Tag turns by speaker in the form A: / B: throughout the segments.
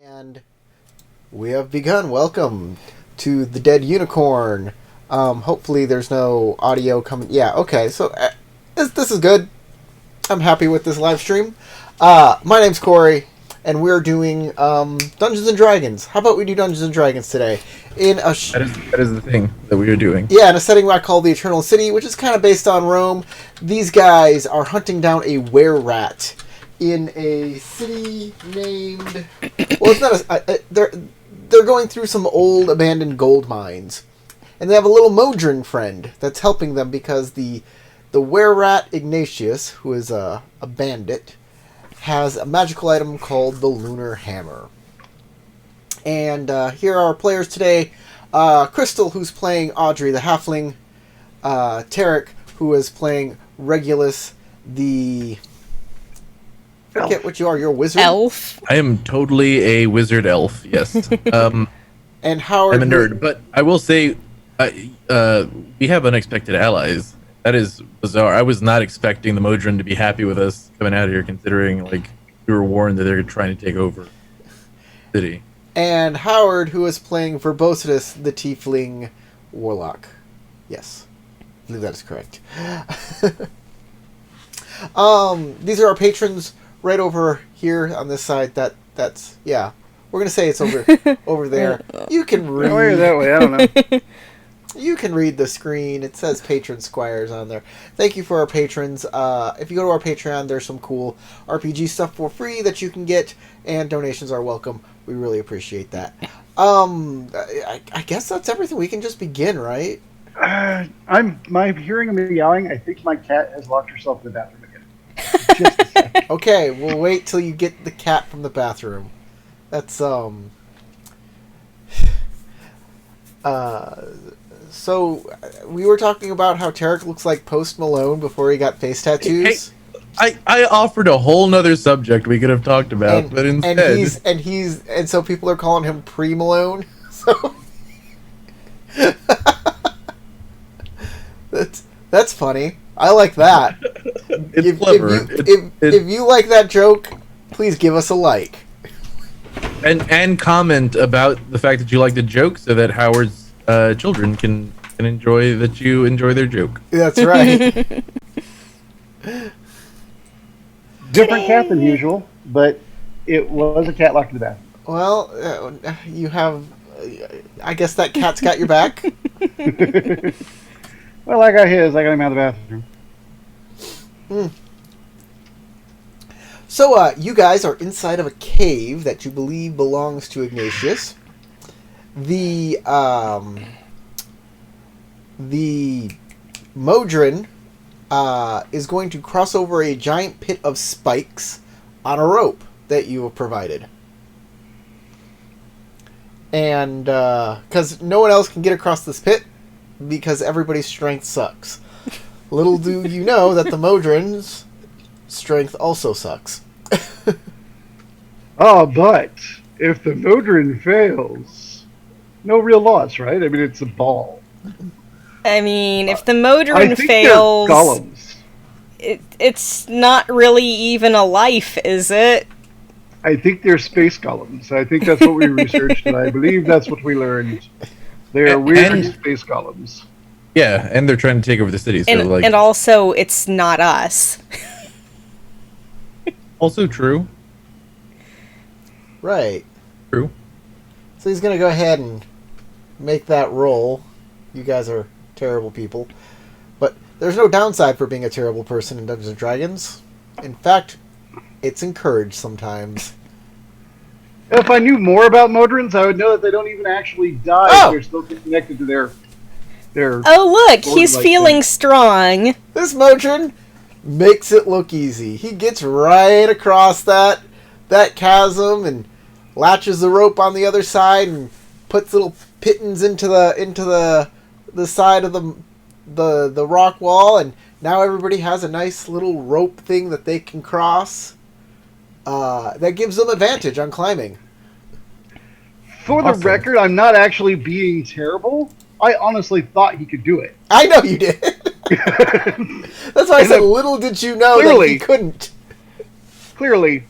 A: And we have begun. Welcome to the Dead Unicorn. Hopefully there's no audio coming. Yeah, okay. So this is good. I'm happy with this live stream. My name's Corey, and we're doing Dungeons and Dragons. How about we do Dungeons and Dragons today?
B: That is the thing that we are doing.
A: Yeah, in a setting I call the Eternal City, which is kind of based on Rome. These guys are hunting down a were-rat in a city named... Well, it's not they're going through some old abandoned gold mines. And they have a little Modron friend that's helping them because the were-rat Ignatius, who is a bandit, has a magical item called the Lunar Hammer. And here are our players today. Crystal, who's playing Audrey the Halfling. Tarek, who is playing Regulus the... I forget what you are. You're a wizard?
C: Elf.
B: I am totally a wizard elf, yes.
A: And Howard...
B: I'm a nerd, but I will say we have unexpected allies. That is bizarre. I was not expecting the Modron to be happy with us coming out of here, considering like we were warned that they're trying to take over the city.
A: And Howard, who is playing Verbositus, the Tiefling Warlock. Yes. I believe that is correct. These are our patrons right over here on this side. That's yeah. We're gonna say it's over there. You can read.
D: That way or that way, I don't know.
A: You can read the screen. It says Patron Squires on there. Thank you for our patrons. If you go to our Patreon, there's some cool RPG stuff for free that you can get, and donations are welcome. We really appreciate that. I guess that's everything. We can just begin, right?
D: I'm hearing a meowing. I think my cat has locked herself in the bathroom again. Just a second.
A: Okay, we'll wait till you get the cat from the bathroom. That's So we were talking about how Tarek looks like Post Malone before he got face tattoos.
B: Hey, I offered a whole nother subject we could have talked about, but instead,
A: and so people are calling him Pre Malone. So that's funny. I like that.
B: it's clever.
A: If you like that joke, please give us a like.
B: And comment about the fact that you like the joke, so that Howard's children can enjoy that you enjoy their joke.
A: That's right.
D: Different cat than usual, but it was a cat locked in the bathroom.
A: Well, you have... I guess that cat's got your back.
D: Well, I got his. I got him out of the bathroom.
A: So, you guys are inside of a cave that you believe belongs to Ignatius. The Modron is going to cross over a giant pit of spikes on a rope that you have provided. And, because no one else can get across this pit, because everybody's strength sucks. Little do you know that the Modron's strength also sucks.
D: But if the Modron fails, no real loss, right? I mean, it's a ball.
C: I mean, if the
D: I
C: Modron
D: think
C: fails,
D: they're golems.
C: it's not really even a life, is it?
D: I think they're space golems. I think that's what we researched, and I believe that's what we learned. They are weird space golems.
B: Yeah, and they're trying to take over the city. So
C: And also, it's not us.
B: also true.
A: Right.
B: True.
A: So he's going to go ahead and make that roll. You guys are terrible people. But there's no downside for being a terrible person in Dungeons & Dragons. In fact, it's encouraged sometimes.
D: If I knew more about Modrons, I would know that they don't even actually die.
A: Oh!
D: They're still connected to their
C: Oh, look, he's
D: Lord-like
C: feeling
D: thing.
A: This
C: strong.
A: Modron makes it look easy. He gets right across that chasm and latches the rope on the other side and puts little pittons into the side of the rock wall, and now everybody has a nice little rope thing that they can cross. That gives them advantage on climbing.
D: For
A: Awesome.
D: the record, I'm not actually being terrible. I honestly thought he could do it.
A: I know you did. That's why I said, little did you know that
D: Clearly.
A: he couldn't.
D: Clearly,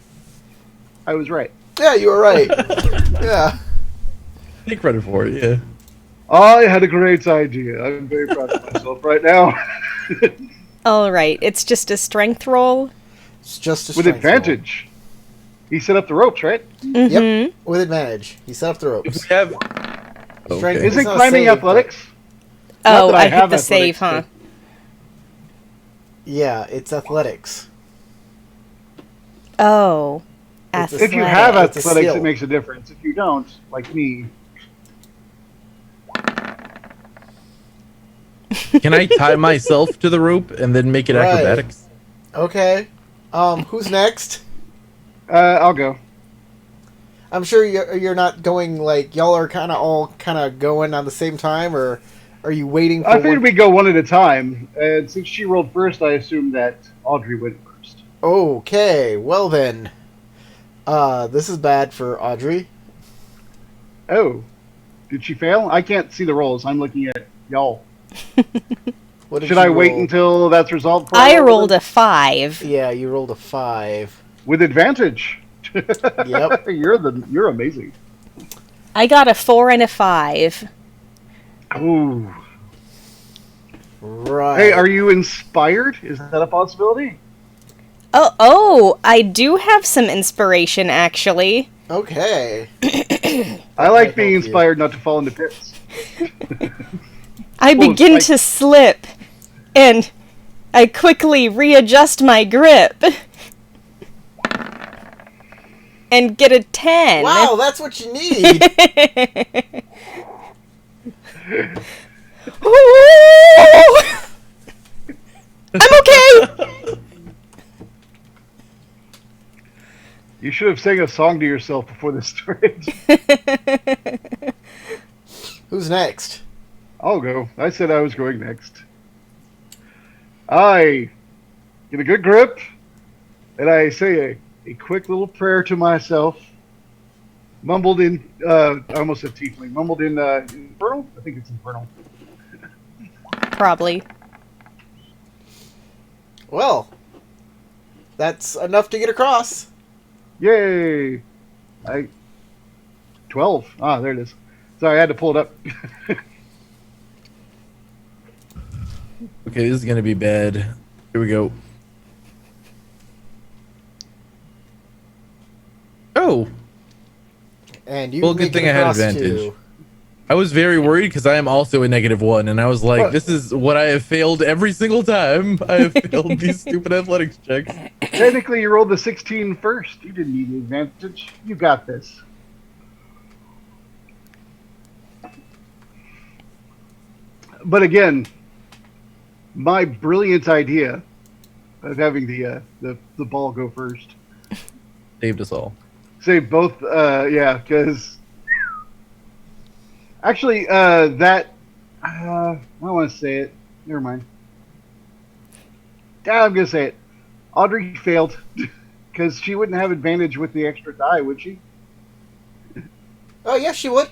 D: I was right.
A: Yeah, you were right. Yeah.
B: Take credit for it. Yeah.
D: I had a great idea. I'm very proud of myself right now.
C: Alright, it's just a strength roll.
A: It's just a
D: With
A: strength roll.
D: advantage. He set up the ropes, right?
A: Yep, with advantage. He set up the
B: If
A: ropes.
B: we have.
A: Strength
B: Okay.
A: is
D: Isn't
A: not
D: climbing
A: save,
D: athletics?
C: Oh,
D: that I
C: I hit
D: have
C: the save,
D: athletics,
C: huh?
A: Yeah, it's athletics.
C: Oh.
A: It's a-
D: If you have
A: It's a
D: athletics,
A: skill.
D: it makes a difference. If you don't, like me,
B: Can I tie myself to the rope and then make it
A: Right.
B: acrobatics?
A: Okay. Who's next?
D: I'll go.
A: I'm sure you're not going like y'all are kind of all kind of going on the same time, or are you waiting for?
D: I figured
A: one-
D: we'd go one at a time, and since she rolled first, I assumed that Audrey went first.
A: Okay, well then, this is bad for Audrey.
D: Oh, did she fail? I can't see the rolls. I'm looking at y'all.
A: What did
D: Should
A: you
D: I wait
A: roll?
D: until that's resolved? before
C: I
D: roll
C: rolled
D: them?
C: a 5.
A: Yeah, you rolled a 5.
D: With advantage.
A: Yep.
D: You're amazing.
C: I got a 4 and a 5.
D: Ooh.
A: Right.
D: Hey, are you inspired? Is that a possibility?
C: Oh, I do have some inspiration, actually.
A: Okay.
D: I like
A: might
D: being
A: help you.
D: inspired not to fall into pits.
C: I
D: Well,
C: begin
D: like-
C: to slip, and I quickly readjust my grip. And get a 10.
A: Wow, that's what you need.
C: Ooh! I'm okay!
D: You should have sang a song to yourself before this started.
A: Who's next?
D: I'll go. I said I was going next. I get a good grip, and I say a quick little prayer to myself. Mumbled in, I almost said tiefling. Mumbled in infernal? I think it's infernal.
C: Probably.
A: Well, that's enough to get across.
D: Yay! 12. Ah, there it is. Sorry, I had to pull it up.
B: Okay, this is gonna be bad. Here we go. Oh,
A: And you
B: Well,
A: make
B: good thing
A: it
B: I had
A: across
B: advantage.
A: too.
B: I was very worried because I am also a -1, and I was like,
D: What?
B: "This is what I have failed every single time. I have failed these stupid athletics checks."
D: Technically, you rolled the 16 first. You didn't need the advantage. You got this. But again, my brilliant idea of having the ball go first
B: Saved us all.
D: save both. Yeah, because actually, that I don't want to say it. Never mind. I'm gonna say it. Audrey failed because she wouldn't have advantage with the extra die, would she?
A: Oh, yes, she would.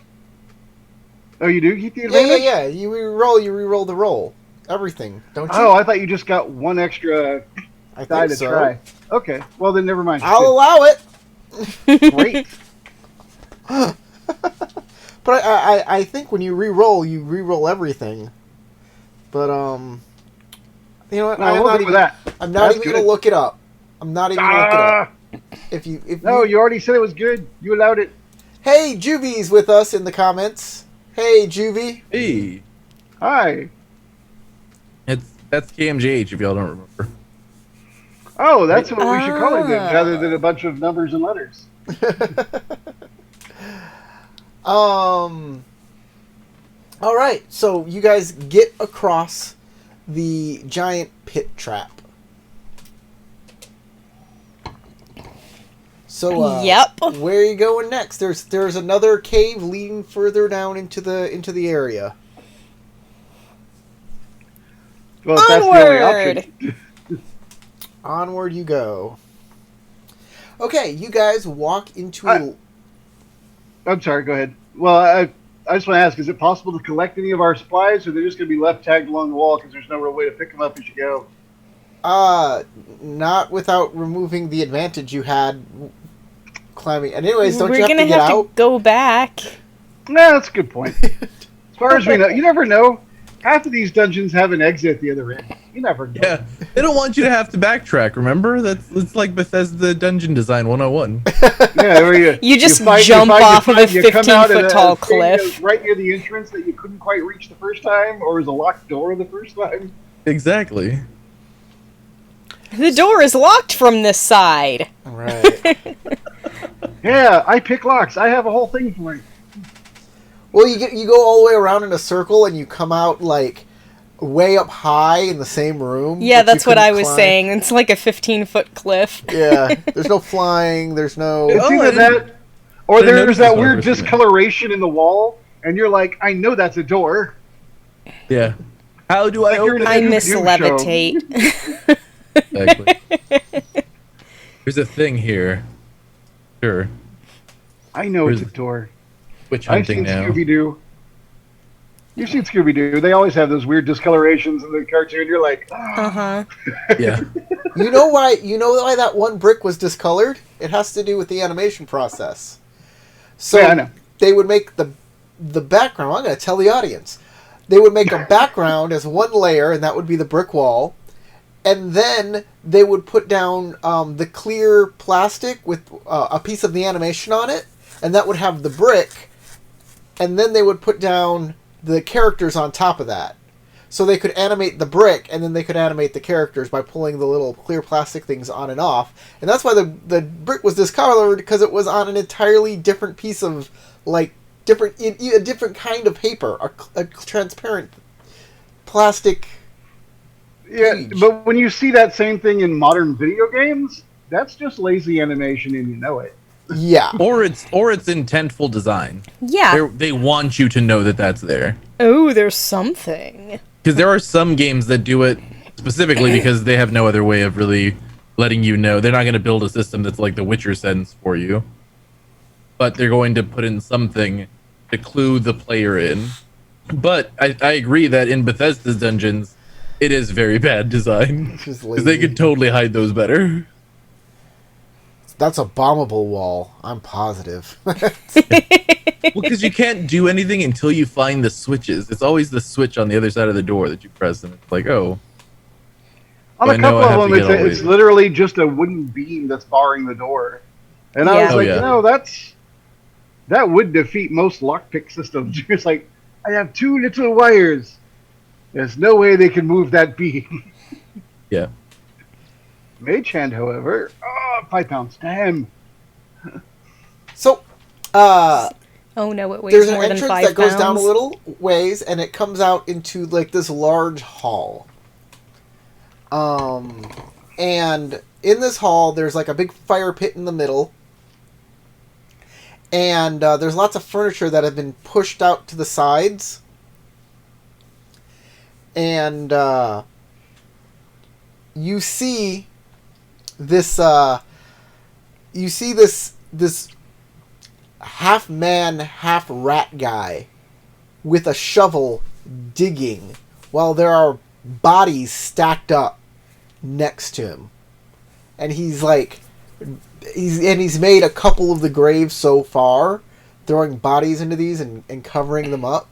D: Oh, you do keep the
A: Yeah,
D: advantage?
A: yeah. You re-roll the roll. Everything, don't you?
D: Oh, I thought you just got one extra
A: I
D: die
A: think
D: to
A: so.
D: try. Okay, well then never mind.
A: I'll allow it.
D: Great.
A: But I think when you re-roll everything. But you know what?
D: No, we'll go with that.
A: I'm not
D: That's
A: even
D: good.
A: gonna look it up. I'm not even gonna look it up.
D: Ah,
A: If
D: no, you already said it was good. You allowed it.
A: Hey, Juvy's with us in the comments. Hey, Juvie.
B: Hey,
D: Hi.
B: that's KMJH if y'all don't remember.
D: Oh, that's what we should call it then,
C: Ah.
D: rather than a bunch of numbers and letters.
A: All right, so you guys get across the giant pit trap. So,
C: Yep.
A: where are you going next? There's another cave leading further down into the area.
D: Well, if that's the only
C: Onward!
D: option.
A: Onward you go. Okay, you guys walk into.
D: I'm sorry, go ahead. Well, I just want to ask, is it possible to collect any of our supplies, or they're just going to be left tagged along the wall because there's no real way to pick them up as you go?
A: Not without removing the advantage you had climbing. And anyways, don't
C: We're
A: you have
C: gonna
A: to get
C: have
A: out?
C: to go back.
D: Nah, that's a good point. As far as we know, you never know. Half of these dungeons have an exit at the other end. You never know.
B: Yeah, they don't want you to have to backtrack. Remember, it's like Bethesda dungeon design 101.
D: Yeah, where
C: You just
D: fight-
C: jump
D: fight-
C: off of a
D: you come out at
C: 15-foot tall
D: thing that was
C: cliff.
D: right near the entrance that you couldn't quite reach the first time, or was a locked door the first time.
B: Exactly.
C: The door is locked from this side.
A: Right.
D: Yeah, I pick locks. I have a whole thing for it.
A: Well, you go all the way around in a circle, and you come out like way up high in the same room.
C: Yeah,
A: that you
C: that's what
A: couldn't
C: I was
A: climb.
C: saying. It's like a 15-foot cliff.
A: Yeah, there's no flying. There's no.
D: It's
B: Oh, I
D: either
B: didn't-
D: that, or
B: I didn't
D: there's
B: notice
D: that
B: this one
D: weird
B: for some reason.
D: discoloration in the wall, and you're like, I know that's a door.
B: Yeah. How do I
D: Like you're
B: open
D: in a
C: I
B: it?
C: miss
D: Scooby-Doo
C: levitate.
B: Exactly. There's a thing here. Sure.
D: I know it's a
B: Where's-
D: door.
B: Witch
D: I've
B: hunting
D: seen
B: now.
D: Scooby-Doo. You've seen Scooby-Doo. They always have those weird discolorations in the cartoon. You're like, "Ah."
C: Uh-huh.
B: Yeah.
A: You know why? You know why that one brick was discolored? It has to do with the animation process. So
D: Yeah, I know.
A: they would make the background. I'm going to tell the audience. They would make a background as one layer, and that would be the brick wall. And then they would put down the clear plastic with a piece of the animation on it, and that would have the brick. And then they would put down the characters on top of that. So they could animate the brick, and then they could animate the characters by pulling the little clear plastic things on and off. And that's why the brick was discolored, because it was on an entirely different piece of, like, a different kind of paper, a transparent plastic.
D: Yeah,
A: Page.
D: but when you see that same thing in modern video games, that's just lazy animation, and you know it.
A: Yeah.
B: Or it's intentful design.
C: Yeah.
B: They want you to know that that's there.
C: Oh, there's something.
B: Because there are some games that do it specifically because they have no other way of really letting you know. They're not going to build a system that's like the Witcher sends for you. But they're going to put in something to clue the player in. But I agree that in Bethesda's dungeons, it is very bad design.
A: It's just
B: Because they
A: lazy.
B: could totally hide those better.
A: That's a bombable wall. I'm positive.
B: Well, because you can't do anything until you find the switches. It's always the switch on the other side of the door that you press, and it's like, oh,
D: On
B: I
D: a
B: know
D: couple
B: I have
D: of
B: to
D: them,
B: get all
D: it's
B: the way
D: literally just a wooden beam that's barring the door. And I
C: Yeah.
D: was
C: Oh,
D: like,
B: yeah.
D: no, that would defeat most lockpick systems. It's like, I have two little wires. There's no way they can move that beam.
B: yeah.
D: Mage Hand, however, 5 pounds. Damn.
A: So,
C: Oh no, it weighs
A: there's an
C: more than
A: entrance
C: 5
A: that goes down a
C: pounds.
A: little ways, and it comes out into like this large hall. And in this hall, there's like a big fire pit in the middle, and there's lots of furniture that have been pushed out to the sides, and you see this. This half man, half rat guy with a shovel digging while there are bodies stacked up next to him. And he's made a couple of the graves so far, throwing bodies into these and covering them up.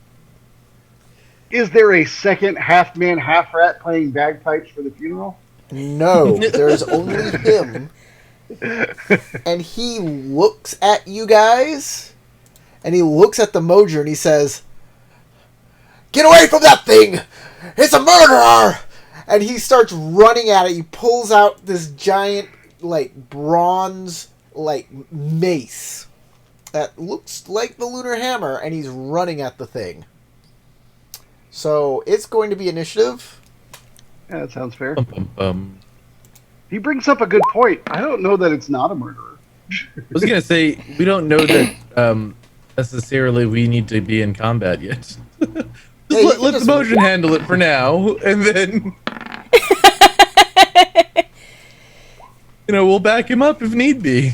D: Is there a second half man, half rat playing bagpipes for the funeral?
A: No, there's only him. And he looks at you guys, and he looks at the Mojer, and he says, "Get away from that thing! It's a murderer!" And he starts running at it. He pulls out this giant, like, bronze, like, mace that looks like the Lunar Hammer, and he's running at the thing. So, it's going to be initiative.
D: Yeah, that sounds fair.
B: Bum, bum, bum.
D: He brings up a good point. I don't know that it's not a murderer.
B: I was gonna say we don't know that necessarily we need to be in combat yet. Just
A: Hey, you
B: let
A: can
B: the
A: just-
B: motion handle it for now, and then we'll back him up if need be.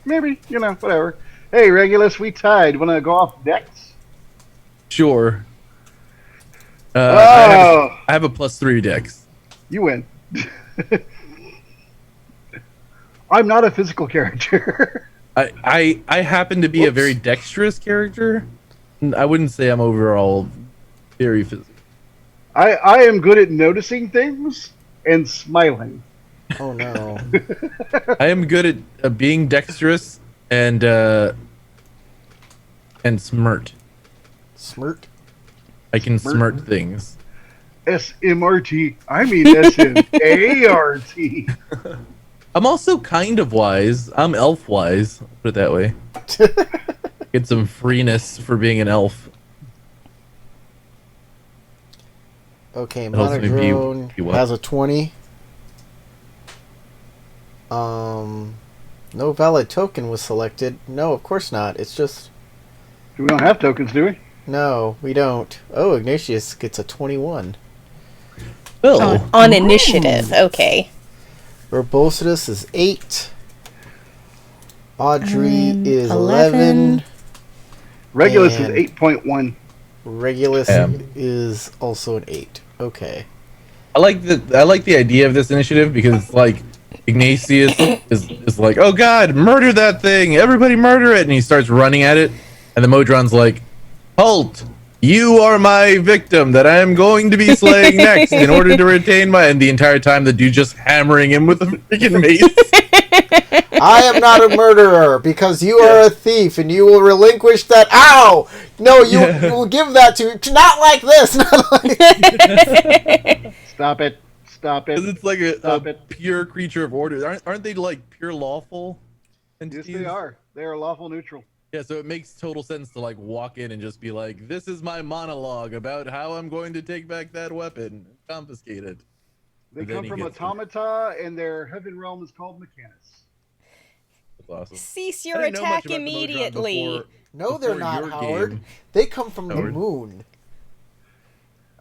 D: Maybe, whatever. Hey, Regulus, we tied. Want to go off decks?
B: Sure.
D: Oh,
B: I have a +3 dex.
D: you win. I'm not a physical character.
B: I happen to be a very dexterous character. I wouldn't say I'm overall very physical.
D: I am good at noticing things and smiling.
A: Oh no.
B: I am good at being dexterous and smirt.
A: Smirt.
B: I can smirt things.
D: SMRT. I mean SMART.
B: I'm also kind of wise. I'm elf wise. Put it that way. Get some freeness for being an elf.
A: Okay,
B: It helps me
A: Monodrone
B: be what?
A: has a 20. No valid token was selected. No, of course not. It's just...
D: We don't have tokens, do we?
A: No, we don't. Oh, Ignatius gets a 21.
B: Well,
C: On initiative, okay.
A: Urbolcidus is 8. Audrey is
C: 11.
A: 11.
D: Regulus
A: And-
D: is 8.1.
A: Regulus
B: Damn.
A: is also an 8. Okay.
B: I like the idea of this initiative because it's like Ignatius is like, oh god, murder that thing, everybody murder it, and he starts running at it, and the Modron's like, halt, you are my victim that I am going to be slaying next in order to retain my. And the entire time the dude just hammering him with a freaking mace.
A: I am not a murderer because you are a thief and you will relinquish that. Ow! No, you will give that to. Not like this. Not like...
D: Stop it. Stop it.
B: Because it's like
D: Stop
B: a
D: it.
B: pure creature of order. Aren't they like pure lawful
D: Yes,
B: entities?
D: they are. They are lawful neutral.
B: Yeah, so it makes total sense to like walk in and just be like, this is my monologue about how I'm going to take back that weapon and confiscate it.
D: They
B: And then
D: come
B: he
D: from
B: gets them.
D: automata, and their heaven realm is called Mechanus.
B: That's awesome.
C: Cease
B: I
C: your
B: didn't know much
C: attack
B: about the Modron
C: immediately.
B: before-
A: No, they're
B: before
A: not,
B: your
A: Howard.
B: game.
A: They come from the
B: Howard.
A: moon,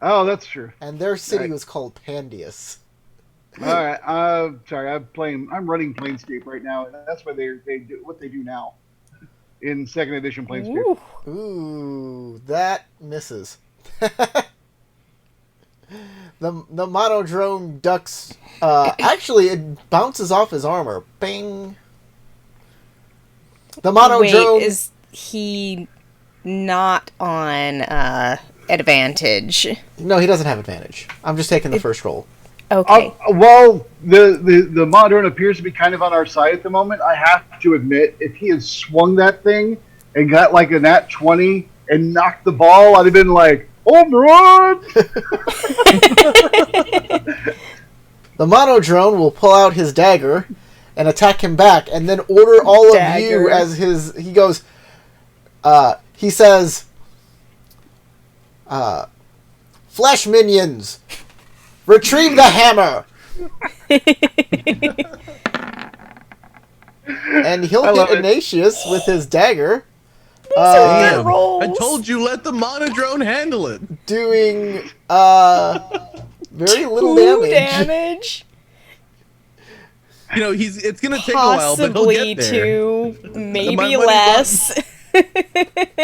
D: Oh, that's true.
A: and their city
D: Right.
A: was called Pandius.
D: All right. Sorry. I'm running Planescape right now, and that's what they do. What they do now in second edition Planescape.
C: Ooh.
A: Ooh, that misses. The monodrone ducks. Actually, it bounces off his armor. Bing. The monodrone.
C: Wait, is he not on advantage?
A: No, he doesn't have advantage. I'm just taking the first roll.
C: Okay.
D: While the modern appears to be kind of on our side at the moment, I have to admit, if he had swung that thing and got like a nat 20 and knocked the ball, I'd have been like, home run!
A: The monodrone will pull out his dagger and attack him back, and then order all of
C: Dagger.
A: you as his. He goes. He says. Flesh minions, retrieve the hammer. And he'll
D: I love
A: hit
D: it.
A: Ignatius with his dagger.
C: are good
B: Damn,
C: rolls.
B: I told you, let the monodrone handle it.
A: Doing very little
C: Ooh,
A: damage.
C: damage.
B: You know, it's gonna take a while, but he'll
C: Possibly
B: get there.
C: 2, maybe
B: money's on-
C: less.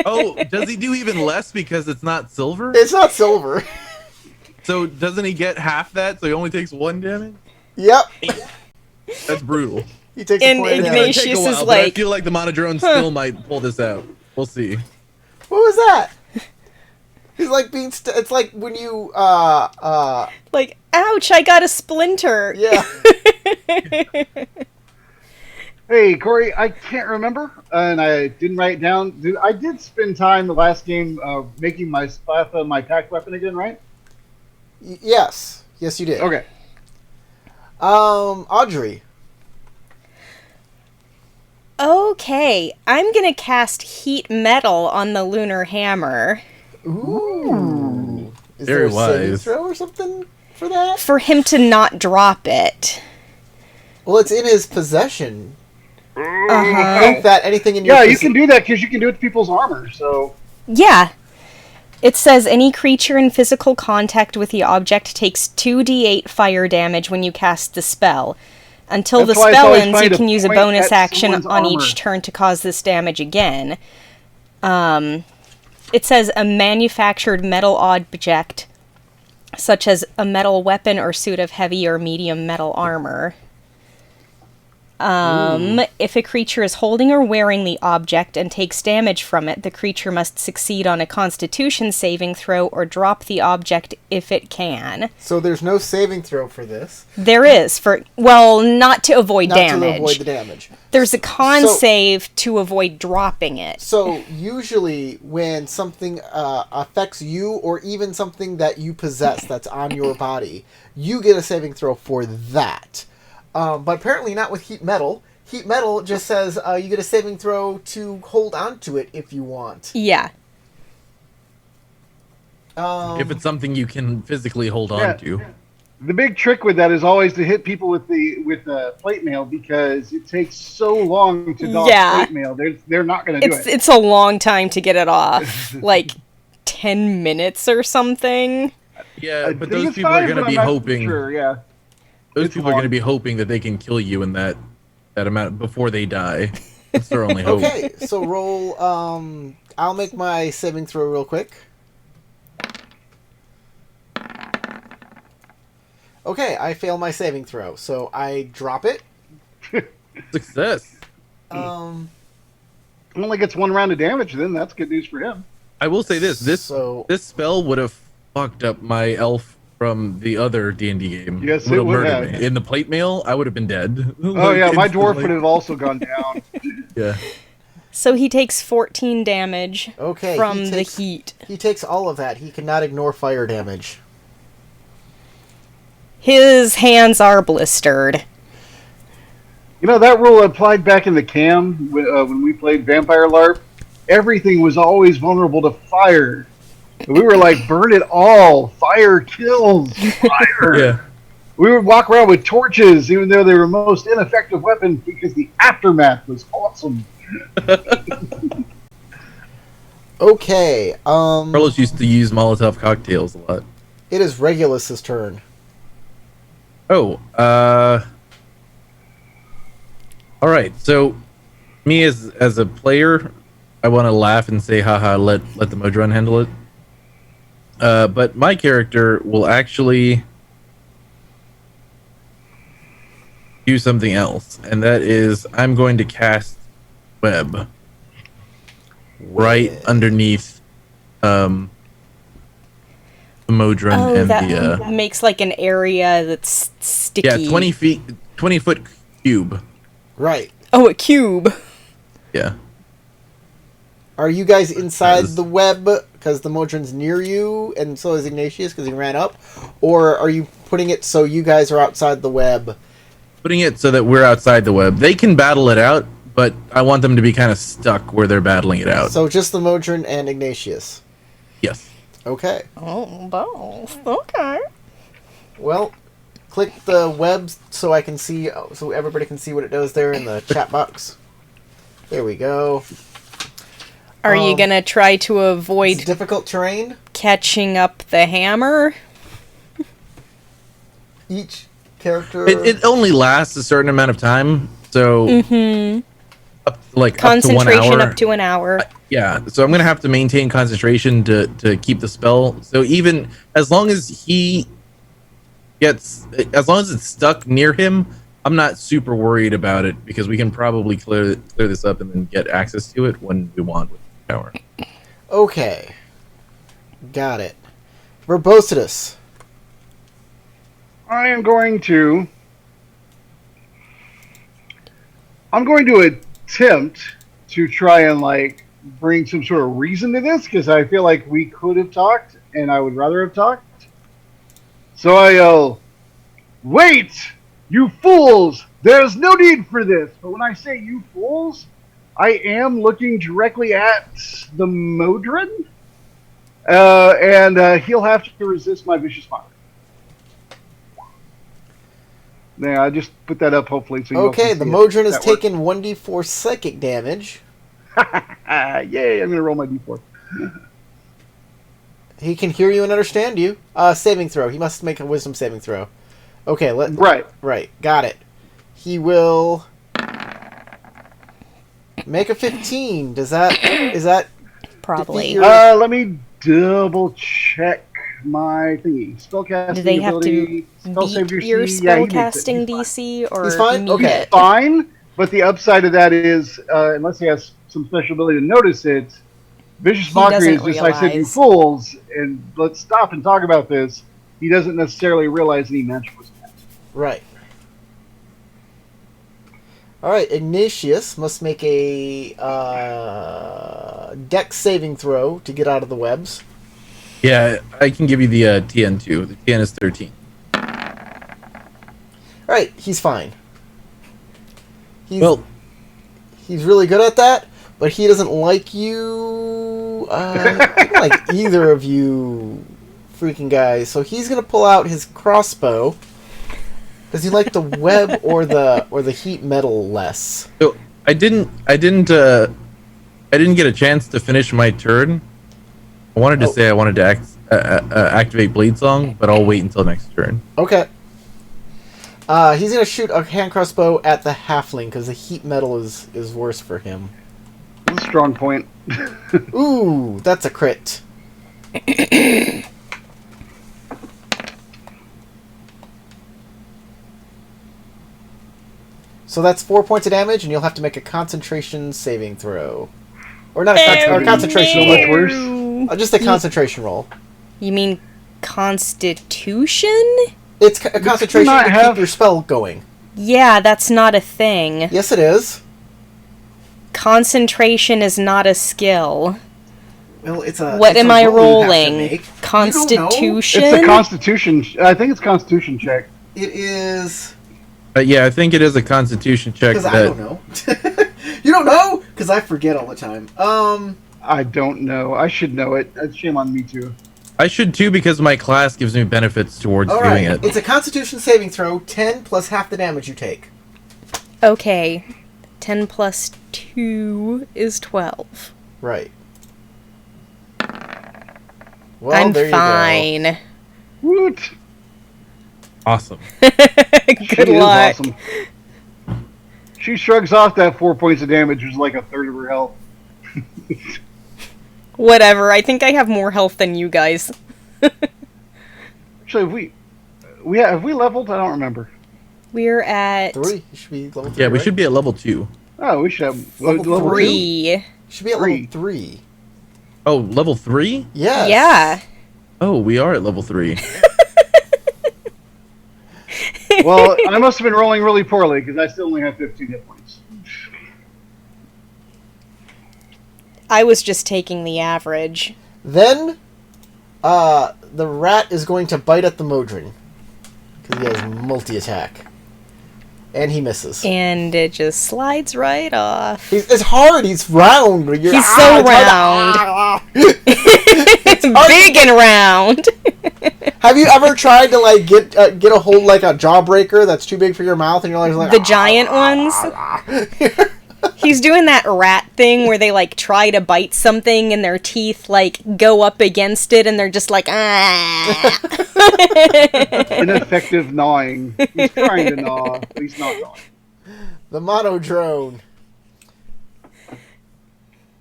B: Oh, does he do even less because it's not silver?
A: It's not silver.
B: So doesn't he get half that? So he only takes 1 damage?
A: Yep.
B: That's brutal.
A: He takes
C: And
A: a point of
B: It's
A: damage.
B: gonna
C: Ignatius
B: take a
C: is
B: while, but I
C: like,
B: feel like the monodrone still might pull this out. We'll see.
A: What was that? He's like being. It's like when you.
C: like, ouch, I got a splinter.
A: Yeah.
D: Hey, Corey, I can't remember, and I didn't write it down. I did spend time the last game making my Spatha my pack weapon again, right?
A: Yes. Yes, you did.
D: Okay.
A: Audrey.
C: Okay, I'm gonna cast Heat Metal on the Lunar Hammer
A: Ooh. Is
B: Very
A: there a saving
B: wise.
A: throw or something for that?
C: for him to not drop it.
A: Well, it's in his possession.
C: Uh-huh.
A: Think that anything in your
D: Yeah, you can do that because you can do it to people's armor. So
C: Yeah. It says any creature in physical contact with the object takes 2d8 fire damage when you cast the spell. Until
D: That's
C: the
D: why it's
C: spell
D: always
C: ends,
D: funny
C: you
D: to
C: can use a
D: point
C: bonus
D: at
C: action
D: someone's
C: on
D: armor.
C: each turn to cause this damage again. It says a manufactured metal object, such as a metal weapon or suit of heavy or medium metal armor. If a creature is holding or wearing the object and takes damage from it, the creature must succeed on a Constitution saving throw or drop the object if it can.
A: So there's no saving throw for this.
C: There is not to avoid
A: Not
C: damage.
A: to avoid the damage.
C: There's a con
A: So-
C: save to avoid dropping it.
A: So usually when something affects you or even something that you possess that's on your body, you get a saving throw for that. But apparently not with heat metal. Heat metal just says you get a saving throw to hold on to it if you want.
C: Yeah.
B: If it's something you can physically hold
D: Yeah.
B: on to.
D: The big trick with that is always to hit people with the plate mail because it takes so long to dodge
C: Yeah.
D: plate mail. They're not going to do it.
C: It's a long time to get it off. Like 10 minutes or something.
B: Yeah,
D: I
B: but
D: think
B: those
D: it's
B: people
D: fine,
B: are going to
D: but
B: be
D: I'm not
B: hoping.
D: Sure, yeah.
B: Those
D: It's
B: people are going to
D: long.
B: be hoping that they can kill you in that amount before they die. That's their only hope.
A: Okay, so roll. I'll make my saving throw real quick. Okay, I fail my saving throw, so I drop it.
B: Success.
D: Only gets one round of damage, then that's good news for him.
B: I will say this: this
A: So-
B: spell would have fucked up my elf from the other D&D game.
D: Yes, it
B: Would've
D: would
B: murdered
D: have.
B: me. In the plate mail, I would have been dead.
D: Oh yeah, my dwarf
B: instantly.
D: would have also gone down.
B: Yeah.
C: So he takes 14 damage
A: Okay,
C: from
A: he
C: the
A: takes-
C: heat.
A: He takes all of that. He cannot ignore fire damage.
C: His hands are blistered.
D: You know, that rule applied back in the CAM when we played Vampire LARP. Everything was always vulnerable to fire. And we were like, burn it all. Fire kills. Fire.
B: Yeah.
D: We would walk around with torches, even though they were most ineffective weapons, because the aftermath was awesome.
A: Okay,
B: Carlos used to use Molotov cocktails a lot.
A: it is Regulus's turn.
B: Oh, all right. So, me as a player, I want to laugh and say, "Haha, let the Modron handle it." But my character will actually do something else, and that is I'm going to cast web right underneath the Modron
C: Oh,
B: and
C: that
B: the
C: makes like an area that's sticky.
B: yeah 20 foot cube.
A: Right.
C: Oh, a cube.
B: Yeah.
A: Are you guys inside
B: Yes.
A: the web because the Modron's near you, and so is Ignatius because he ran up? Or are you putting it so you guys are outside the web?
B: Putting it so that we're outside the web. They can battle it out, but I want them to be kind of stuck where they're battling it out.
A: So just the Modron and Ignatius.
B: Yes.
A: Okay.
C: Oh, both. Okay.
A: Well, click the web so I can see, so everybody can see what it does there in the chat box. There we go.
C: Are you gonna try to
A: It's
C: avoid
A: difficult terrain.
C: catching up the hammer?
A: Each character.
B: It only lasts a certain amount of time, so up to 1
C: Concentration
B: hour.
C: up to an hour.
B: Yeah, so I'm gonna have to maintain concentration to keep the spell. So even as long as as long as it's stuck near him, I'm not super worried about it because we can probably clear this up and then get access to it when we want with the power.
A: Okay. Got it. Verbositus.
D: I am going to. I'm going to attempt to try and bring some sort of reason to this because I feel like we could have talked and I would rather have talked. So I yell, "Wait, you fools! There's no need for this." But when I say "you fools," I am looking directly at the Modron, and he'll have to resist my vicious mockery. Yeah, I just put that up hopefully. So you all
A: Okay,
D: can
A: the
D: see it.
A: Modron has
D: That worked.
A: taken 1d4 psychic damage.
D: Yay! I'm gonna roll my d4.
A: He can hear you and understand you. Saving throw. He must make a wisdom saving throw. Okay, right. Got it. He will make a 15. Is that
C: Probably.
A: defeat your-
D: Let me double check my thingy. Spellcasting
C: Do they have
D: ability.
C: to
D: Spell save
C: beat your
D: DC. Yeah, he makes it.
C: spellcasting
D: He's
C: DC or
A: He's fine?
C: meet
A: Okay.
C: it?
D: fine, but the upside of that is, unless he has some special ability to notice it, Vicious
C: He
D: Mockery is
C: doesn't
D: just, I said, you
C: realize.
D: fools, and let's stop and talk about this. He doesn't necessarily realize any magic was cast.
A: Right. Alright, Ignatius must make a dex saving throw to get out of the webs.
B: Yeah, I can give you the TN2. The TN is 13.
A: Alright, he's fine. He's,
B: Well,
A: he's really good at that, but he doesn't like you. He doesn't like either of you freaking guys. So he's gonna pull out his crossbow. Does he like the web or the heat metal less?
B: so I didn't get a chance to finish my turn. I wanted to
A: Oh.
B: say I wanted to activate Blade Song, but I'll wait until next turn.
A: Okay. He's gonna shoot a hand crossbow at the halfling because the heat metal is worse for him.
D: That's a strong point.
A: Ooh, that's a crit. So that's 4 points of damage, and you'll have to make a concentration saving throw. Or not or concentration
D: So
A: roll.
D: much worse.
A: Just a concentration roll.
C: You mean Constitution?
A: It's a concentration
D: not
A: to
D: have-
A: keep your spell going.
C: Yeah, that's not a thing.
A: Yes, it is.
C: Concentration is not a skill.
A: Well, it's a.
C: What
A: it's
C: am
A: a
C: I
A: roll you have to
C: rolling?
A: make.
C: Constitution?
D: It's a Constitution. I think it's Constitution check.
A: It is.
B: Yeah, I think it is a Constitution check.
A: Because I don't know. You don't know? Because I forget all the time.
D: I don't know. I should know it. Shame on me too.
B: I should too because my class gives me benefits towards
A: All
B: doing
A: right.
B: it.
A: It's a Constitution saving throw. 10 plus half the damage you take.
C: Okay. 10 plus 2 is 12.
A: Right. Well,
C: I'm
A: there you
C: fine.
D: Woot!
B: Awesome.
C: Good
D: She is
C: luck.
D: awesome. She shrugs off that 4 points of damage, which is like a third of her health.
C: Whatever, I think I have more health than you guys.
D: Actually, have we leveled? I don't remember.
C: We're at
A: 3. You should be level 3.
B: Yeah, we
A: right?
B: should be at level 2.
D: Oh, we should have
A: Level
D: level 2.
C: 3.
A: You should be at level
D: 3.
A: 3.
B: Oh, level 3?
A: Yes.
C: Yeah.
B: Oh, we are at level 3.
D: Well, I must have been rolling really poorly because I still only have 15 hit points.
C: I was just taking the average.
A: Then, the rat is going to bite at the Modron. Because he has multi-attack. And he misses.
C: And it just slides right off.
A: It's hard. He's round. You're,
C: He's so
A: it's hard to-
C: It's big and round.
A: Have you ever tried to like get a hold like a jawbreaker that's too big for your mouth, and you're like
C: The giant ones. He's doing that rat thing where they like try to bite something and their teeth like go up against it and they're just like ah.
D: Ineffective gnawing. He's trying to gnaw, but he's not gnawing.
A: The monodrone.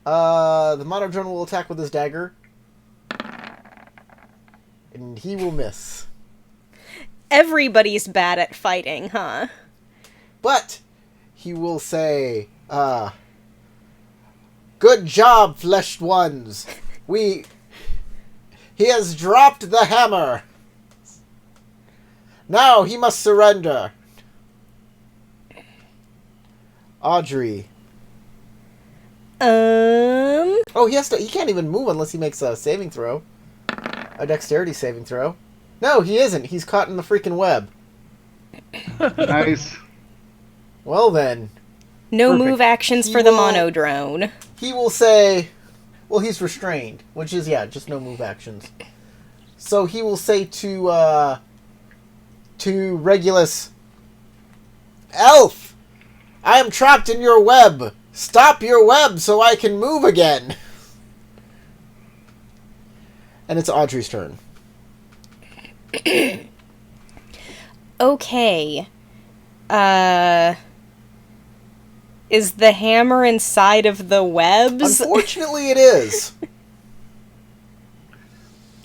A: The monodrone will attack with his dagger, and he will miss.
C: Everybody's bad at fighting, huh?
A: But he will say, "Good job, fleshed ones. He has dropped the hammer. Now he must surrender." Audrey. Oh, he can't even move unless he makes a saving throw. A dexterity saving throw. No, he isn't. He's caught in the freaking web.
D: Nice.
A: Well then,
C: No
D: Perfect.
C: move actions
A: He
C: for the
A: will-
C: monodrone.
A: he will say, well, he's restrained, which is, yeah, just no move actions. So he will say to Regulus, "Elf, I am trapped in your web. Stop your web so I can move again." And it's Audrey's turn.
C: Okay. Is the hammer inside of the webs?
A: Unfortunately, it is.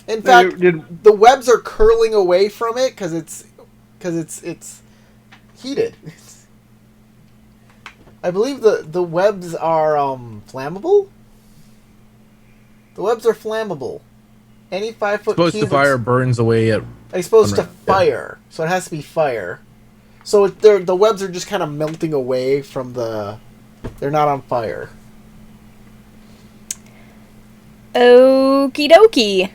A: In fact,
D: Did
A: the webs are curling away from it because it's heated. I believe the webs are flammable. The webs are flammable. Any 5-foot
B: Supposed to
A: cube
B: fire burns away at.
A: exposed to
B: Unreal, yeah.
A: fire, so it has to be fire. So the webs are just kind of melting away from the. They're not on fire.
C: Okie dokie.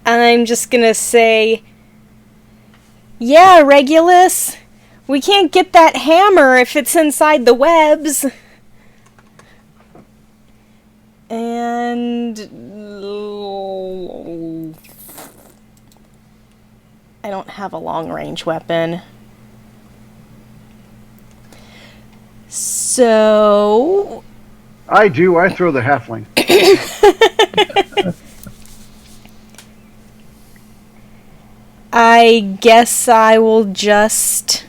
C: I'm just gonna say, yeah, Regulus, we can't get that hammer if it's inside the webs. And I don't have a long-range weapon. So
D: I do? I throw the halfling.
C: I guess I will just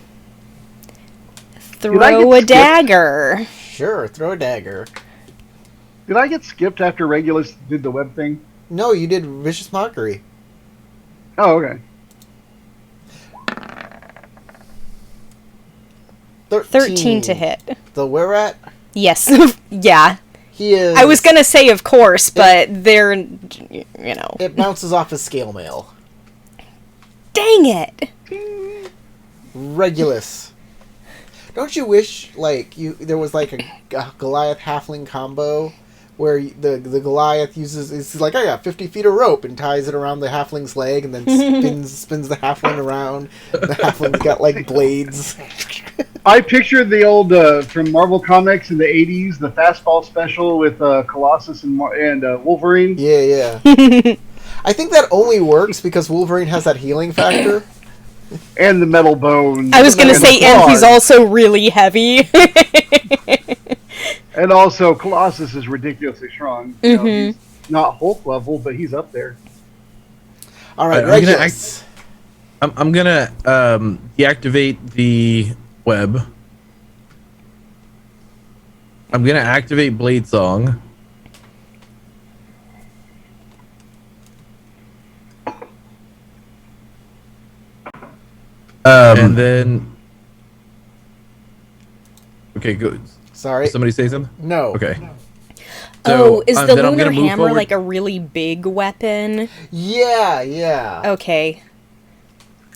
D: Did I
C: throw
D: get
C: a
D: skipped?
C: dagger.
A: Sure, throw a dagger.
D: Did I get skipped after Regulus did the web thing?
A: No, you did vicious mockery.
D: Oh, okay.
C: 13 to hit.
A: The were-rat,
C: Yes. Yeah.
A: he is.
C: I was gonna say, of course, but they're, you know.
A: It bounces off his scale mail.
C: Dang it!
A: Regulus. Don't you wish there was like a Goliath halfling combo where the Goliath is like, I got 50 feet of rope and ties it around the halfling's leg and then spins the halfling around. The halfling's got like blades.
D: I pictured the old from Marvel Comics in the '80s, the fastball special with Colossus and Wolverine.
A: Yeah. I think that only works because Wolverine has that healing factor.
D: And the metal bone.
C: I was gonna
D: and
C: say,
D: the
C: and he's
D: claws.
C: also really heavy.
D: And also, Colossus is ridiculously strong. You know,
C: Mhm.
D: he's not Hulk level, but he's up there.
A: All right,
B: I'm gonna
A: Regulus.
B: I'm gonna deactivate the web. I'm gonna activate Blade Song. And then. Okay, good.
A: Sorry.
B: Somebody say something.
A: No.
B: Okay.
C: Oh, is the
B: then I'm
C: lunar
B: gonna move
C: hammer
B: forward.
C: like a really big weapon?
A: Yeah.
C: Okay.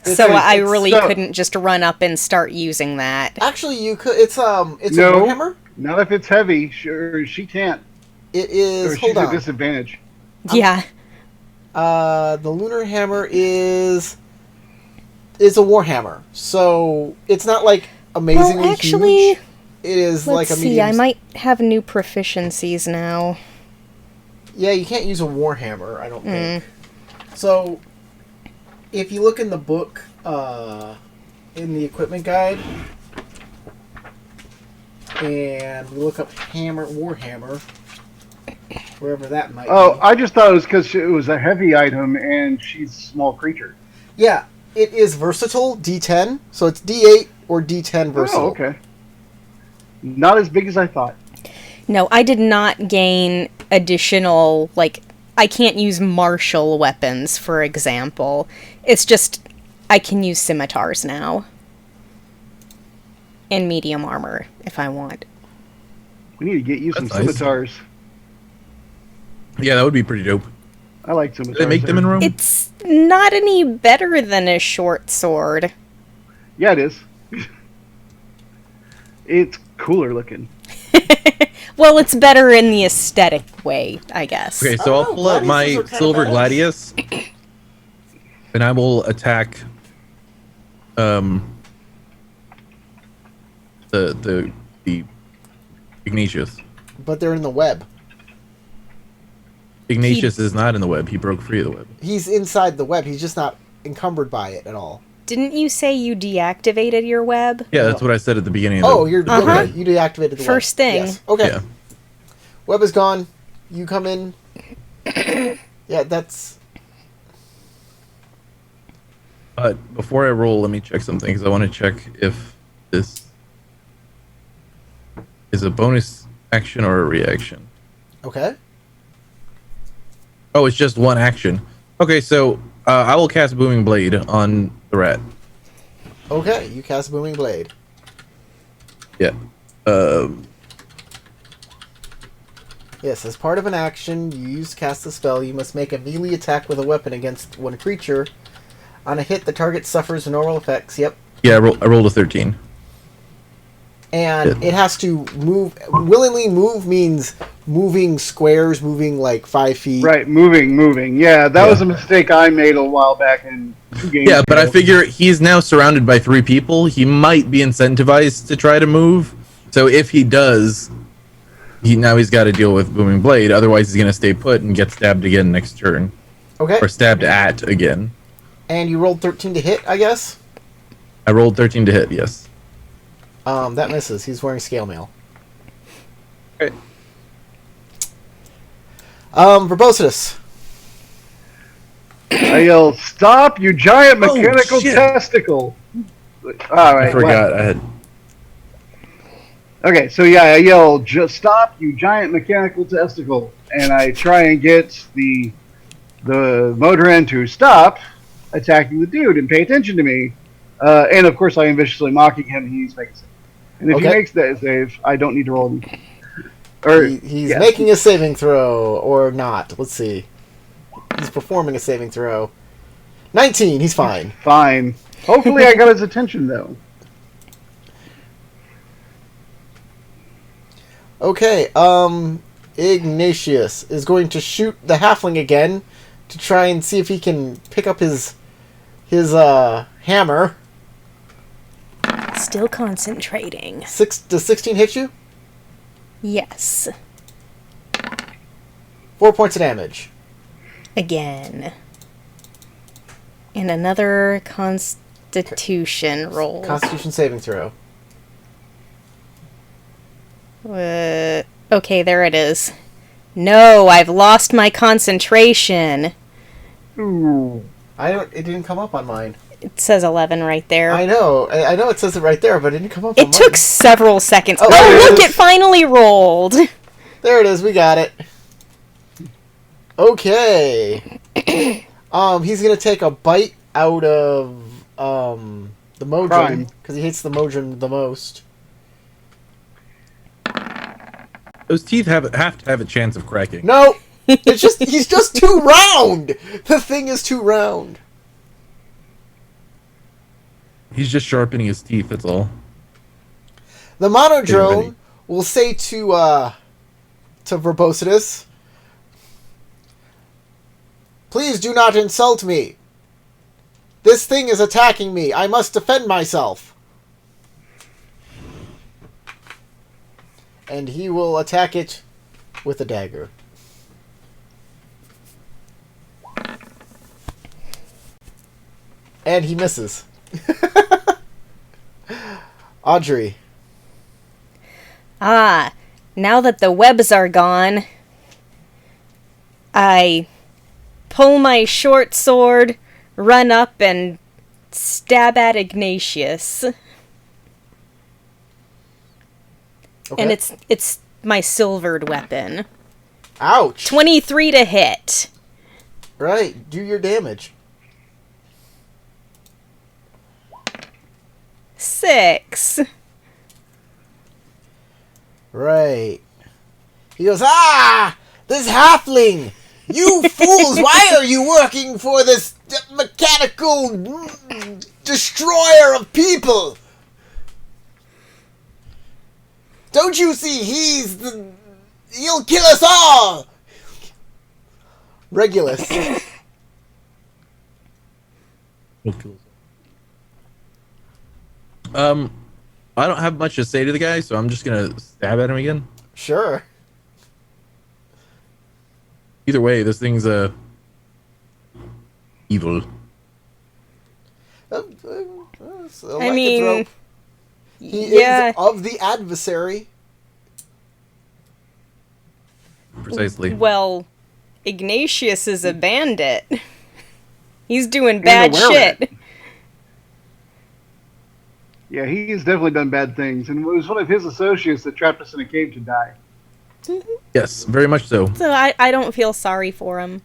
A: It's
C: So
A: like-
C: I
A: it's-
C: really
D: so-
C: couldn't just run up and start using that.
A: Actually, you could. It's
D: No.
A: a warhammer.
D: Not if it's heavy. Sure, she can't.
A: It
D: Or
A: is.
D: she's
A: Hold
D: at
A: on.
D: disadvantage.
C: Yeah.
A: The lunar hammer is a warhammer, so it's not like amazingly
C: Well, actually,
A: huge. It is like
C: let's
A: a
C: see.
A: medium.
C: I might have new proficiencies now.
A: Yeah, you can't use a warhammer. I don't
C: Hmm.
A: think. So, if you look in the book, in the equipment guide, and we look up warhammer, wherever that might
D: Oh,
A: be.
D: I just thought it was because it was a heavy item and she's a small creature.
A: Yeah, it is versatile, D10, so it's D8 or D10 versatile.
D: Oh, okay. Not as big as I thought.
C: No, I did not gain additional, like, I can't use martial weapons, for example. It's just, I can use scimitars now. And medium armor, if I want.
D: We need to get you some
B: That's nice.
D: scimitars.
B: Yeah, that would be pretty dope.
D: I like
B: Do
D: scimitars.
B: they make them in Rome?
C: It's not any better than a short sword.
D: Yeah, it is. It's cooler looking.
C: Well, it's better in the aesthetic way, I guess.
B: Okay,
A: I
B: so
A: don't
B: I'll
A: know,
B: pull out
A: gladiuses
B: my
A: are kinda
B: silver
A: badass.
B: gladius, and I will attack the Ignatius.
A: But they're in the web.
B: Ignatius is not in the web. He broke free of the web.
A: He's inside the web. He's just not encumbered by it at all.
C: Didn't you say you deactivated your web?
B: Yeah, that's what I said at the beginning. Of
A: Oh,
B: the,
A: you're
C: Uh-huh.
A: okay. You deactivated the
C: First
A: web.
C: thing.
A: Yes. Okay.
B: Yeah.
A: Web is gone. You come in. Yeah, that's.
B: But before I roll, let me check something because I want to check if this is a bonus action or a reaction.
A: Okay.
B: Oh, it's just one action. Okay, so I will cast Booming Blade on the rat.
A: Okay, you cast Booming Blade.
B: Yeah.
A: Yes, as part of an action you use to cast the spell, you must make a melee attack with a weapon against one creature. On a hit, the target suffers normal effects. Yep.
B: Yeah, I rolled a 13.
A: And it has to move. Willingly move means moving squares, moving like 5 feet.
D: Right, moving. Yeah, that was a mistake I made a while back in 2 games.
B: Yeah, but
D: ago.
B: I figure he's now surrounded by 3 people. He might be incentivized to try to move. So if he does, he's got to deal with Booming Blade. Otherwise, he's going to stay put and get stabbed again next turn.
A: Okay.
B: Or stabbed at again.
A: And you rolled 13 to hit, I guess?
B: I rolled 13 to hit, yes.
A: That misses. He's wearing scale mail.
B: Okay.
A: Verbositus.
D: I yell, "Stop, you giant mechanical
B: shit.
D: testicle!" All right,
B: I forgot. I had.
D: Okay, so yeah, I yell, "Just stop, you giant mechanical testicle!" And I try and get the Modran to stop attacking the dude and pay attention to me. And of course, I am viciously mocking him. He's making save. And if he makes that save, I don't need to roll him. Or
A: He's making a saving throw, or not. Let's see. He's performing a saving throw. 19, he's fine.
D: Fine. Hopefully, I got his attention though.
A: Okay, Ignatius is going to shoot the halfling again to try and see if he can pick up his hammer.
C: Still concentrating.
A: Does 16 hit you?
C: Yes.
A: 4 points of damage.
C: Again. And another constitution roll.
A: Constitution saving throw.
C: Okay, there it is. No, I've lost my concentration.
D: Ooh.
A: It didn't come up on mine.
C: It says 11 right there.
A: I know it says it right there, but it didn't come up on mine.
C: It took several seconds.
A: Oh, there
C: Oh,
A: it
C: look,
A: is.
C: it finally rolled.
A: There it is, we got it. Okay. He's gonna take a bite out of the Modron
D: Prime.
A: because he hates the Modron the most.
B: Those teeth have to have a chance of cracking.
A: No, he's just too round. The thing is too round.
B: He's just sharpening his teeth, that's all.
A: The
B: Get ready.
A: monodrone will say to Verbositus, "Please do not insult me. This thing is attacking me. I must defend myself." And he will attack it with a dagger. And he misses. Audrey.
C: Ah, now that the webs are gone, I pull my short sword, run up, and stab at Ignatius.
A: Okay.
C: And it's my silvered weapon.
A: Ouch.
C: 23 to hit.
A: Right, do your damage.
C: 6.
A: Right. He goes, "Ah! This halfling! You fools! Why are you working for this mechanical destroyer of people? Don't you see he'll kill us all!" Regulus.
B: I don't have much to say to the guy, so I'm just gonna stab at him again.
A: Sure.
B: Either way, this thing's evil.
A: So
C: I mean,
A: lycanthrope. He
C: yeah.
A: is of the adversary.
B: Precisely.
C: Well, Ignatius is a bandit. He's doing
D: a
C: bad
D: were-rat.
C: shit.
D: Yeah, he's definitely done bad things, and it was one of his associates that trapped us in a cave to die.
B: Yes, very much so.
C: So I don't feel sorry for him.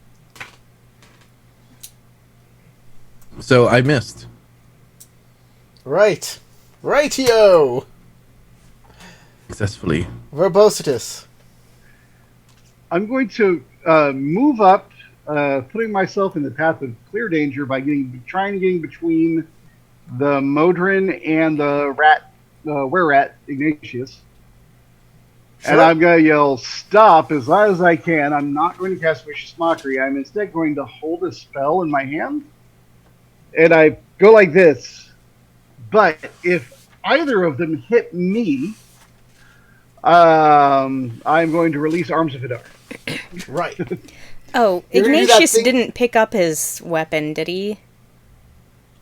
B: So I missed.
A: Right. Rightio!
B: Successfully.
A: Verbositus.
D: I'm going to move up, putting myself in the path of clear danger by trying to get between the Modron and the were-rat, Ignatius.
A: Sure.
D: And I'm going to yell, stop, as loud as I can. I'm not going to cast Vicious Mockery. I'm instead going to hold a spell in my hand. And I go like this. But if either of them hit me, I'm going to release Arms of Hadar.
A: Right.
C: Oh,
A: You're gonna do that
C: Ignatius
A: thing-
C: didn't pick up his weapon, did he?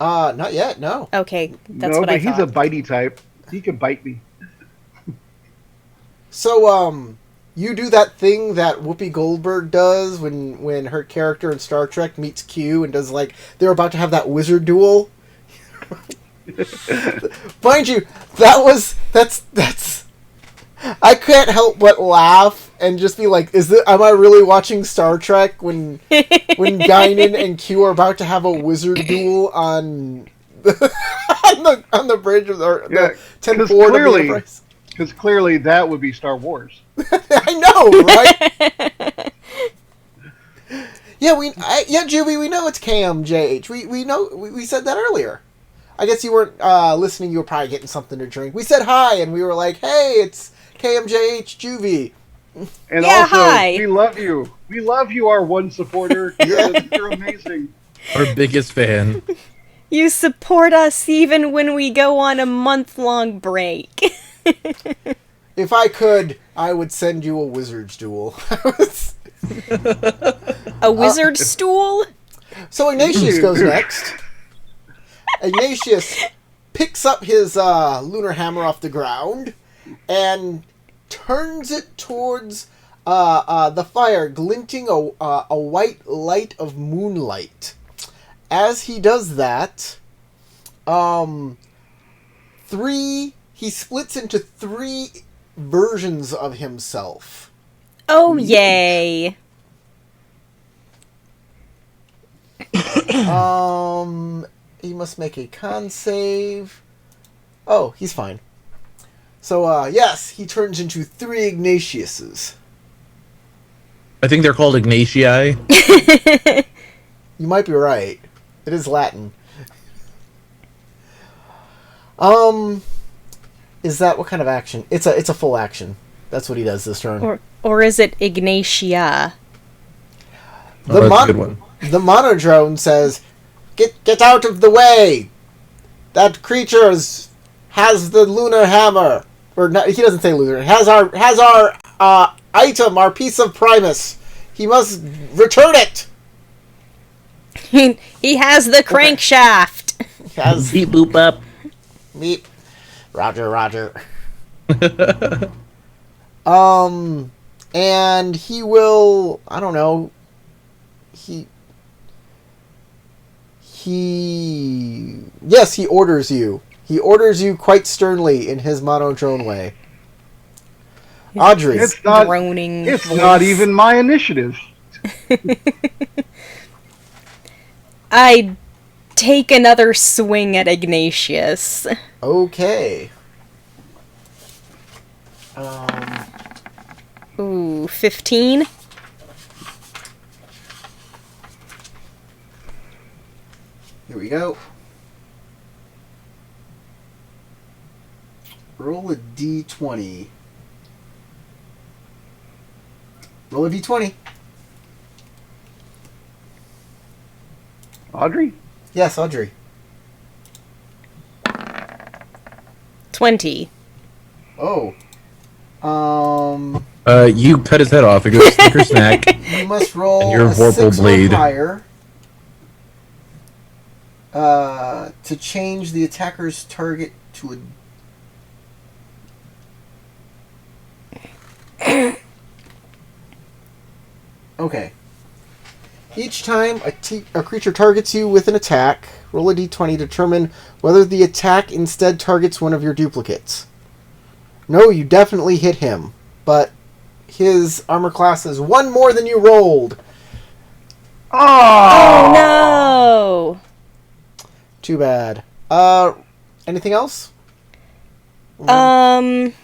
A: Not yet, no.
C: Okay, that's
D: no,
C: what
D: but
C: I
D: he's
C: thought.
D: a bitey type. He can bite me.
A: So, you do that thing that Whoopi Goldberg does when her character in Star Trek meets Q and does, like, they're about to have that wizard duel. Mind you, that's I can't help but laugh and just be like, am I really watching Star Trek when Guinan and Q are about to have a wizard duel on on the bridge of the 10th floor of the Enterprise?
D: Because clearly that would be Star Wars.
A: I know, right? Yeah, Juby, we know it's KMJH. We know we said that earlier. I guess you weren't listening. You were probably getting something to drink. We said hi, and we were like, "Hey, it's KMJH Juvie."
D: And
C: Yeah,
D: also,
C: hi.
D: we love you. We love you, our one supporter. You're amazing.
B: Our biggest fan.
C: You support us even when we go on a month-long break.
A: If I could, I would send you a wizard's duel.
C: A wizard stool?
A: So Ignatius goes next. Ignatius picks up his lunar hammer off the ground and turns it towards the fire, glinting a white light of moonlight. As he does that, he splits into 3 versions of himself.
C: Oh, yay.
A: He must make a con save. Oh, he's fine. So, yes, he turns into 3 Ignatiuses.
B: I think they're called Ignatii.
A: You might be right. It is Latin. Is that what kind of action? It's a full action. That's what he does this turn.
C: Or is it Ignatia?
B: That's a good one.
A: The monodrone says, "Get out of the way! That creature has the lunar hammer." Or not, he doesn't say lunar. Has our item, our piece of Primus. He must return it.
C: He has the crankshaft.
A: Has
B: Beep boop up.
A: Meep. Roger. And he will, I don't know, yes, he orders you. He orders you quite sternly in his monodrone way. Audrey.
D: It's not.
C: Droning
D: It's
C: voice.
D: not even my initiative.
C: I take another swing at Ignatius.
A: Okay.
C: Ooh, 15?
A: Here we go. Roll a d20. Roll a d20.
D: Audrey?
A: Yes, Audrey.
C: 20.
A: Oh.
B: You cut his head off. It goes snicker snack.
A: You must roll
B: And your
A: a
B: vorpal
A: 6
B: blade.
A: or higher to change the attacker's target to a... Okay. Each time a creature targets you with an attack, roll a d20 to determine whether the attack instead targets one of your duplicates. No, you definitely hit him, but his armor class is 1 more than you rolled.
C: Oh no!
A: Too bad. Anything else?
C: I'm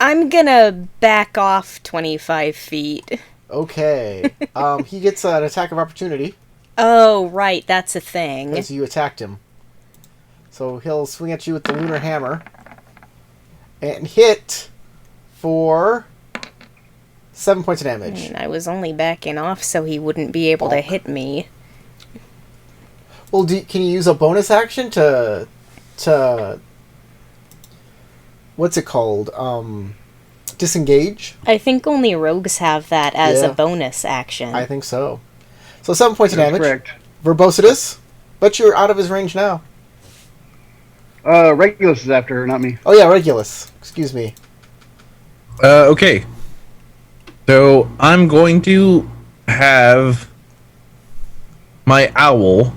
C: gonna back off 25 feet.
A: Okay. He gets an attack of opportunity
C: Oh, right, that's a thing.
A: as you attacked him. So he'll swing at you with the lunar hammer and hit for 7 points of damage.
C: And I was only backing off so he wouldn't be able to hit me.
A: Well, can you use a bonus action to what's it called? Disengage?
C: I think only rogues have that as
A: Yeah.
C: a bonus action.
A: I think so. So 7 points of
D: That's
A: damage.
D: correct.
A: Verbositus, but you're out of his range now.
D: Regulus is after her, not me.
A: Oh yeah, Regulus. Excuse me.
B: Okay. So I'm going to have my owl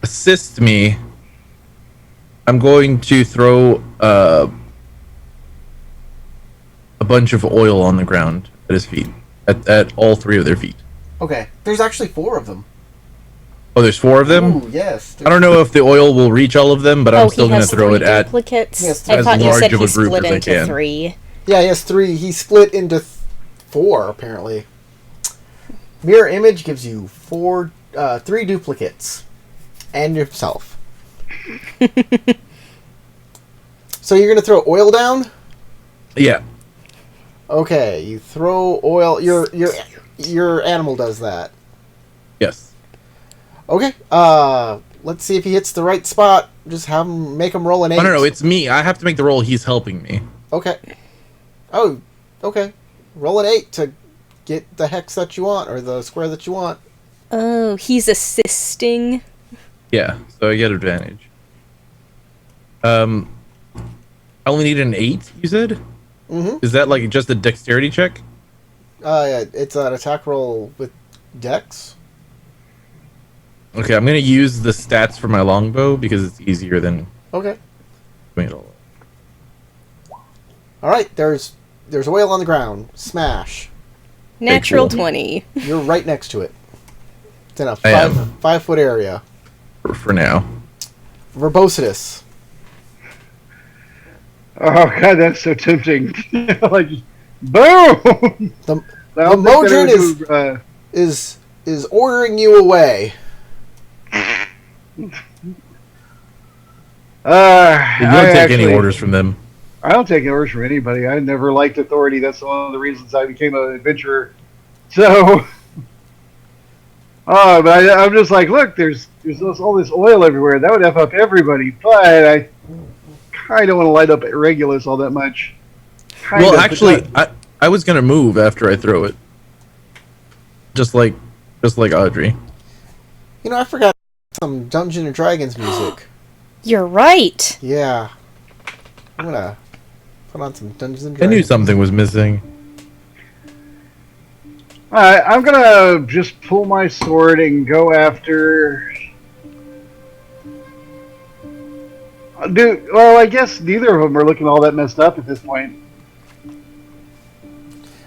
B: assist me. I'm going to throw a bunch of oil on the ground at his feet, at all three of their feet.
A: Okay, there's actually 4 of them.
B: Oh, there's 4 of them.
A: Ooh, yes.
B: I don't know if the oil will reach all of them, but I'm
C: Oh,
B: still
C: he
B: going to
C: has
B: throw
C: 3
B: it at.
C: duplicates?
A: Yes,
C: I
B: as
C: thought you
B: large
C: said
B: of
C: he
B: a group
C: split
B: as I
C: into
B: can.
C: 3.
A: Yeah, he has 3. He split into 4 apparently. Mirror image gives you 3 duplicates and yourself. So you're gonna throw oil down?
B: Yeah.
A: Okay, you throw oil. Your animal does that.
B: Yes.
A: Okay. Let's see if he hits the right spot. Just make him roll an 8.
B: Oh no, it's me. I have to make the roll. He's helping me.
A: Okay. Oh, okay. Roll an 8 to get the hex that you want, or the square that you want.
C: Oh, he's assisting.
B: Yeah, so I get advantage. I only need an 8. You said?
A: Mm-hmm.
B: Is that like just a dexterity check?
A: Yeah, it's an attack roll with dex.
B: Okay, I'm gonna use the stats for my longbow because it's easier than
A: Okay.
B: doing it all.
A: All right, there's oil on the ground. Smash.
C: Natural
B: cool.
C: 20.
A: You're right next to it. It's in a
B: I am.
A: 5 foot area.
B: For now.
A: Verbositus.
D: Oh god, that's so tempting. Like, boom!
A: The
D: I'll take
A: Modron
D: that into,
A: is ordering you away.
B: You don't take any orders from them.
D: I don't take orders from anybody. I never liked authority. That's one of the reasons I became an adventurer. So, but I'm just like, look, there's all this oil everywhere. That would F up everybody. But I kind of don't want to light up Regulus all that much. Kinda,
B: Well,
D: but
B: actually,
D: not-
B: I was gonna move after I throw it. Just like Audrey.
A: You know, I forgot some Dungeons and Dragons music.
C: You're right.
A: Yeah. I'm gonna put on some Dungeons and
B: I
A: Dragons.
B: knew something was missing.
D: Alright, I'm gonna just pull my sword and go after. Well, I guess neither of them are looking all that messed up at this point.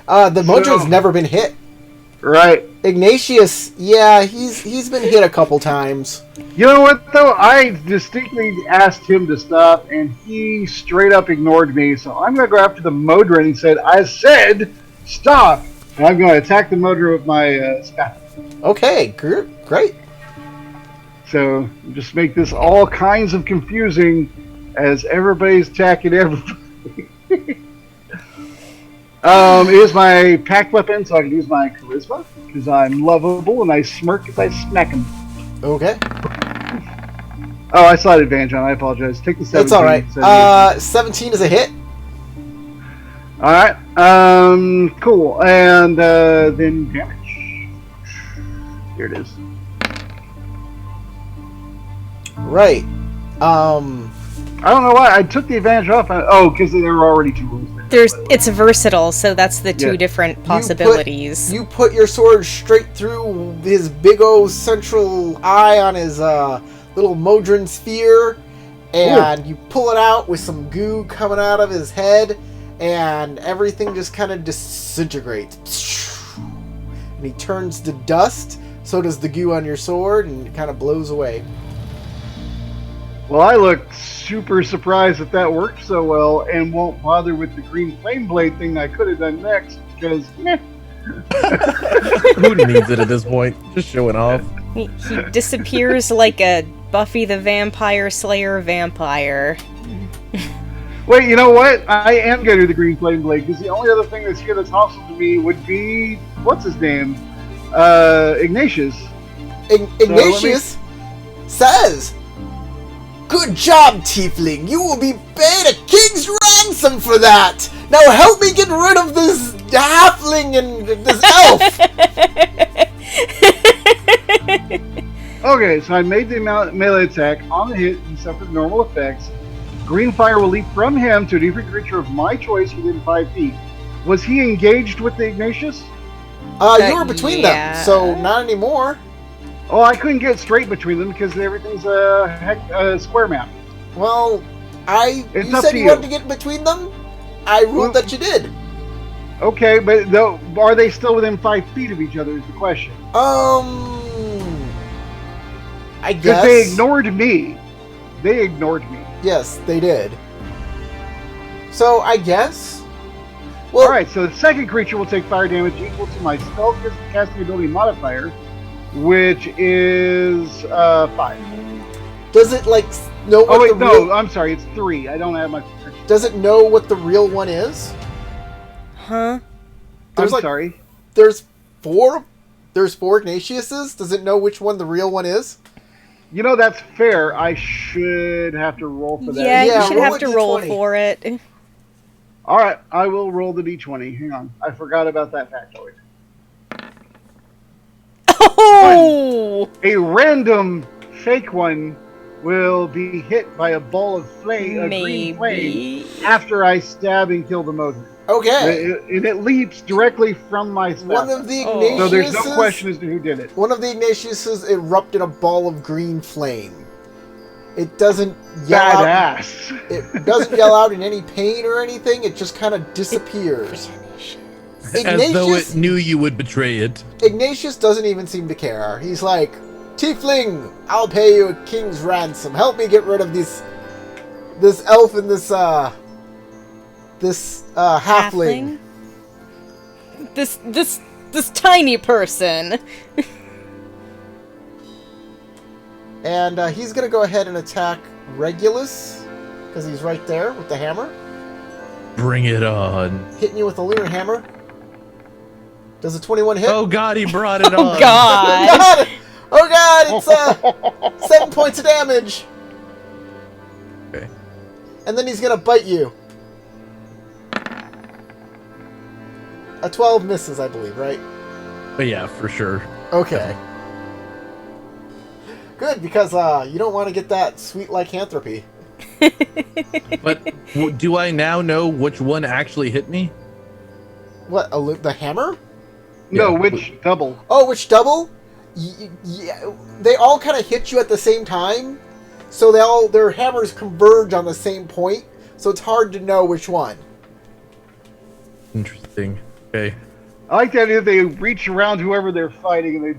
A: The Modron's never been hit.
D: Right.
A: Ignatius, yeah, he's been hit a couple times.
D: You know what, though? I distinctly asked him to stop, and he straight up ignored me. So I'm going to go after the Modron. He said, I said stop! And I'm going to attack the Modron with my spat.
A: Okay, great.
D: So just make this all kinds of confusing as everybody's attacking everybody. It is my pack weapon, so I can use my charisma, because I'm lovable, and I smirk as I smack him.
A: Okay.
D: Oh, I saw advantage on. I apologize. Take the 17.
A: It's alright. 17 is a hit.
D: Alright. Cool. And then damage. Here it is.
A: Right.
D: I don't know why. I took the advantage off. Because there were already 2 rules there.
C: It's versatile, so that's the 2
D: Yeah.
C: different possibilities.
A: You put your sword straight through his big old central eye on his little Modron sphere, and you pull it out with some goo coming out of his head, and everything just kind of disintegrates. and he turns to dust. So does the goo on your sword, and it kind of blows away.
D: Well, I look super surprised that worked so well, and won't bother with the green flame blade thing I could have done next, because
B: Who needs it at this point? Just showing off.
C: He disappears like a Buffy the Vampire Slayer vampire.
D: Wait, you know what? I am going to do the green flame blade, because the only other thing that's here that's hostile to me would be, what's his name? Ignatius.
A: Ignatius says, "Good job, Tiefling. You will be paid a king's ransom for that. Now help me get rid of this halfling and this elf."
D: Okay, so I made the melee attack on the hit and suffered normal effects. Green fire will leap from him to a different creature of my choice within 5 feet. Was he engaged with the Ignatius?
A: You were between them, so not anymore.
D: Oh, I couldn't get straight between them because everything's a square map.
A: Well,
D: It's
A: you
D: up
A: said
D: to
A: you
D: you.
A: wanted to get between them. I ruled that you did.
D: Okay, but are they still within 5 feet of each other is the question.
A: I
D: Because
A: guess
D: they ignored me. They ignored me.
A: Yes, they did. So I guess. Well,
D: Alright, so the second creature will take fire damage equal to my spell casting ability modifier, which is 5.
A: does it like know what
D: Oh wait,
A: the
D: no,
A: real?
D: I'm sorry, it's 3. I don't have my protection.
A: Does it know what the real one is?
C: Huh?
A: There's
D: I'm
A: like
D: sorry.
A: there's 4 Ignatiuses. Does it know which one the real one is?
D: You know, that's fair. I should have to roll for that.
C: Yeah,
A: Yeah,
C: you should
A: roll
C: have
A: a
C: to roll
A: D20.
C: for it.
D: Alright, I will roll the d20. Hang on. I forgot about that factoid.
C: Oh!
D: A random fake one will be hit by a ball of flame, a green flame,
C: Maybe.
D: after I stab and kill the Modron.
A: Okay.
D: And it leaps directly from my spell.
A: One of the
C: Oh.
A: Ignatiuses.
D: So there's no question as to who did it.
A: One of the Ignatiuses erupted a ball of green flame. It doesn't yell out.
D: Badass.
A: It doesn't yell out in any pain or anything. It just kind of disappears.
B: As though
A: Ignatius,
B: it knew you would betray it.
A: Ignatius doesn't even seem to care. He's like, "Tiefling, I'll pay you a king's ransom. Help me get rid of this elf and this halfling."
C: This tiny person.
A: And he's gonna go ahead and attack Regulus because he's right there with the hammer,
B: Bring it on.
A: hitting you with a lunar hammer. Does a 21 hit?
B: Oh god, he brought it on.
C: Oh god.
A: God! Oh god! It's 7 points of damage.
B: Okay.
A: And then he's gonna bite you. A 12 misses, I believe, right?
B: But yeah, for sure.
A: Okay. Good, because you don't want to get that sweet lycanthropy.
B: But do I now know which one actually hit me?
A: What? The hammer?
D: No,
B: Yeah.
D: which double?
A: Oh, which double? Yeah, they all kind of hit you at the same time, so their hammers converge on the same point. So it's hard to know which one.
B: Interesting. Okay.
D: I like the idea they reach around whoever they're fighting and they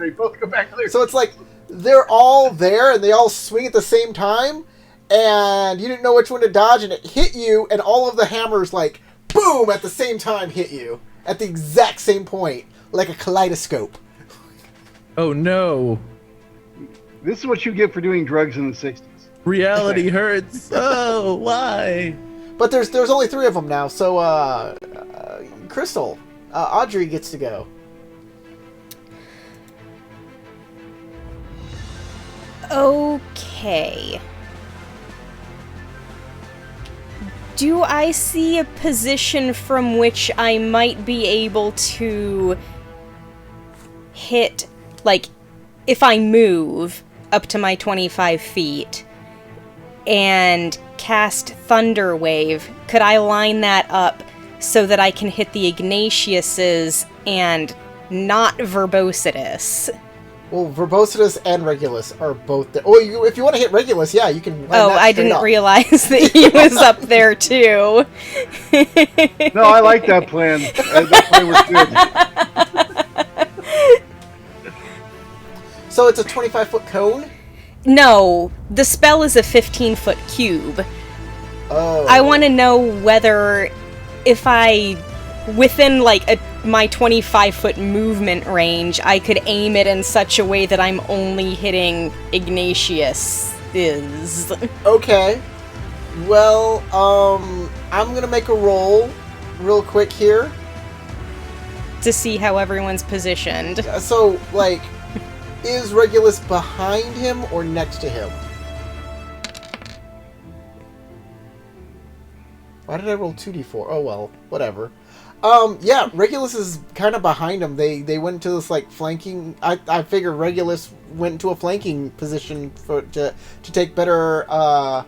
D: both go back to their.
A: So it's like they're all there and they all swing at the same time, and you didn't know which one to dodge, and it hit you, and all of the hammers like boom at the same time hit you at the exact same point, like a kaleidoscope.
B: Oh no.
D: This is what you get for doing drugs in the 60s.
B: Reality hurts. Oh, why?
A: But there's only 3 of them now, so Crystal, Audrey gets to go.
C: Okay. Do I see a position from which I might be able to hit, like, if I move up to my 25 feet and cast Thunder Wave, could I line that up so that I can hit the Ignatiuses and not Verbositus?
A: Well, Verbositus and Regulus are both there. Oh, if you want to hit Regulus, yeah, you can. line
C: Oh,
A: that
C: I
A: straight
C: didn't
A: up.
C: realize that he was up there too.
D: No, I like that plan. That plan was good.
A: So it's a 25-foot cone?
C: No, the spell is a 15-foot cube.
A: Oh.
C: I want to know whether if I, within like my 25-foot movement range, I could aim it in such a way that I'm only hitting Ignatius.
A: Okay. Well, I'm gonna make a roll real quick here.
C: To see how everyone's positioned.
A: So, like, is Regulus behind him or next to him? Why did I roll 2d4? Oh well, whatever. Yeah, Regulus is kind of behind him. They went to this like flanking. I figured Regulus went into a flanking position to take better.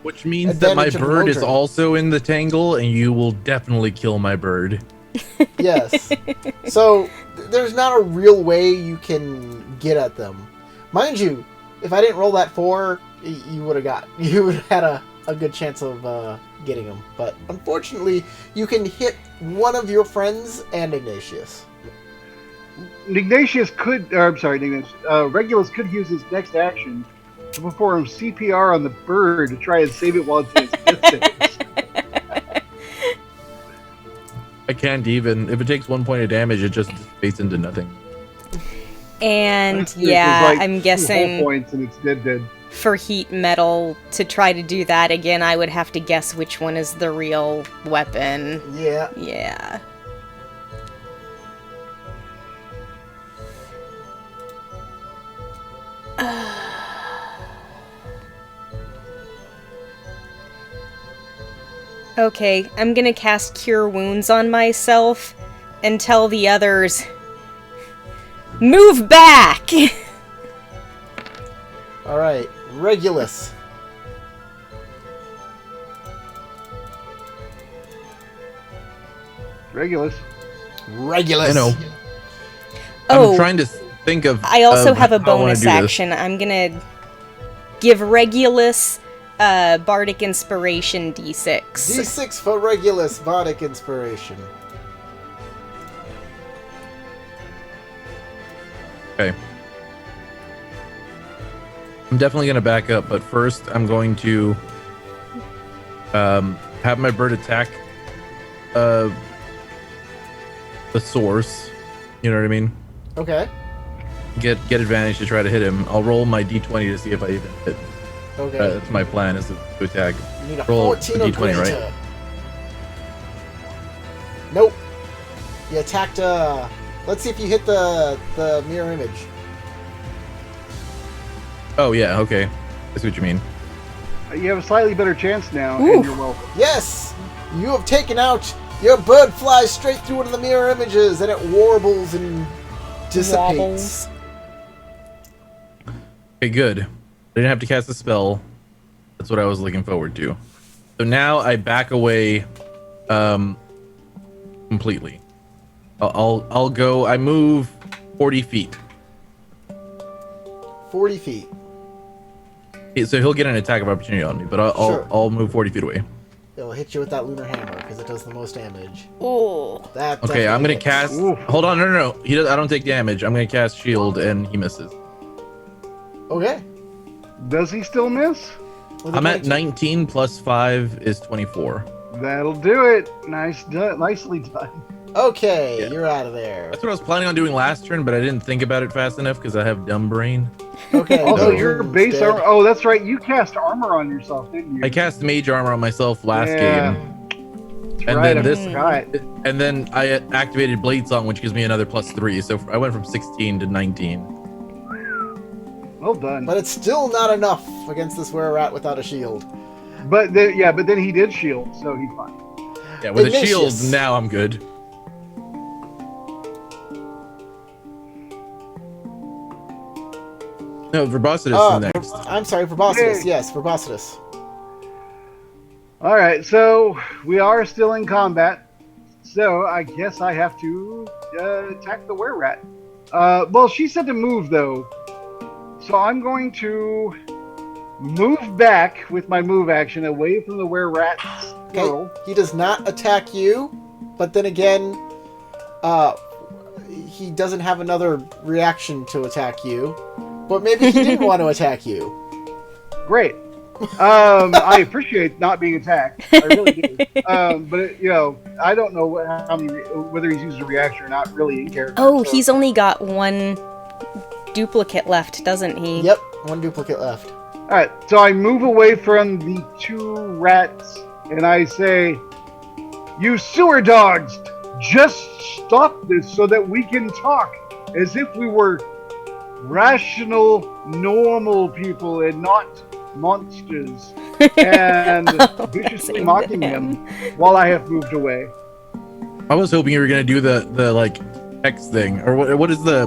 B: Which means that my
A: advantage of
B: bird is
A: Modron.
B: also in the tangle, and you will definitely kill my bird.
A: Yes. So there's not a real way you can get at them. Mind you, if I didn't roll that 4, you would have had a good chance of getting him. But unfortunately, you can hit one of your friends and Ignatius.
D: Ignatius could, or I'm sorry, Ignatius, Regulus could use his next action to perform CPR on the bird to try and save it while it's in its distance.
B: I can't even. If it takes 1 point of damage, it just dissipates into nothing.
C: And
D: It's
C: yeah,
D: like
C: I'm
D: 2 whole
C: guessing
D: points and it's dead.
C: for heat metal to try to do that again, I would have to guess which one is the real weapon.
A: Yeah.
C: Yeah. Okay, I'm gonna cast Cure Wounds on myself and tell the others, move back!
A: All right, Regulus.
D: Regulus.
A: Regulus.
B: I know.
C: Oh,
B: I'm trying to think of.
C: I also
B: of
C: have a
B: how I wanna
C: bonus
B: do this.
C: action. I'm gonna give Regulus Bardic Inspiration D6.
A: D6 for Regulus, Bardic Inspiration.
B: Okay. I'm definitely going to back up, but first I'm going to have my bird attack the source. You know what I mean?
A: Okay.
B: Get advantage to try to hit him. I'll roll my d20 to see if I even hit.
A: Okay.
B: That's my plan, is to attack.
A: You need a
B: roll
A: 14
B: the
A: or
B: D20,
A: greater.
B: right?
A: Nope. You attacked, let's see if you hit the mirror image.
B: Oh, yeah, okay. I see what you mean.
D: You have a slightly better chance now,
C: Ooh.
D: and you're welcome.
A: Yes! You have taken out, your bird flies straight through one of the mirror images and it warbles and dissipates.
C: Wobbles.
B: Okay, good. I didn't have to cast a spell. That's what I was looking forward to. So now I back away completely. I'll go. I move 40 feet.
A: 40 feet.
B: So he'll get an attack of opportunity on me, but
A: Sure.
B: I'll move 40 feet away.
A: It'll hit you with that lunar hammer because it does the most damage.
C: Ooh.
A: That
B: Okay, I'm
A: definitely
B: gonna cast.
D: Oof.
B: Hold on, no. He does. I don't take damage. I'm gonna cast shield, and he misses.
A: Okay.
D: Does he still miss?
A: With a
B: I'm at
A: 22.
B: 19 plus 5 is 24.
D: That'll do it. Nicely done.
A: Okay,
B: Yeah.
A: you're out of there.
B: That's what I was planning on doing last turn, but I didn't think about it fast enough because I have dumb brain.
A: Okay.
D: Also,
A: no,
D: your
A: Moon's
D: base
A: dead.
D: armor. Oh, that's right. You cast armor on yourself, didn't you?
B: I cast mage armor on myself last
D: Yeah.
B: game.
D: That's
B: and
D: right,
B: then
D: I
B: this-
D: forgot.
B: And then I activated Blade Song, which gives me another +3. So I went from 16 to 19.
D: Well done.
A: But it's still not enough against this were rat without a shield.
D: But then he did shield, so he's fine.
B: Yeah, with a shield,
A: Ignatius.
B: now I'm good. No, Verboscidus is next.
A: I'm sorry, Verboscidus.
D: Yay.
A: Yes, Verboscidus.
D: All right, so we are still in combat. So I guess I have to attack the were-rat. Well, she said to move, though. So I'm going to move back with my move action away from the were-rat's
A: Okay.
D: girl.
A: He does not attack you, but then again, he doesn't have another reaction to attack you. But maybe he didn't want to attack you.
D: Great. I appreciate not being attacked. I really do. But I don't know whether he's used a reaction or not. Really in character.
C: Oh,
D: so-
C: he's only got one duplicate left, doesn't he?
A: Yep, one duplicate left.
D: All right. So I move away from the two rats and I say, "You sewer dogs, just stop this so that we can talk as if we were rational, normal people and not monsters," and viciously
C: same
D: mocking
C: to
D: him while I have moved away.
B: I was hoping you were gonna do the like X thing, or what is the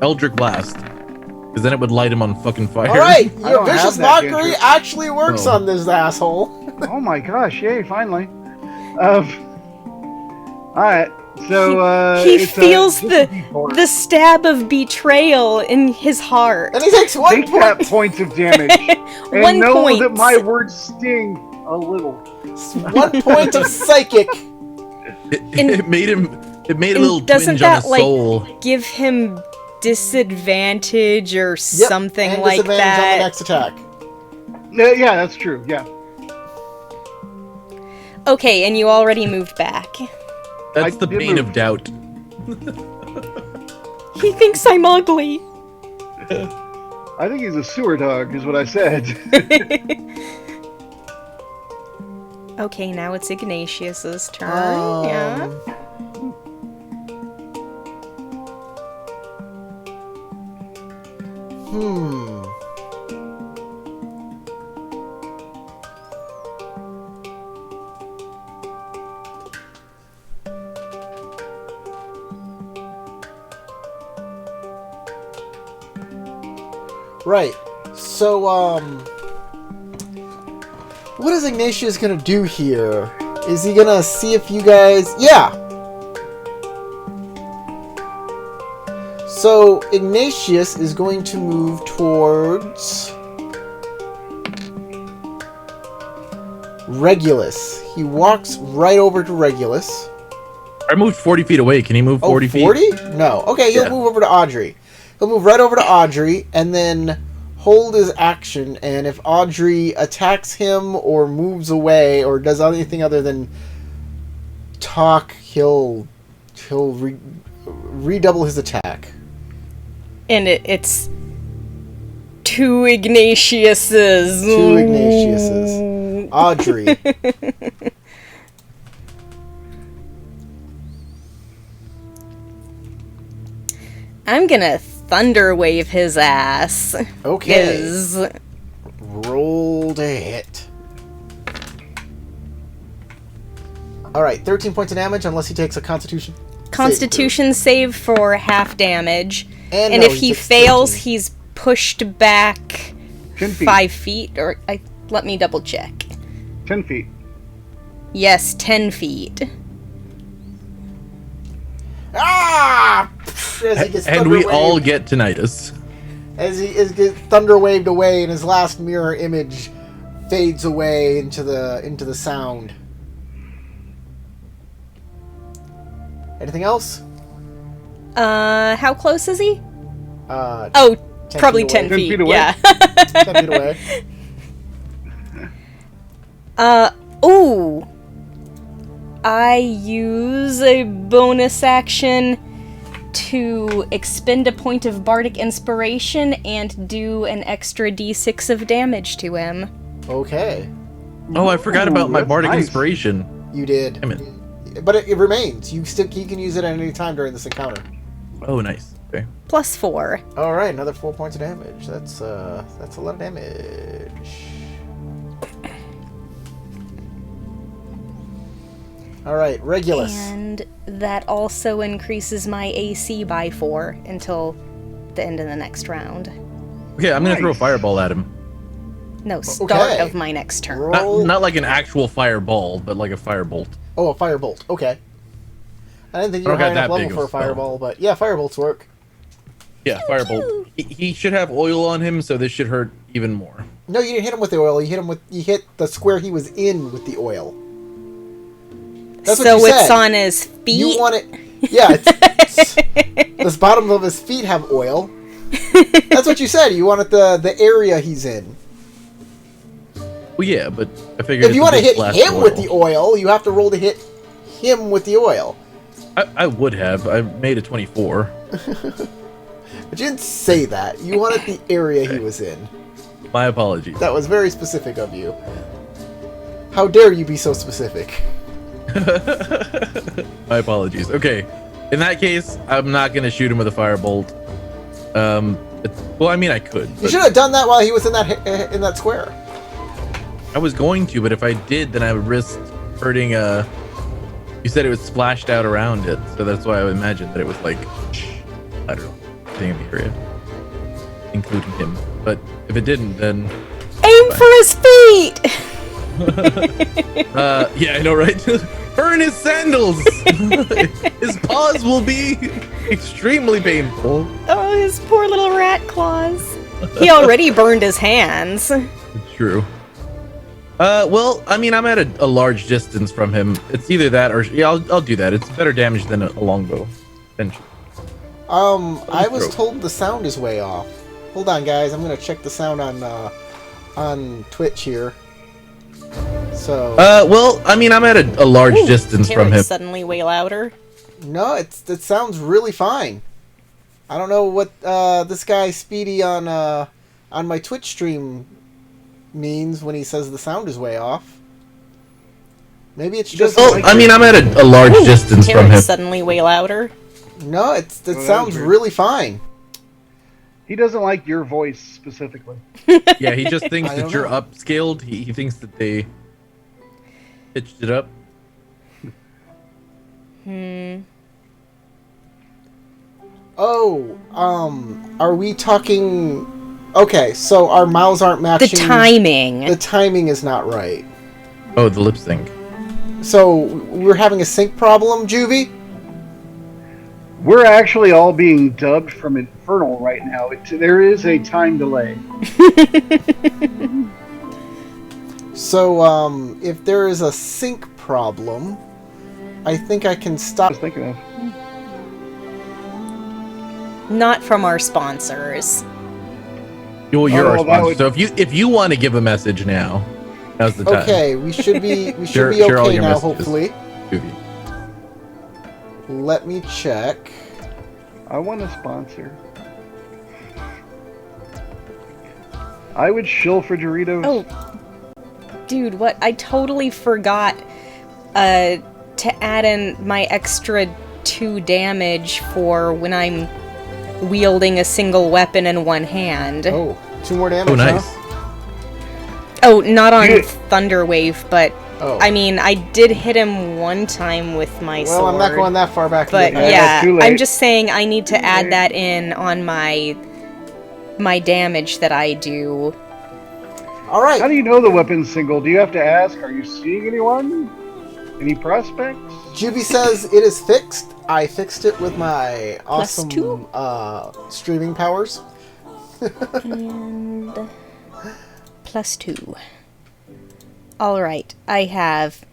B: Eldritch Blast? Because then it would light him on fucking fire.
A: All right,
D: I
A: your
D: don't have
A: vicious
D: that
A: mockery
D: cantrip.
A: actually works
B: Oh.
A: on this asshole.
D: Oh my gosh! Yay! Finally. All right. So
C: he
D: it's,
C: feels
D: just
C: the
D: a D4.
C: the stab of betrayal in his heart.
A: And he takes one
D: Take that
A: point.
D: points of damage and
C: 1
D: know
C: point.
D: that my words sting a little.
A: 1 point of psychic.
B: It made him. It made a
C: and
B: little
C: doesn't
B: twinge on
C: that,
B: his
C: like,
B: soul.
C: give him disadvantage or
A: Yep,
C: something
A: and
C: like
A: disadvantage on the
C: that?
A: next attack.
D: Yeah, that's true. Yeah.
C: Okay, and you already moved back.
B: That's
D: I
B: the
D: did
B: bane
D: move.
B: of doubt.
C: He thinks I'm ugly.
D: I think he's a sewer dog, is what I said.
C: Okay, now it's Ignatius's turn. Yeah.
A: Hmm. Right. So, what is Ignatius gonna do here? Is he gonna see if you guys... Yeah! So, Ignatius is going to move towards... Regulus. He walks right over to Regulus.
B: I moved 40 feet away. Can he move 40 feet?
A: 40? No. Okay, he'll
B: Yeah.
A: move over to Audrey. He'll move right over to Audrey and then hold his action, and if Audrey attacks him or moves away or does anything other than talk, he'll redouble his attack.
C: And it's two Ignatiuses.
A: Two Ignatiuses. Audrey.
C: I'm gonna thunder wave his ass.
A: Okay.
C: 'Cause
A: Roll to hit. Alright, 13 points of damage unless he takes a constitution.
C: Constitution save for half damage.
A: And
C: And
A: no,
C: if he
A: takes
C: fails,
A: 13.
C: he's pushed back
D: 10 feet.
C: 5 feet. Or let me double check.
D: 10 feet.
C: Yes, 10 feet.
A: Ah! As he gets
B: And we
A: thunder
B: all
A: waved.
B: get tinnitus.
A: As he gets thunder waved away, and his last mirror image fades away into the sound. Anything else?
C: How close is he?
A: Oh,
C: Oh,
A: 10
C: probably
A: feet
C: 10
A: away.
D: 10
C: feet.
D: feet away?
C: Yeah.
A: 10 feet away.
C: Ooh. I use a bonus action to expend a point of bardic inspiration and do an extra d6 of damage to him.
A: Okay,
B: Oh, I forgot about my
D: that's
B: bardic
D: nice.
B: inspiration.
A: you did.
B: Damn it.
A: But it remains. You can use it at any time during this encounter.
B: Oh, nice. Okay.
C: Plus 4.
A: All right, another 4 points of damage. That's a lot of damage. All right, Regulus.
C: And that also increases my AC by 4 until the end of the next round.
B: Okay, I'm gonna throw a
D: Nice.
B: fireball at him.
C: No, start
A: Okay.
C: of my next turn.
A: Roll.
B: Not like an actual fireball, but like a firebolt.
A: Oh, a firebolt. Okay. I didn't think you
B: I
A: were
B: don't
A: high
B: got
A: enough
B: that
A: level
B: big
A: for a
B: of a spell.
A: fireball, but yeah, firebolts work.
B: Yeah, firebolt. He should have oil on him, so this should hurt even more.
A: No, you didn't hit him with the oil. You hit the square he was in with the oil. That's what
C: So
A: you
C: it's
A: said.
C: on his feet?
A: You want it? Yeah. It's, the bottom of his feet have oil. That's what you said. You wanted the area he's in.
B: Well, yeah, but I figured
A: If you want to hit him with the oil, you have to roll to hit him with the oil.
B: I would have. I made a 24.
A: But you didn't say that. You wanted the area he was in.
B: My apologies.
A: That was very specific of you. How dare you be so specific?
B: My apologies. Okay, in that case, I'm not gonna shoot him with a firebolt. Well, I mean, I could.
A: You
B: But
A: should have done that while he was in that square.
B: I was going to, but if I did, then I would risk hurting. You said it was splashed out around it, so that's why I would imagine that it was like, I don't know, thing in the area, including him. But if it didn't, then
C: Aim for his feet!
B: yeah, I know, right? Burn his sandals. His paws will be extremely painful.
C: Oh, his poor little rat claws. He already burned his hands.
B: It's true. Well, I mean, I'm at a large distance from him. It's either that or yeah, I'll do that. It's better damage than a longbow. Eventually.
A: I was told the sound is way off. Hold on, guys. I'm gonna check the sound on Twitch here. So.
B: Well, I mean, I'm at a large distance from him.
C: Suddenly way louder.
A: No, it sounds really fine. I don't know what this guy Speedy on my Twitch stream means when he says the sound is way off. Maybe it's just.
B: Well, I mean, I'm at a large distance from him.
C: Suddenly way louder.
A: No, it sounds really fine.
D: He doesn't like your voice specifically.
B: Yeah, he just thinks
A: I
B: that
A: don't
B: you're
A: know.
B: upscaled. He thinks that they pitched it up.
A: Oh, are we talking? Okay, so our mouths aren't
C: The
A: matching.
C: timing.
A: The timing is not right.
B: Oh, the lip sync.
A: So we're having a sync problem, Juvie?
D: We're actually all being dubbed from Infernal right now. There is a time delay.
A: So, if there is a sync problem, I think I can
D: I
A: stop.
D: was thinking of.
C: Not from our sponsors.
B: Well, you're our
D: Oh, that
B: sponsor.
D: would-
B: So if you want to give a message now, now's the time.
A: Okay, we should be
B: Share all
A: okay
B: your
A: now.
B: messages.
A: Hopefully,
B: Goofy.
A: let me check.
D: I want a sponsor. I would shill for Doritos.
C: Oh, dude, what? I totally forgot to add in my extra 2 damage for when I'm wielding a single weapon in one hand.
A: Oh, 2 more damage.
B: Oh, nice.
A: Huh?
C: Oh, not on
D: Yeah.
C: Thunderwave, but
A: Oh,
C: I mean, I did hit him one time with my sword.
A: well, I'm not going that far back.
C: But
A: yet.
C: yeah,
D: too late.
C: I'm just saying I need to add
D: late.
C: that in on my damage that I do.
A: All right.
D: How do you know the weapon's single? Do you have to ask? Are you seeing anyone? Any prospects?
A: Juvie says it is fixed. I fixed it with my
C: Plus
A: awesome
C: 2.
A: Streaming powers.
C: And plus 2. Alright, I have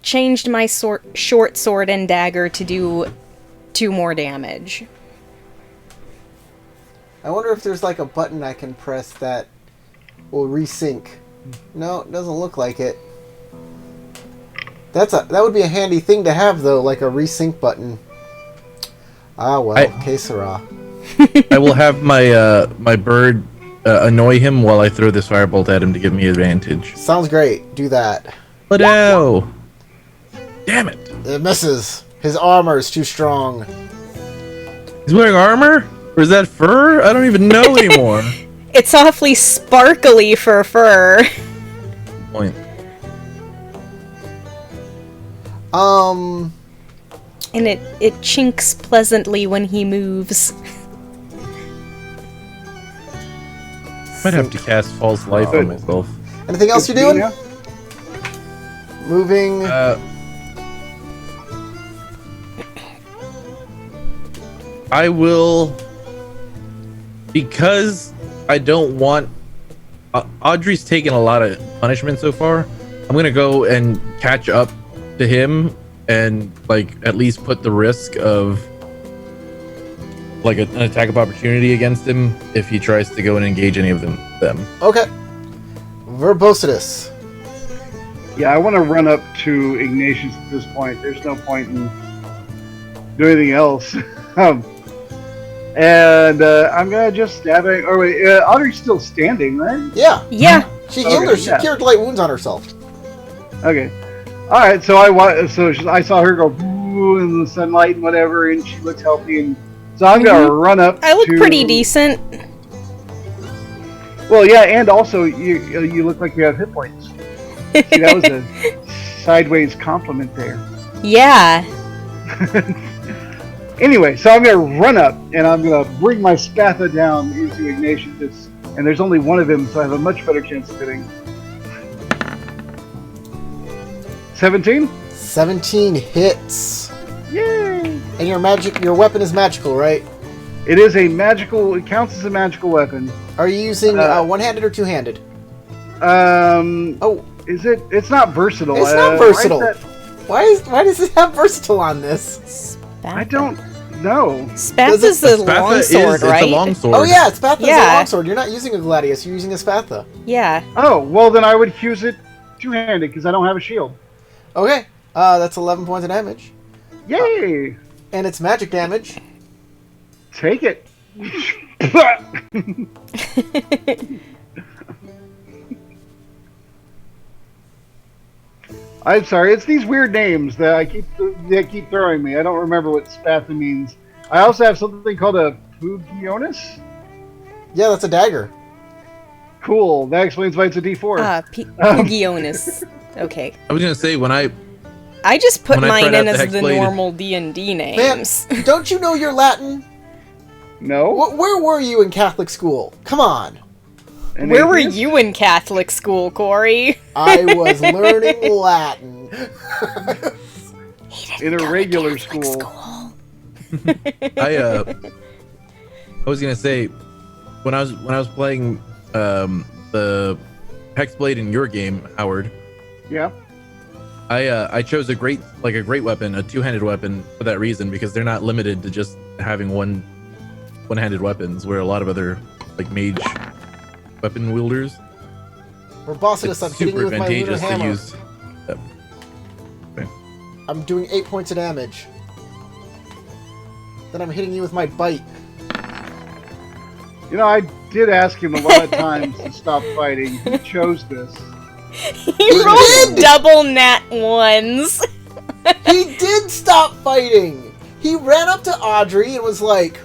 C: changed my short sword and dagger to do 2 more damage.
A: I wonder if there's like a button I can press that will resync. No, it doesn't look like it. That would be a handy thing to have though, like a resync button. Ah well, que sera.
B: I will have my my bird annoy him while I throw this firebolt at him to give me advantage.
A: Sounds great. Do that.
B: But no! Damn it!
A: It misses. His armor is too strong.
B: He's wearing armor? Or is that fur? I don't even know anymore.
C: It's awfully sparkly for fur.
B: Point.
A: Um,
C: And it chinks pleasantly when he moves.
B: Might have to cast false life on myself.
A: anything else you're doing? Moving.
B: I will, because I don't want. Audrey's taken a lot of punishment so far. I'm gonna go and catch up to him and like at least put the risk of like an attack of opportunity against him if he tries to go and engage any of them.
A: Okay. Verbositus.
D: Yeah, I want to run up to Ignatius at this point. There's no point in doing anything else. And I'm gonna just stab it. Or wait, Audrey's still standing, right?
A: Yeah.
C: Yeah.
A: She healed her. She
D: yeah.
A: cured light wounds on herself.
D: Okay. All right. So I saw her go boo in the sunlight and whatever, and she looks healthy. And so I'm gonna run up.
C: I look
D: to,
C: pretty decent.
D: Well, yeah, and also you look like you have hit points. See, that was a sideways compliment there.
C: Yeah.
D: Anyway, so I'm gonna run up and I'm gonna bring my spatha down into Ignatius, and there's only one of him, so I have a much better chance of hitting. 17?
A: 17 hits.
D: Yay!
A: And your weapon is magical, right?
D: It is a magical. It counts as a magical weapon.
A: Are you using one-handed or two-handed?
D: Oh, is it? It's not versatile.
A: It's not versatile. Why does it have versatile on this?
D: I don't know.
C: Spath is a longsword, right?
B: It's a longsword.
A: Oh yeah, Spatha is a
C: Yeah.
A: longsword. You're not using a gladius. You're using a Spatha.
C: Yeah.
D: Oh, well then I would use it two-handed because I don't have a shield.
A: Okay. That's 11 points of damage,
D: Yay!
A: and it's magic damage.
D: Take it. I'm sorry, it's these weird names that they keep throwing me. I don't remember what Spatha means. I also have something called a Pugionis.
A: Yeah, that's a dagger.
D: Cool. That explains why it's a D4.
C: Pugionis. Okay.
B: I was gonna say when I
C: just put
B: When I
C: mine
B: tried
C: in
B: out the
C: as the
B: Hexblade-
C: normal D&D
A: Man,
C: names.
A: don't you know your Latin?
D: No.
A: Where were you in Catholic school? Come on.
D: An
C: Where were
D: atheist?
C: you in Catholic school, Corey?
A: I was learning Latin.
D: In a regular school.
B: I was gonna say when I was playing the Hexblade in your game, Howard,
D: Yeah.
B: I chose a great weapon, a two-handed weapon for that reason, because they're not limited to just having one-handed weapons, where a lot of other like mage weapon wielders.
A: Verbositus, I'm
B: It's
A: hitting
B: super
A: you with my lunar
B: advantageous to
A: hammer.
B: use.
A: I'm doing 8 points of damage. Then I'm hitting you with my bite.
D: You know, I did ask him a lot of times to stop fighting. He chose this.
C: He rolled double nat ones.
A: He did stop fighting. He ran up to Audrey and was like,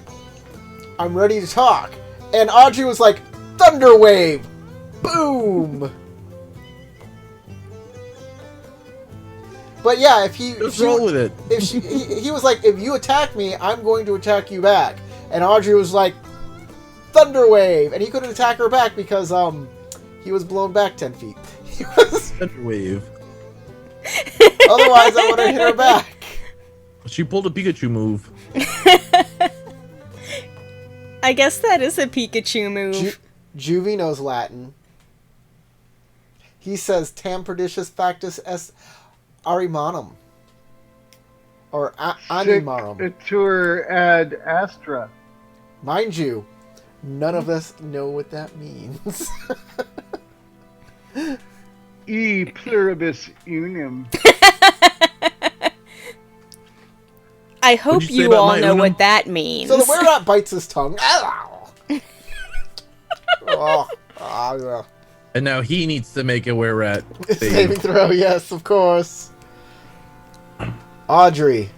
A: "I'm ready to talk." And Audrey was like, "Thunder wave, boom." But yeah,
B: Just roll with it.
A: if he was like, "If you attack me, I'm going to attack you back." And Audrey was like, "Thunder wave," and he couldn't attack her back because he was blown back 10 feet. He was,
B: Thunder wave.
A: otherwise, I would have hit her back.
B: She pulled a Pikachu move.
C: I guess that is a Pikachu move.
A: Juvie knows Latin. He says "Tam perdicius factus est arimanum," or animarum.
D: Itur ad astra.
A: Mind you, none of us know what that means.
D: E pluribus unum.
C: I hope
B: you say
C: you
B: about
C: all
B: my
C: know
B: Unum?
C: what that means.
A: So the were-rat bites his tongue. Oh, yeah.
B: And now he needs to make a were-rat
A: Saving
B: save.
A: throw, yes, of course. Audrey.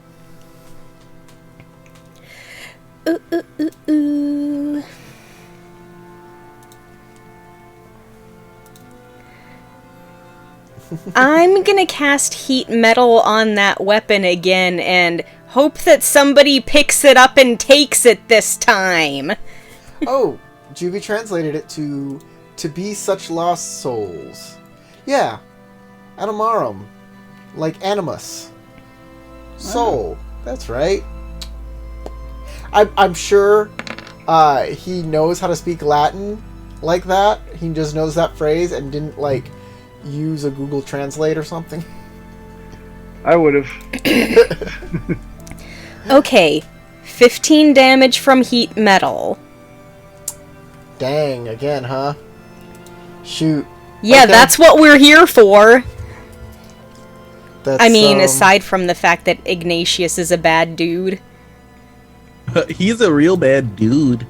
C: Ooh. I'm gonna cast heat metal on that weapon again and hope that somebody picks it up and takes it this time.
A: Oh, Juvie translated it to be such lost souls. Yeah, animarum, like animus. Soul. That's right. I'm sure he knows how to speak Latin like that. He just knows that phrase and didn't like use a Google Translate or something.
D: I would have.
C: Okay, 15 damage from heat metal.
A: Dang, again, huh? Shoot.
C: Yeah,
A: Okay.
C: that's what we're here for.
A: That's,
C: I mean, aside from the fact that Ignatius is a bad dude.
B: He's a real bad dude.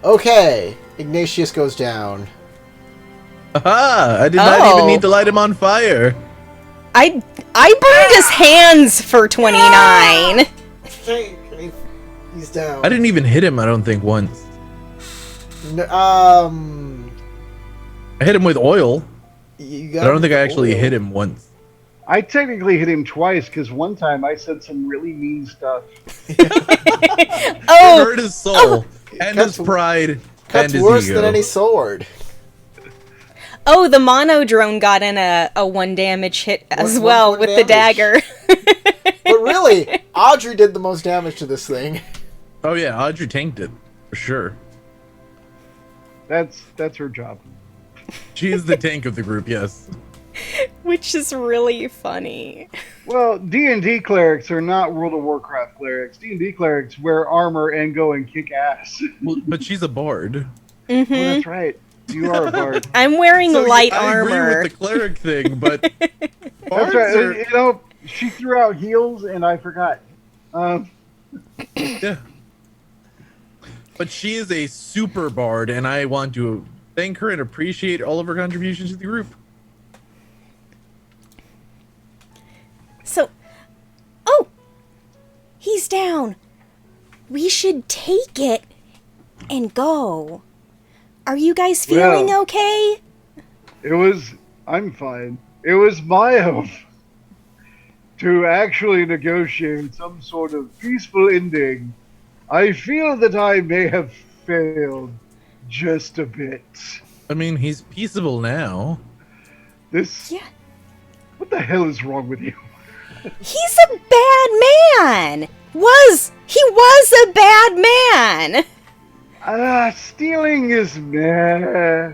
A: Okay, Ignatius goes down.
B: Aha! I did not
C: Oh.
B: even need to light him on fire.
C: I burned his hands for 29.
A: He's down.
B: I didn't even hit him, I don't think, once.
A: No,
B: I hit him with oil,
A: you
B: but
A: got
B: I don't think I actually
A: oil.
B: hit him once.
D: I technically hit him twice because one time I said some really mean stuff.
B: It
C: Oh,
B: hurt his soul, and
A: Cuts-
B: his pride, and
A: Cuts
B: his
A: worse
B: ego.
A: than any sword.
C: oh, the mono drone got in a 1 damage hit as
A: One-
C: well
A: one
C: with the
A: damage.
C: dagger.
A: But really, Audrey did the most damage to this thing.
B: Oh yeah, Audrey tanked it, for sure.
D: That's her job.
B: She is the tank of the group, yes.
C: Which is really funny.
D: Well, D&D clerics are not World of Warcraft clerics. D&D clerics wear armor and go and kick ass.
B: Well, but she's a bard.
D: Oh, that's right. You are a bard.
C: I'm wearing
B: So,
C: light
B: I agree
C: armor.
B: with the cleric thing, but
D: That's
B: bards
D: right.
B: are-
D: You know, she threw out heals and I forgot.
B: yeah. But she is a super bard, and I want to thank her and appreciate all of her contributions to the group.
C: So, oh, he's down. We should take it and go. Are you guys feeling
D: Well.
C: okay?
D: I'm fine. It was my hope to actually negotiate some sort of peaceful ending. I feel that I may have failed just a bit.
B: I mean, he's peaceable now.
D: This.
C: Yeah.
D: What the hell is wrong with you?
C: He's a bad man. He was a bad man.
D: Stealing is meh.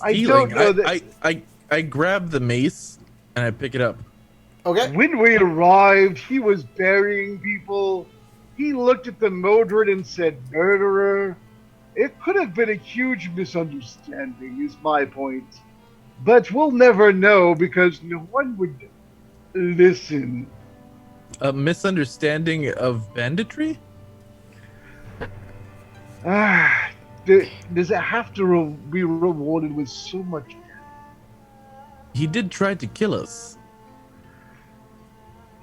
D: I don't
B: Stealing.
D: know that.
B: I grab the mace and I pick it up.
A: Okay.
D: When we arrived, he was burying people. He looked at the Modred and said, murderer. It could have been a huge misunderstanding, is my point. But we'll never know because no one would listen.
B: A misunderstanding of banditry?
D: Does it have to be rewarded with so much?
B: He did try to kill us.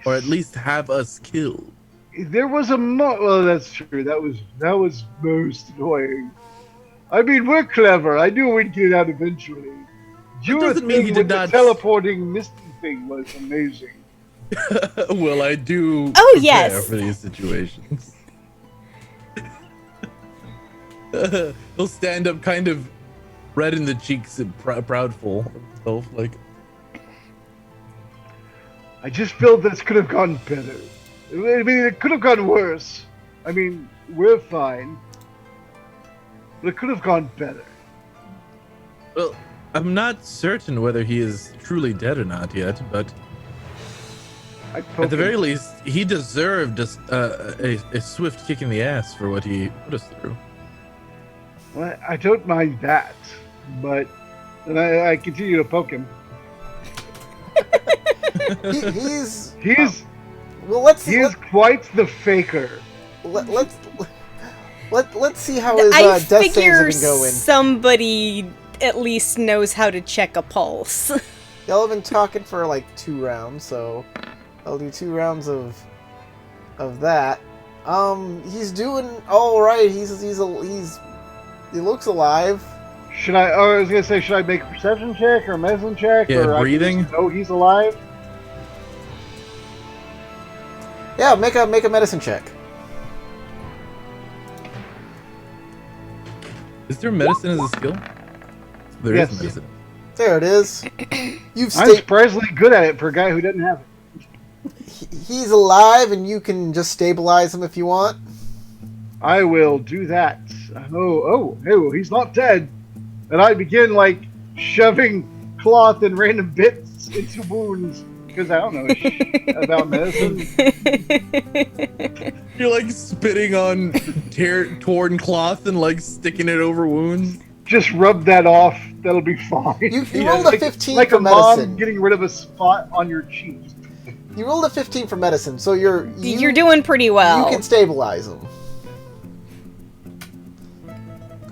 B: Or at least have us killed.
D: There was a well, that's true. That was most annoying. I mean, we're clever. I knew we'd get out eventually. Your
B: doesn't mean
D: thing
B: he
D: with
B: did
D: the
B: not-
D: teleporting misty thing was amazing.
B: Well, I do
C: Oh,
B: prepare
C: yes.
B: for these situations. He'll stand up kind of red in the cheeks and proudful of himself, like,
D: I just feel this could have gone better. I mean, it could have gone worse. I mean, we're fine. But it could have gone better.
B: well, I'm not certain whether he is truly dead or not yet, but at the very least, he deserved a swift kick in the ass for what he put us through.
D: Well, I don't mind that, but and I continue to poke him.
A: He's
D: He's
A: well. Let's
D: he is quite the faker.
A: let's see how his
C: I
A: death saves
C: figure
A: have been going.
C: somebody at least knows how to check a pulse.
A: Y'all have been talking for like 2 rounds, so I'll do 2 rounds of that. He's doing all right. He looks alive.
D: Should I? Oh, I was gonna say, should I make a perception check or a medicine check?
B: Yeah,
D: or
B: breathing.
D: Oh, he's alive.
A: Yeah, make a medicine check.
B: Is there medicine as a skill? There is
D: Yes.
B: medicine.
A: There it is. You've
D: I'm surprisingly good at it for a guy who doesn't have it.
A: he's alive, and you can just stabilize him if you want.
D: I will do that. Oh, he's not dead. And I begin like shoving cloth and random bits into wounds because I don't know about medicine.
B: You're like spitting on torn cloth and like sticking it over wounds.
D: Just rub that off. That'll be fine.
A: You rolled a 15
D: like
A: for
D: a mom
A: medicine.
D: getting rid of a spot on your cheek.
A: You rolled a 15 for medicine, so you're
C: doing pretty well.
A: You can stabilize him.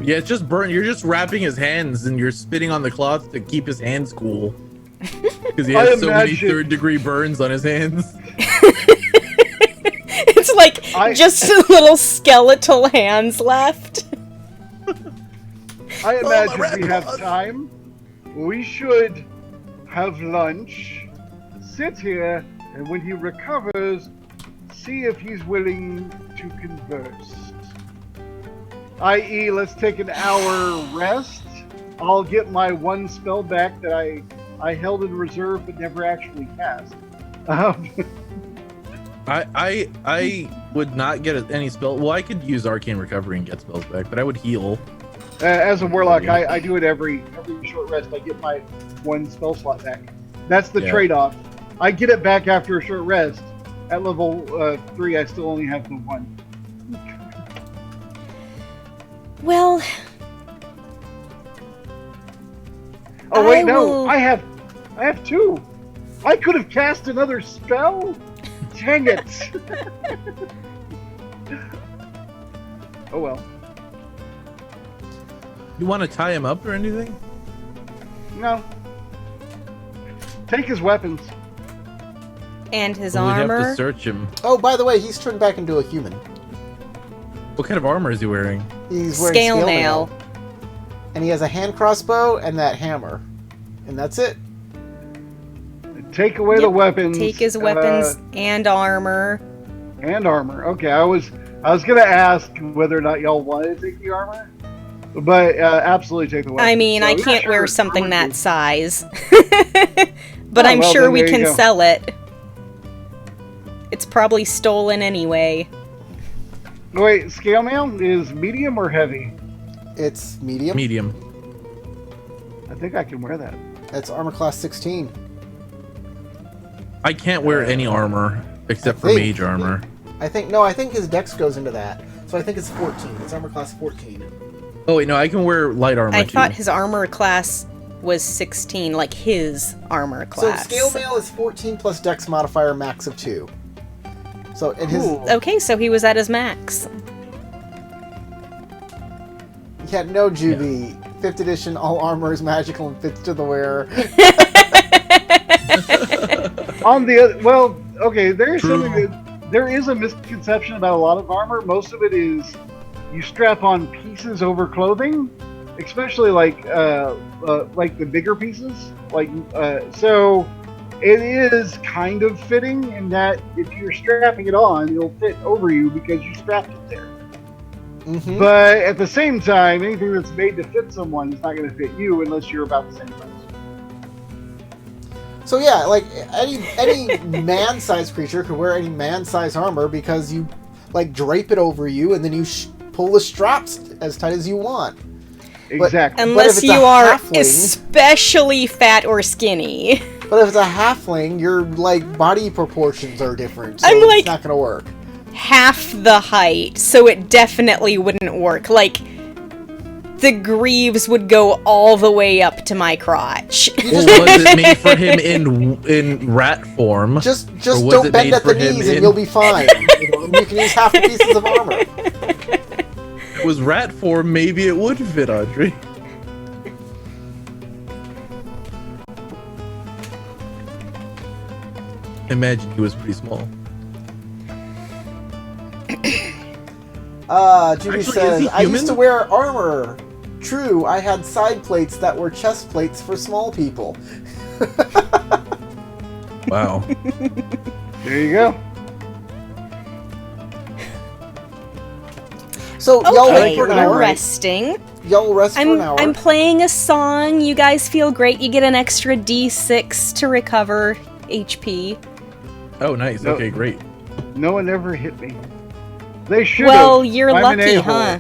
B: Yeah, it's just burn. You're just wrapping his hands and you're spitting on the cloth to keep his hands cool. Because he has so many third-degree burns on his hands.
C: It's like just little skeletal hands left.
D: I imagine we have time. We should have lunch, sit here, and when he recovers, see if he's willing to converse. I.e., let's take an hour rest. I'll get my one spell back that I held in reserve but never actually cast.
B: I would not get any spell. Well, I could use Arcane Recovery and get spells back, but I would heal.
D: As a warlock, I do it every short rest. I get my one spell slot back. That's the trade-off. I get it back after a short rest. At level 3, I still only have the one.
C: Well...
D: Oh wait, no! I have 2! I could have cast another spell? Dang it! Oh well.
B: You want to tie him up or anything?
D: No. Take his weapons.
C: And his
B: We'd
C: armor.
B: have to search him.
A: Oh, by the way, he's turned back into a human.
B: What kind of armor is he wearing?
A: He's wearing
C: Scale
A: scale
C: mail.
A: mail. And he has a hand crossbow and that hammer. And that's it.
D: Take away the weapons.
C: Take his weapons and armor.
D: And armor. Okay, I was gonna ask whether or not y'all wanted to take the armor, but absolutely take the weapons.
C: I mean,
D: So,
C: I can't wear
D: sure.
C: something that size. But
D: Oh,
C: I'm
D: well,
C: sure
D: then
C: we
D: there you
C: can
D: go.
C: sell it. It's probably stolen anyway.
D: Wait, scale mail is medium or heavy?
A: It's medium.
B: Medium.
D: I think I can wear that.
A: That's armor class 16.
B: I can't wear any armor except for
A: think-
B: mage armor.
A: I think his dex goes into that. So I think it's 14. It's armor class 14.
B: Oh wait, no, I can wear light armor
C: I
B: too.
C: thought his armor class was 16, like his armor class.
A: So scale mail is 14 plus dex modifier max of 2. So in his
D: Cool.
C: Okay, so he was at his max.
A: yeah, no Juby. 5th edition, all armor is magical and fits to the wearer.
D: On the other, well, okay, there is
B: True.
D: something that there is a misconception about a lot of armor. Most of it is you strap on pieces over clothing, especially like the bigger pieces. So it is kind of fitting in that if you're strapping it on, it'll fit over you because you strapped it there.
A: Mm-hmm.
D: But at the same time, anything that's made to fit someone is not going to fit you unless you're about the same size.
A: So yeah, like any man-sized creature could wear any man-sized armor because you like drape it over you and then you pull the straps as tight as you want.
D: Exactly.
C: Unless
A: it's
C: you
A: a
C: are
A: halfling-
C: especially fat or skinny.
A: But if it's a halfling, your like body proportions are different, so
C: I'm
A: it's
C: like-
A: not gonna work.
C: Half the height, so it definitely wouldn't work. Like, the greaves would go all the way up to my crotch.
B: Well, was it made for him in rat form?
A: Just
B: Or was
A: don't
B: it
A: bend
B: made
A: at the
B: for him
A: knees and
B: in-
A: you'll be fine. You can use half the pieces of armor.
B: If it was rat form, maybe it would fit, Audrey. Imagine he was pretty small.
A: Judy
B: Actually, is
A: says,
B: he
A: I used
B: human?
A: to wear armor. True, I had side plates that were chest plates for small people.
B: Wow.
D: There you go.
A: So y'all
C: Okay,
A: wait for an
C: we're
A: hour.
C: resting.
A: Y'all rest for an hour.
C: I'm playing a song. You guys feel great. You get an extra D6 to recover HP.
B: Oh, nice.
D: No.
B: Okay, great.
D: No one ever hit me. They should.
C: Well, you're
D: I'm an
C: lucky,
D: a-hole.
C: huh?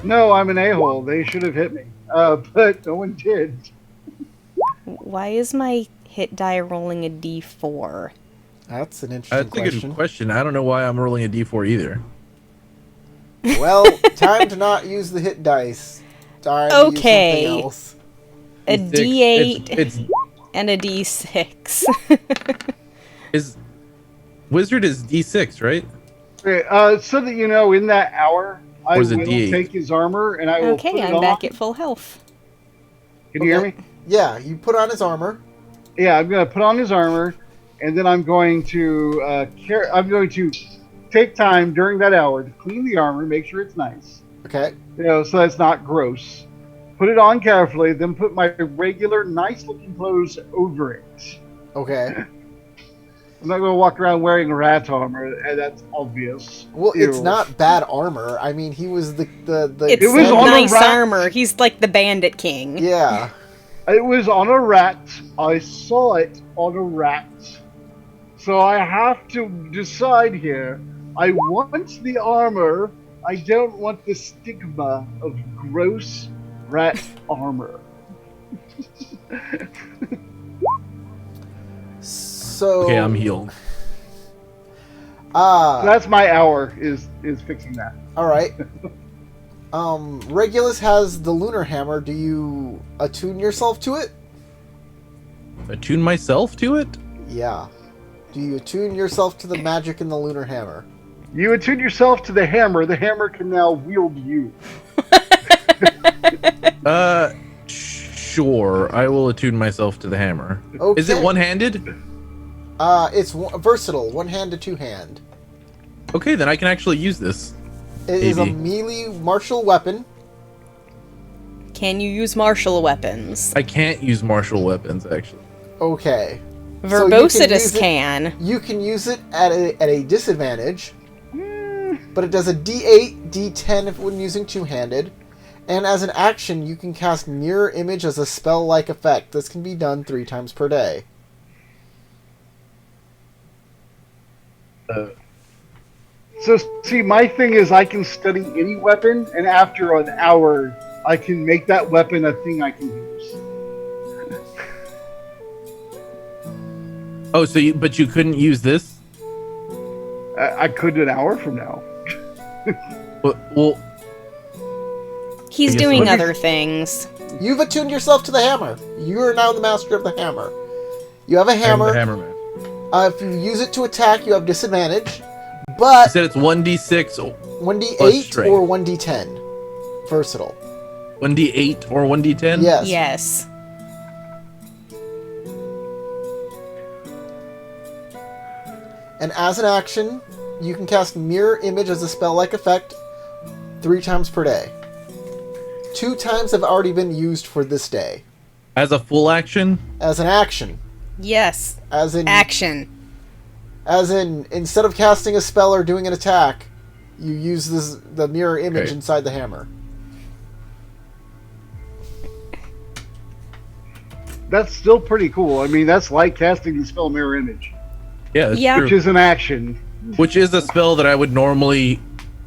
D: No, I'm an a-hole. They should have hit me. But no one did.
C: Why is my hit die rolling a d4?
A: That's an
B: That's
A: interesting
B: a good
A: question.
B: question. I don't know why I'm rolling a d4 either.
A: Well, time to not use the hit dice. Time to
C: Okay.
A: use something else.
C: A
B: D6,
C: d8
B: It's
C: and a d6.
B: is wizard is d6, right?
D: Okay, so that you know, in that hour, I
B: Or is it
D: will
B: D8?
D: take his armor and I will put
C: Okay,
D: it
C: I'm
D: on.
C: back at full health.
D: Can you hear
A: Okay.
D: me?
A: Yeah, you put on his armor.
D: Yeah, I'm going to put on his armor, and then I'm going to I'm going to take time during that hour to clean the armor, make sure it's nice,
A: Okay.
D: you know, so it's not gross. Put it on carefully, then put my regular, nice-looking clothes over it.
A: Okay.
D: I'm not going to walk around wearing rat armor, and that's obvious.
A: Well, it's
D: Ew.
A: not bad armor. I mean, he was the
C: It's
D: It was on a
C: nice
D: rack.
C: armor. He's like the bandit king.
A: Yeah.
D: It was on a rat. I saw it on a rat. So I have to decide here. I want the armor. I don't want the stigma of gross rat armor.
A: So
B: Okay, I'm healed.
D: So that's my hour is fixing that.
A: all right. Regulus has the lunar hammer. Do you attune yourself to it?
B: Attune myself to it?
A: Yeah. Do you attune yourself to the magic in the lunar hammer?
D: You attune yourself to the hammer. The hammer can now wield you.
B: Sure. I will attune myself to the hammer.
A: Okay.
B: Is it one-handed?
A: It's versatile, one hand to two hand.
B: Okay, then I can actually use this.
A: It is a
B: Maybe.
A: melee martial weapon.
C: Can you use martial weapons?
B: I can't use martial weapons, actually.
A: Okay. So you can use
C: Verbocidus
A: it-
C: can.
A: You can use it at a disadvantage, but it does a D8, D10 if when using two-handed. And as an action, you can cast Mirror Image as a spell-like effect. This can be done 3 times per day.
D: So, see, my thing is I can study any weapon, and after an hour, I can make that weapon a thing I can use.
B: Oh, so but you couldn't use this?
D: I could an hour from now.
B: Well,
C: He's
B: I guess
C: doing
B: what-
C: other things.
A: You've attuned yourself to the hammer. You are now the master of the hammer. You have a
B: I'm the
A: hammer.
B: hammerman.
A: If you use it to attack, you have disadvantage.
B: You
A: But
B: said it's 1d6, plus
A: 1d8
B: strength.
A: or 1d10. Versatile.
B: 1d8 or 1d10?
A: Yes.
C: Yes.
A: And as an action, you can cast Mirror Image as a spell-like effect 3 times per day. 2 times have already been used for this day.
B: As a full action?
A: As an action.
C: Yes.
A: As in,
C: Action.
A: instead of casting a spell or doing an attack, you use the mirror image
B: Okay.
A: inside the hammer.
D: That's still pretty cool. I mean, that's like casting the spell Mirror Image,
B: Yeah, that's
C: Yeah.
B: true.
D: which is an action.
B: Which is a spell that I would normally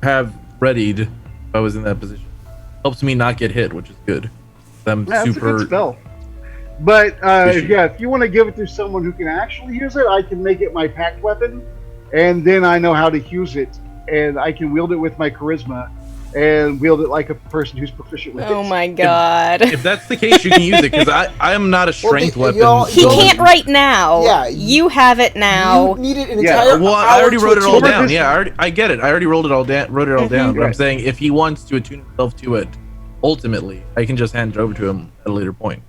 B: have readied if I was in that position. Helps me not get hit, which is good. I'm
D: Yeah, that's a
B: super.
D: good spell. But
B: Appreciate
D: yeah, if you want to give it to someone who can actually use it, I can make it my packed weapon, and then I know how to use it, and I can wield it with my charisma, and wield it like a person who's proficient with
C: Oh
D: it.
C: my god.
B: If that's the case, you can use it because I am not a strength
A: Well,
B: weapon.
A: y'all-
C: He
A: So-
C: can't right now.
A: Yeah,
C: you have it now.
A: You needed an
D: Yeah,
A: entire
B: Well, I
A: hour
B: already
A: to
B: wrote it all
A: attune
B: down.
D: this-
B: Yeah, I get it. I already wrote it all down. But I'm
D: Right.
B: saying if he wants to attune himself to it, ultimately, I can just hand it over to him at a later point.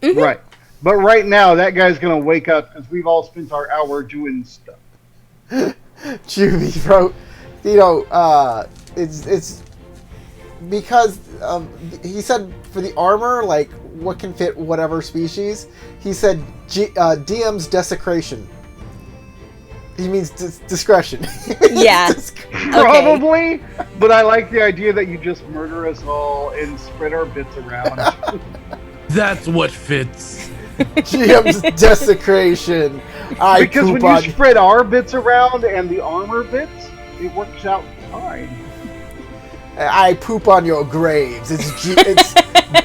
D: Right. But right now, that guy's gonna wake up because we've all spent our hour doing stuff.
A: Juvie wrote, you know, it's because he said for the armor, like what can fit whatever species. He said DM's desecration. He means discretion.
C: Yeah.
D: Probably, but I like the idea that you just murder us all and spread our bits around.
B: That's what fits.
A: GM's desecration. I
D: Because
A: poop
D: when you
A: on.
D: spread our bits around and the armor bits, it works out fine.
A: I poop on your graves. It's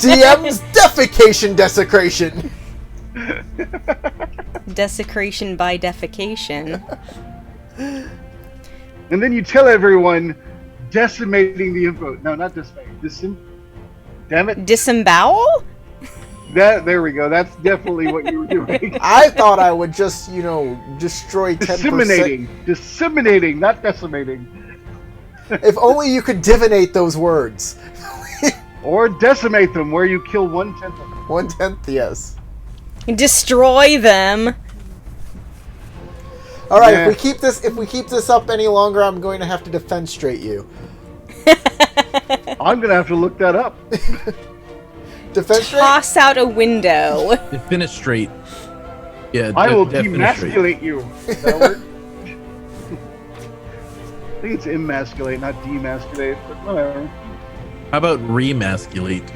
A: DM's defecation desecration.
C: Desecration by defecation.
D: And then you tell everyone, decimating the info. No, not decimating. Damn it.
C: Disembowel?
D: There we go. That's definitely what you were doing.
A: I thought I would just, destroy 10%.
D: Disseminating, not decimating.
A: If only you could divinate those words.
D: Or decimate them, where you kill 1/10 of them.
A: 1/10, yes.
C: Destroy them.
A: All right,
D: Yeah.
A: if we keep this up any longer, I'm going to have to defenestrate you.
D: I'm gonna have to look that up.
A: Defenestrate?
C: Toss out a window.
B: Defenestrate. Yeah,
D: I will
B: defenestrate.
D: demasculate you. Is that a word? I think it's emasculate, not demasculate, but whatever.
B: How about remasculate?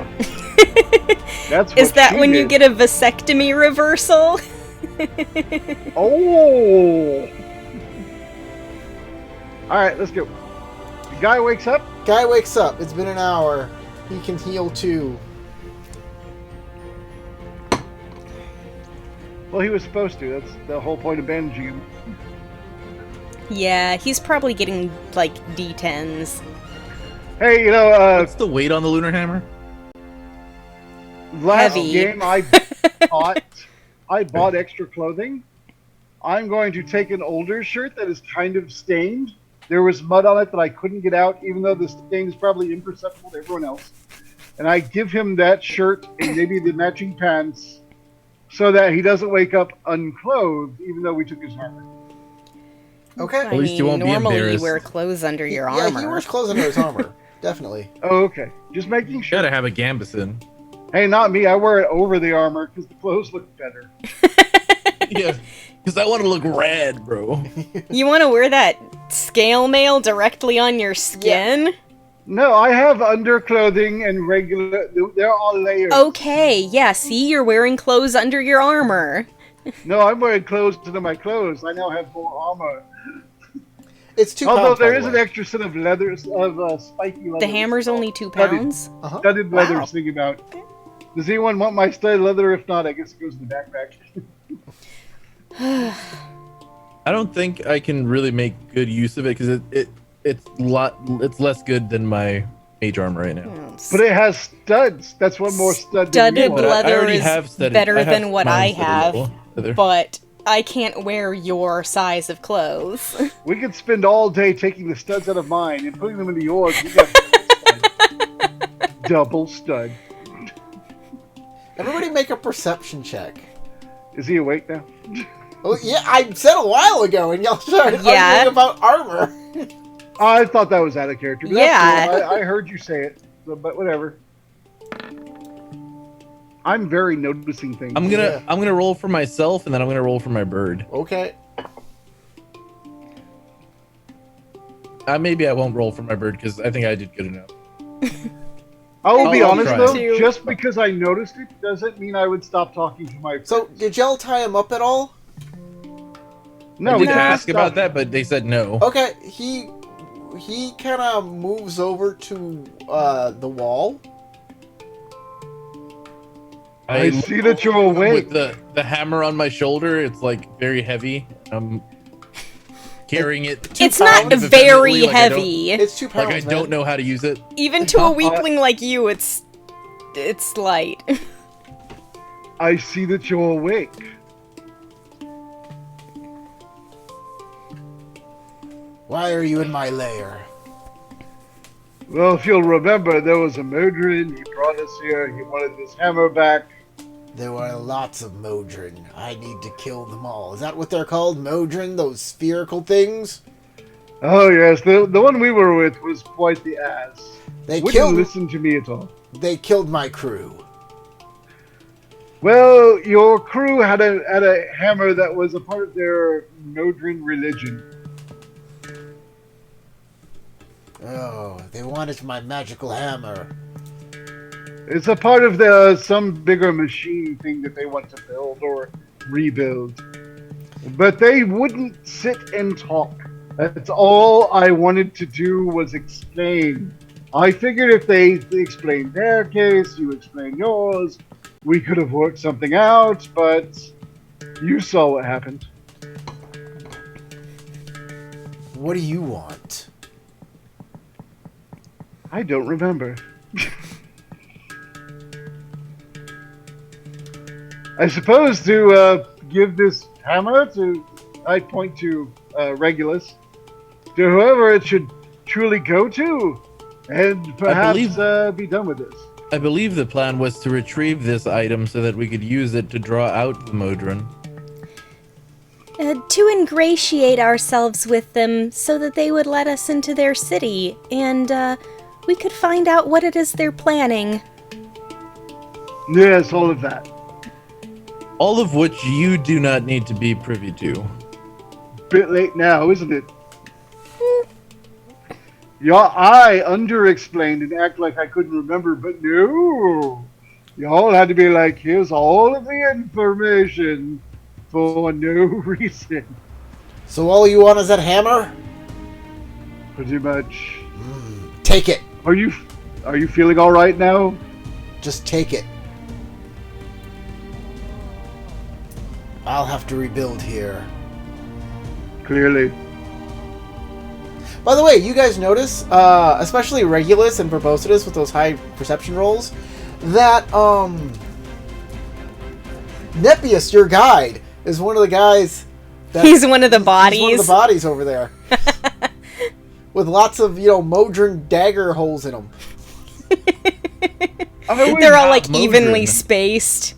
D: That's what
C: Is that
D: she
C: when you
D: did.
C: get a vasectomy reversal?
D: Oh! Alright, let's go. The guy wakes up.
A: Guy wakes up. It's been an hour. He can heal too.
D: Well, he was supposed to. That's the whole point of bandaging him.
C: Yeah, he's probably getting, like, D10s.
D: Hey,
B: What's the weight on the lunar hammer?
D: last
C: Heavy.
D: game I bought extra clothing. I'm going to take an older shirt that is kind of stained. There was mud on it that I couldn't get out, even though the stain is probably imperceptible to everyone else. And I give him that shirt and maybe the matching pants so that he doesn't wake up unclothed, even though we took his armor.
A: Okay.
C: I
B: least you
C: mean,
B: won't be
C: normally you
B: embarrassed.
C: wear clothes under your
A: Yeah,
C: armor.
A: he wears clothes under his armor. Definitely.
D: Oh, okay. Just making
B: You
D: sure.
B: gotta have a gambeson.
D: Hey, not me. I wear it over the armor because the clothes look better.
B: Yeah, because I want to look rad, bro.
C: You want to wear that scale mail directly on your skin?
D: No, I have underclothing and regular. They're all layers.
C: Okay, yeah, see, you're wearing clothes under your armor.
D: No, I'm wearing clothes under my clothes. I now have full armor.
A: It's 2
D: Although
A: pounds.
D: there
A: by
D: is
A: the
D: an
A: way.
D: extra set of leathers, of spiky leather.
C: The hammer's only 2
D: Studded.
C: pounds.
A: Uh-huh.
D: Studded leather
A: Wow.
D: thing about. Does anyone want my studded leather? If not, I guess it goes in the backpack.
B: I don't think I can really make good use of it because it's less good than my mage armor right now.
D: But it has studs. That's one more stud than you
C: Studded
D: want.
B: But I
C: leather
B: already
C: is
B: have studded-
C: better
B: I have
C: than what
B: mine
C: I
B: studded
C: have,
B: leather.
C: but I can't wear your size of clothes.
D: We could spend all day taking the studs out of mine and putting them into yours. We got double stud.
A: Everybody make a perception check.
D: Is he awake now?
A: Oh, yeah, I said a while ago, and y'all started
C: Yeah.
A: arguing about armor.
D: I thought that was out of character. But
C: Yeah.
D: that's cool. I heard you say it, but whatever. I'm very noticing things.
B: I'm
A: Yeah.
B: gonna roll for myself and then I'm gonna roll for my bird.
A: Okay.
B: Maybe I won't roll for my bird because I think I did good enough.
D: I will be
B: I'll
D: honest
B: try.
D: though,
C: Too.
D: just because I noticed it doesn't mean I would stop talking to my
A: So,
D: friends.
A: did y'all tie him up at all?
D: No,
B: I
D: we
B: did
D: just
B: ask about
D: stopped.
B: that, but they said no.
A: Okay, he kind of moves over to the wall.
D: I see that you're awake.
B: With the hammer on my shoulder, it's like very heavy. I'm carrying it.
C: It's
A: pounds?
C: not
B: Independently,
C: very
B: like I don't-
C: heavy.
A: It's 2 pounds.
B: Like I don't know how to use it.
C: Even to a weakling like you, it's light.
D: I see that you're awake.
A: Why are you in my lair?
D: Well, if you'll remember, there was a Modrin. He brought us here. He wanted this hammer back.
A: There were lots of Modrin. I need to kill them all. Is that what they're called? Modrin? Those spherical things?
D: Oh yes, the one we were with was quite the ass.
A: They
D: Wouldn't
A: killed.
D: listen to me at all.
A: They killed my crew.
D: Well, your crew had a hammer that was a part of their Modrin religion.
A: Oh, they wanted my magical hammer.
D: It's a part of some bigger machine thing that they want to build or rebuild. But they wouldn't sit and talk. That's all I wanted to do was explain. I figured if they explained their case, you explain yours, we could have worked something out, but you saw what happened.
A: What do you want?
D: I don't remember. I suppose to give this hammer to, I point to Regulus, to whoever it should truly go to, and perhaps be done with this.
B: I believe the plan was to retrieve this item so that we could use it to draw out the Modron.
C: To ingratiate ourselves with them so that they would let us into their city, and we could find out what it is they're planning.
D: Yes, all of that.
B: All of which you do not need to be privy to.
D: Bit late now, isn't it? Yeah, I under-explained and act like I couldn't remember, but no. Y'all had to be like, here's all of the information for no reason.
A: So all you want is that hammer?
D: Pretty much.
A: Take it.
D: Are you feeling all right now?
A: Just take it. I'll have to rebuild here.
D: Clearly.
A: By the way, you guys notice, especially Regulus and Proboscis with those high perception rolls, that Nepius, your guide, is one of the guys.
C: He's one of the bodies.
A: He's one of the bodies over there, with lots of Modron dagger holes in them.
C: They're all like
B: Modron.
C: evenly spaced.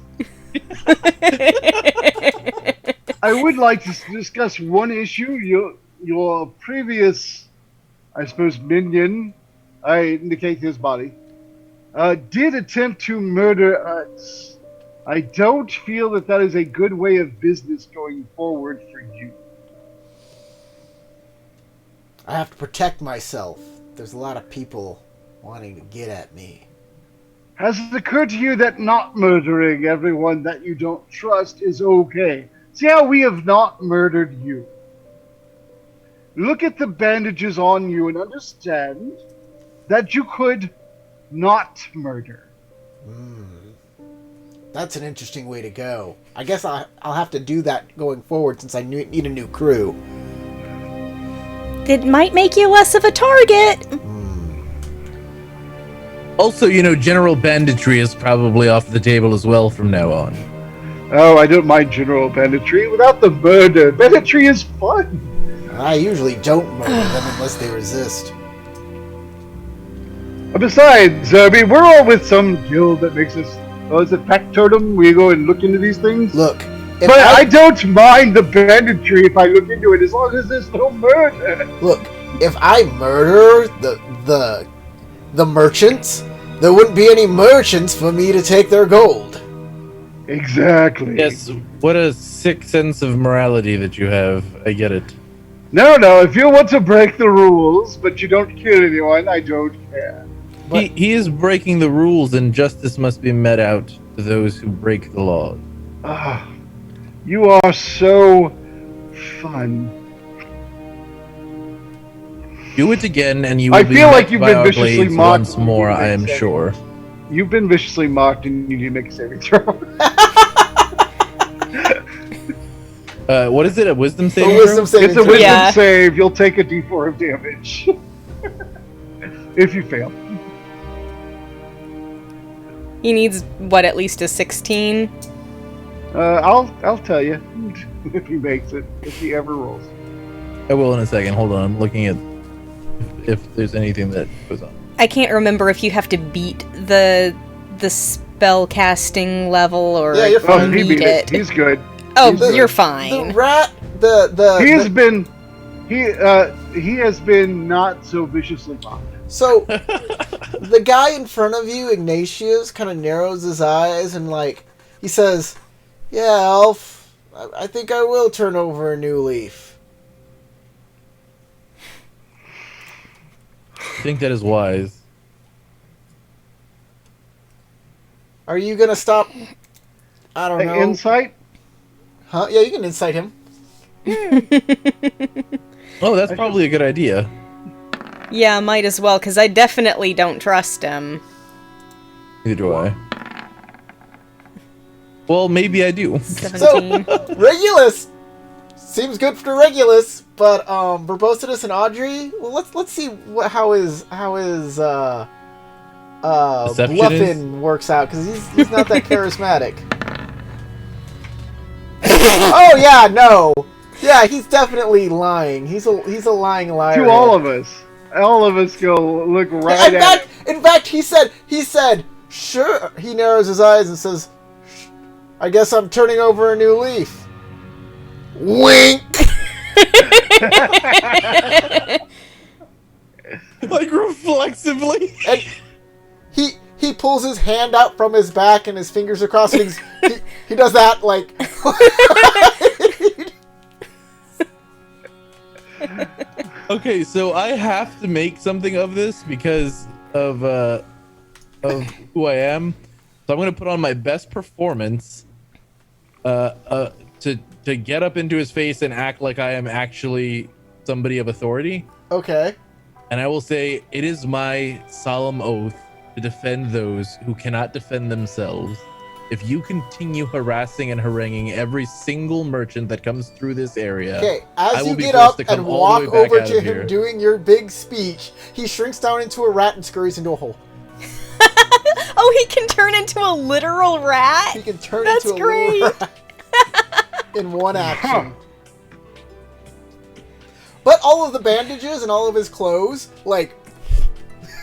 D: I would like to discuss one issue. Your previous, I suppose, minion, I indicate his body, did attempt to murder us. I don't feel that that is a good way of business going forward for you.
A: I have to protect myself. There's a lot of people wanting to get at me.
D: Has it occurred to you that not murdering everyone that you don't trust is okay? See how we have not murdered you. Look at the bandages on you and understand that you could not murder.
A: That's an interesting way to go. I guess I'll have to do that going forward since I need a new crew.
C: It might make you less of a target.
B: Also, general banditry is probably off the table as well from now on.
D: Oh, I don't mind general banditry without the murder. Banditry is fun.
A: I usually don't murder them unless they resist.
D: Besides, we're all with some guild that makes us, is it Factotum? We go and look into these things?
A: Look, if
D: But I don't mind the banditry if I look into it, as long as there's no murder.
A: Look, if I murder the merchants, there wouldn't be any merchants for me to take their gold.
D: Exactly.
B: Yes, what a sick sense of morality that you have. I get it.
D: No, if you want to break the rules, but you don't kill anyone, I don't care.
B: He is breaking the rules, and justice must be met out to those who break the law.
D: You are so fun.
B: Do it again, and you will
D: I
B: be
D: feel
B: met
D: like you've
B: by
D: been
B: our
D: viciously
B: blades
D: mocked
B: once more, I am
D: Exactly.
B: sure.
D: You've been viciously mocked and you need to make a saving throw.
B: What is it? A wisdom saving
A: wisdom
B: throw?
A: saving
D: It's a
A: throw.
D: wisdom
C: Yeah.
D: save. You'll take a d4 of damage. If you fail.
C: He needs, at least a 16?
D: I'll tell you if he makes it, if he ever rolls.
B: I will in a second. Hold on. I'm looking at if there's anything that goes on.
C: I can't remember if you have to beat the spell casting level or
A: Yeah, you're fine.
D: He
C: meet
D: beat it. He's good.
C: Oh,
D: he's-
C: you're
A: The
C: fine.
A: rat,
D: He has been, he has been not so viciously mocked.
A: So, the guy in front of you, Ignatius, kind of narrows his eyes and, he says, "Yeah, Elf, I think I will turn over a new leaf."
B: I think that is wise.
A: Are you gonna stop? I don't know.
D: Insight?
A: Huh? Yeah, you can incite him.
B: Oh, that's probably a good idea.
C: Yeah, might as well, because I definitely don't trust him.
B: Neither do I. Well, maybe I do.
C: 17.
A: Regulus seems good for Regulus, but Verbositus and Audrey. Well, let's see how his
B: Deception
A: bluffing works out, because he's not that charismatic. Oh yeah, no, yeah, he's definitely lying. He's a lying liar.
D: To all of us go look right at.
A: In fact, he said, sure. He narrows his eyes and says, "I guess I'm turning over a new leaf." Wink.
B: Like reflexively.
A: And he pulls his hand out from his back and his fingers are crossed. And he does that like.
B: Okay, so I have to make something of this because of who I am. So I'm gonna put on my best performance, to get up into his face and act like I am actually somebody of authority.
A: Okay.
B: And I will say, it is my solemn oath to defend those who cannot defend themselves. If you continue harassing and haranguing every single merchant that comes through this area,
A: Okay,
B: I
A: as
B: will
A: you
B: be
A: get
B: forced
A: up
B: to come
A: and
B: all the
A: walk
B: way back
A: over
B: out
A: to
B: of
A: him
B: here.
A: doing your big speech, he shrinks down into a rat and scurries into a hole.
C: Oh, he can turn into a literal rat?
A: He can turn
C: That's
A: into a
C: great.
A: little rat in one action.
D: Huh.
A: But all of the bandages and all of his clothes, like,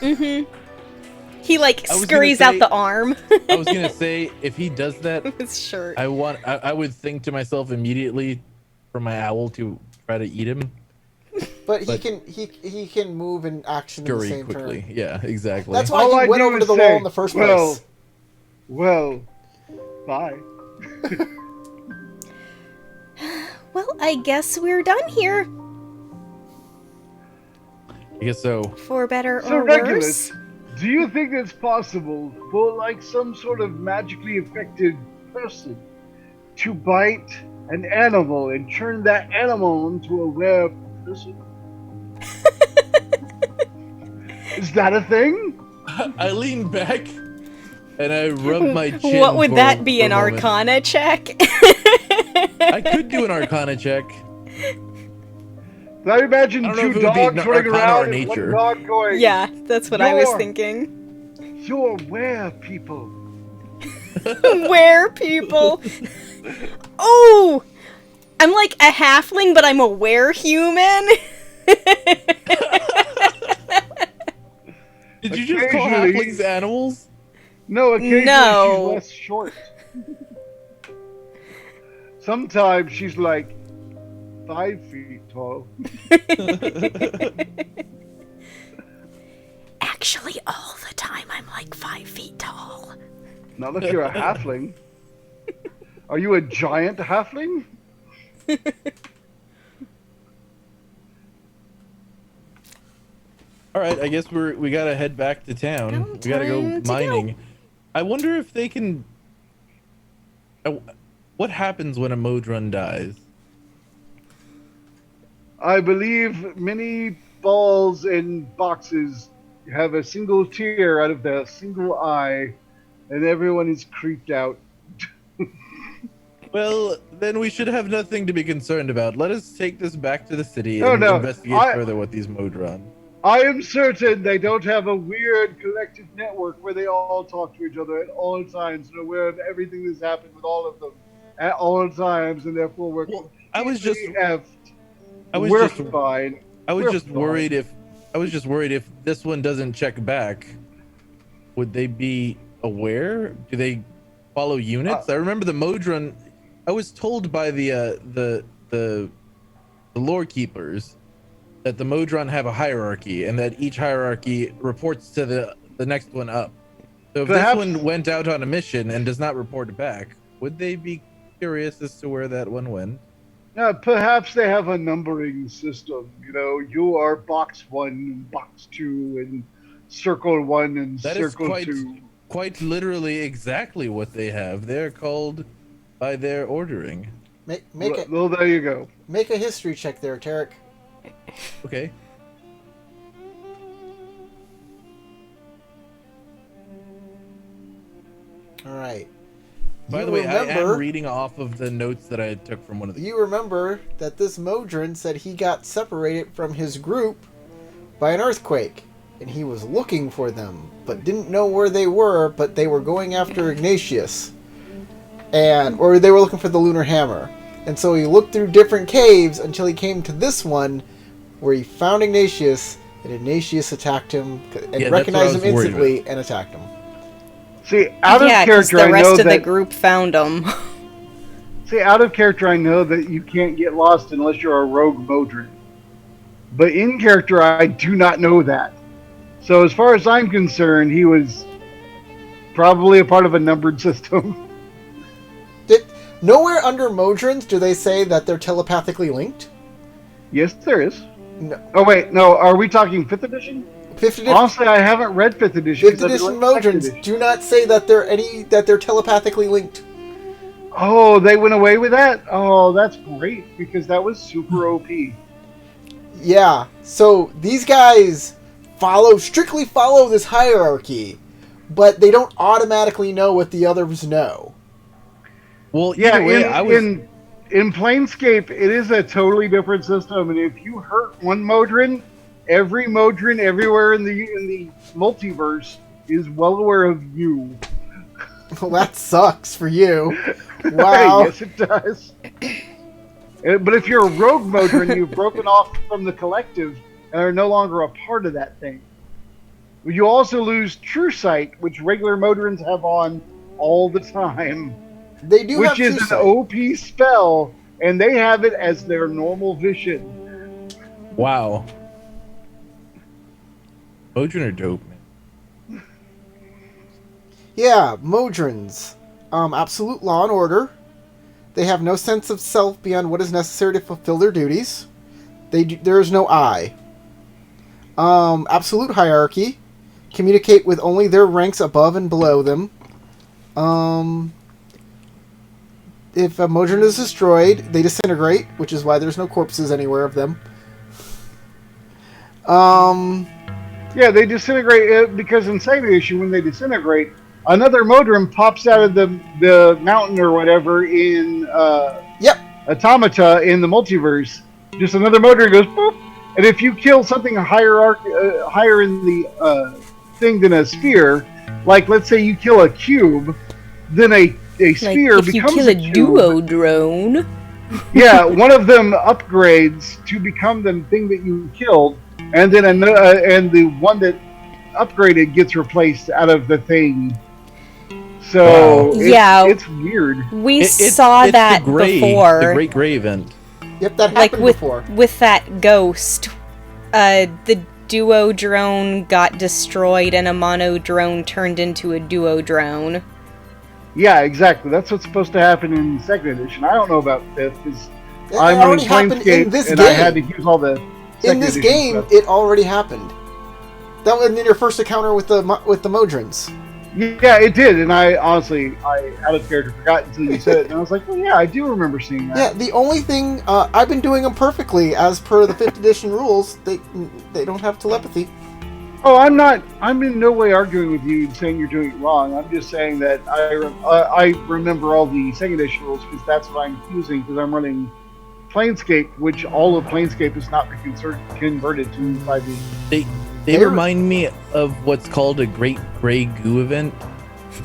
C: He like
B: I was
C: scurries
B: gonna
C: out
B: say-
C: the arm.
B: I was gonna say, if he does that,
C: His shirt.
B: I would think to myself immediately for my owl to try to eat him.
A: but
B: But-
A: he can move in action in the
B: Scurry
A: same
B: quickly.
A: turn.
B: Yeah, exactly.
A: That's why
D: All
A: he
D: I
A: went
D: do
A: over to
D: is
A: the
D: say,
A: wall in the first
D: well,
A: place.
D: Well, bye.
C: Well, I guess we're done here.
B: I guess so.
C: For better
D: So
C: or
D: Regulus,
C: worse.
D: do you think it's possible for like some sort of magically affected person to bite an animal and turn that animal into a rare person? Is that a thing?
B: I lean back and I rub my chin.
C: What would that be,
B: for
C: an
B: a moment.
C: arcana check?
B: I could do an arcana check.
D: I imagine
B: I don't know if
D: two
B: it would be
D: dogs running
B: arcana or
D: around and
B: nature.
D: one dog going,
C: Yeah, that's what I was
D: You're-
C: thinking.
D: "You're were people."
C: Where people? Oh! I'm like a halfling, but I'm a were-human.
B: Did you just call
D: Occasionally-
B: halflings animals?
D: No, occasionally
C: No.
D: she's less short. Sometimes she's like 5 feet tall.
C: Actually, all the time I'm like 5 feet tall.
D: Not if you're a halfling. Are you a giant halfling?
B: All right, I guess we gotta head back to town.
C: No
B: We gotta go
C: time to
B: mining.
C: go.
B: I wonder if they can. What happens when a Modron dies?
D: I believe many balls and boxes have a single tear out of their single eye, and everyone is creeped out.
B: Well, then we should have nothing to be concerned about. Let us take this back to the city
D: No,
B: and
D: no,
B: investigate
D: I-
B: further what these Modron.
D: I am certain they don't have a weird collective network where they all talk to each other at all times and are aware of everything that's happened with all of them at all times, and therefore we're
B: Well, I was just-
D: completely effed.
B: I was
D: We're
B: just
D: fine.
B: I was
D: We're
B: just
D: fine.
B: worried if this one doesn't check back, would they be aware? Do they follow units? I remember the Modron. I was told by the lore keepers that the Modron have a hierarchy and that each hierarchy reports to the next one up. So if
D: Perhaps-
B: this one went out on a mission and does not report back, would they be curious as to where that one went?
D: Perhaps they have a numbering system. You know, you are box 1, box 2, and circle 1 and
B: That is
D: circle 2.
B: quite literally exactly what they have. They're called by their ordering.
D: Well, there you go.
A: Make a history check there, Tarek.
B: Okay.
A: All right.
B: By
A: You
B: the way, I
A: remember-
B: am reading off of the notes that I took from one of the.
A: You remember that this Modron said he got separated from his group by an earthquake, and he was looking for them, but didn't know where they were, but they were going after Ignatius. Or they were looking for the Lunar Hammer. And so he looked through different caves until he came to this one, where he found Ignatius, and Ignatius attacked him, and
B: Yeah,
A: recognized
B: that's
A: him
B: what I was worried
A: instantly, and attacked him.
D: See, out of
C: Yeah, because
D: character,
C: the
D: I know
C: rest of the
D: that.
C: group found him.
D: See, out of character, I know that you can't get lost unless you're a rogue Modron. But in character, I do not know that. So as far as I'm concerned, he was probably a part of a numbered system.
A: Nowhere under Modrons do they say that they're telepathically linked.
D: Yes, there is.
A: No.
D: Oh wait, no. Are we talking 5th edition?
A: 5th edition,
D: Honestly, I haven't read 5th edition.
A: 5th edition Modrons do not say that they're telepathically linked.
D: Oh, they went away with that? Oh, that's great, because that was super OP.
A: Yeah, so these guys strictly follow this hierarchy, but they don't automatically know what the others know.
B: Well,
D: Yeah,
B: either way,
D: in Planescape, it is a totally different system, and if you hurt one Modron, every Modron everywhere in the multiverse is well aware of you.
A: Well, that sucks for you. Wow.
D: Yes, it does. But if you're a rogue Modron, you've broken off from the collective and are no longer a part of that thing. You also lose True Sight, which regular Modrons have on all the time,
A: They do have
D: which is
A: True
D: an
A: Sight.
D: OP spell, and they have it as their normal vision.
B: wow. Modron are dope, man.
A: Yeah, Modrons. Absolute law and order. They have no sense of self beyond what is necessary to fulfill their duties. There is no I. Absolute hierarchy. Communicate with only their ranks above and below them. If a Modron is destroyed, they disintegrate, which is why there's no corpses anywhere of them.
D: Yeah, they disintegrate because in Second Edition, when they disintegrate, another Modron pops out of the mountain or whatever in
A: Yep.
D: Automata in the multiverse. Just another Modron goes boop, and if you kill something higher in the thing than a sphere, like let's say you kill a cube, then a sphere
C: Like if you
D: becomes
C: kill a
D: cube.
C: duo drone.
D: Yeah, one of them upgrades to become the thing that you killed, and then and the one that upgraded gets replaced out of the thing. So
B: Wow.
C: Yeah.
D: it's weird.
C: We
B: It's
C: saw that
B: the gray,
C: before.
B: The Great Gray event.
A: Yep, that
C: Like
A: happened
C: with
A: before.
C: that ghost. The duo drone got destroyed and a mono drone turned into a duo drone.
D: Yeah, exactly. That's what's supposed to happen in Second Edition. I don't know about Fifth because
A: It
D: I'm
A: already
D: running
A: happened in
D: Planescape
A: this
D: and
A: game.
D: I had to use all the
A: In
D: Second
A: this
D: Edition
A: game,
D: stuff.
A: it already happened. That was in your first encounter with the Modrons.
D: Yeah, it did, and I honestly, out of character forgot until you said it, and I was like, well, yeah, I do remember seeing that.
A: Yeah, the only thing I've been doing them perfectly as per the 5th edition rules. They don't have telepathy.
D: Oh, I'm in no way arguing with you and saying you're doing it wrong. I'm just saying that I remember all the Second Edition rules because that's what I'm using because I'm running Planescape, which all of Planescape is not converted to 5e.
B: They
A: They're-
B: remind me of what's called a Great Gray Goo event.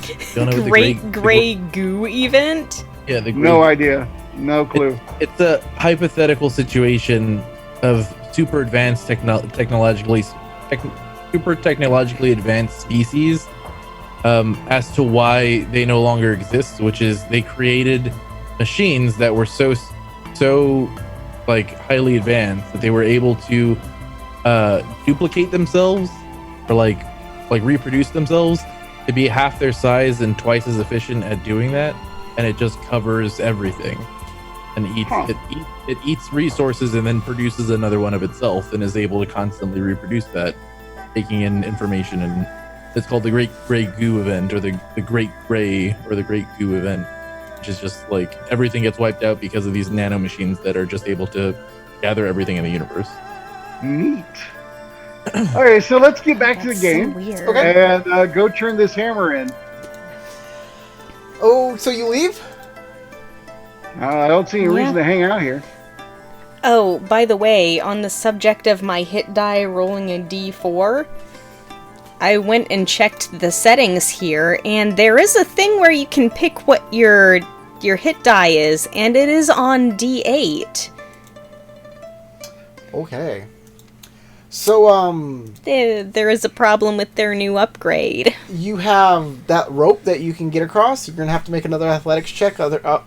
B: You don't know what the
C: Great Gray Goo event?
B: Yeah, the great,
D: No idea. No clue.
B: It's a hypothetical situation of super advanced super technologically advanced species as to why they no longer exist, which is they created machines that were so like highly advanced that they were able to duplicate themselves or like reproduce themselves to be half their size and twice as efficient at doing that, and it just covers everything and it eats resources and then produces another one of itself and is able to constantly reproduce that, taking in information. And it's called the Great Gray Goo event, or the Great Gray or the Great Goo event, which is just like everything gets wiped out because of these nano machines that are just able to gather everything in the universe.
D: Neat. Okay, so let's get back to the
C: That's
D: game
C: so weird.
A: Okay.
D: and go turn this hammer in.
A: So you leave?
D: I don't see any reason to hang out here.
C: Oh, by the way, on the subject of my hit die rolling a d4, I went and checked the settings here, and there is a thing where you can pick what your hit die is, and it is on d8.
A: Okay. So,
C: There is a problem with their new upgrade.
A: you have that rope that you can get across. You're going to have to make another athletics check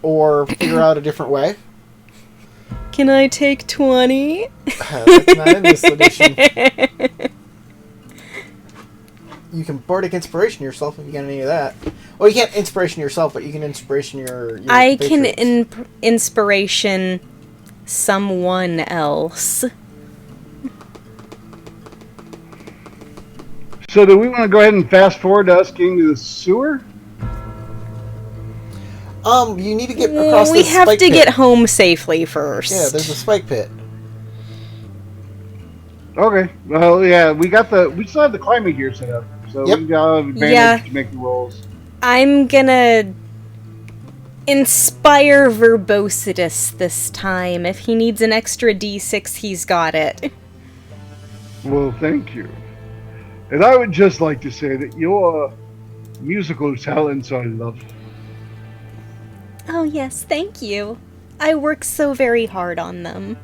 A: or figure out a different way.
C: Can I take 20?
A: That's not in this edition. You can bardic inspiration yourself if you get any of that. Well, you can't inspiration yourself, but you can inspiration your
C: I can
A: patrons.
C: inspiration someone else.
D: So do we want to go ahead and fast forward to us getting to the sewer?
A: You need to get across
C: We
A: this
C: have
A: spike
C: to
A: pit.
C: get home safely first.
A: Yeah, there's a spike pit.
D: Okay. Well, yeah, we still have the climbing gear set up, so
A: Yep.
D: we got an advantage
C: Yeah.
D: to make the rolls.
C: I'm gonna inspire Verbositus this time. If he needs an extra d6, he's got it.
D: Well, thank you. And I would just like to say that your musical talents are lovely.
C: Oh yes, thank you. I work so very hard on them.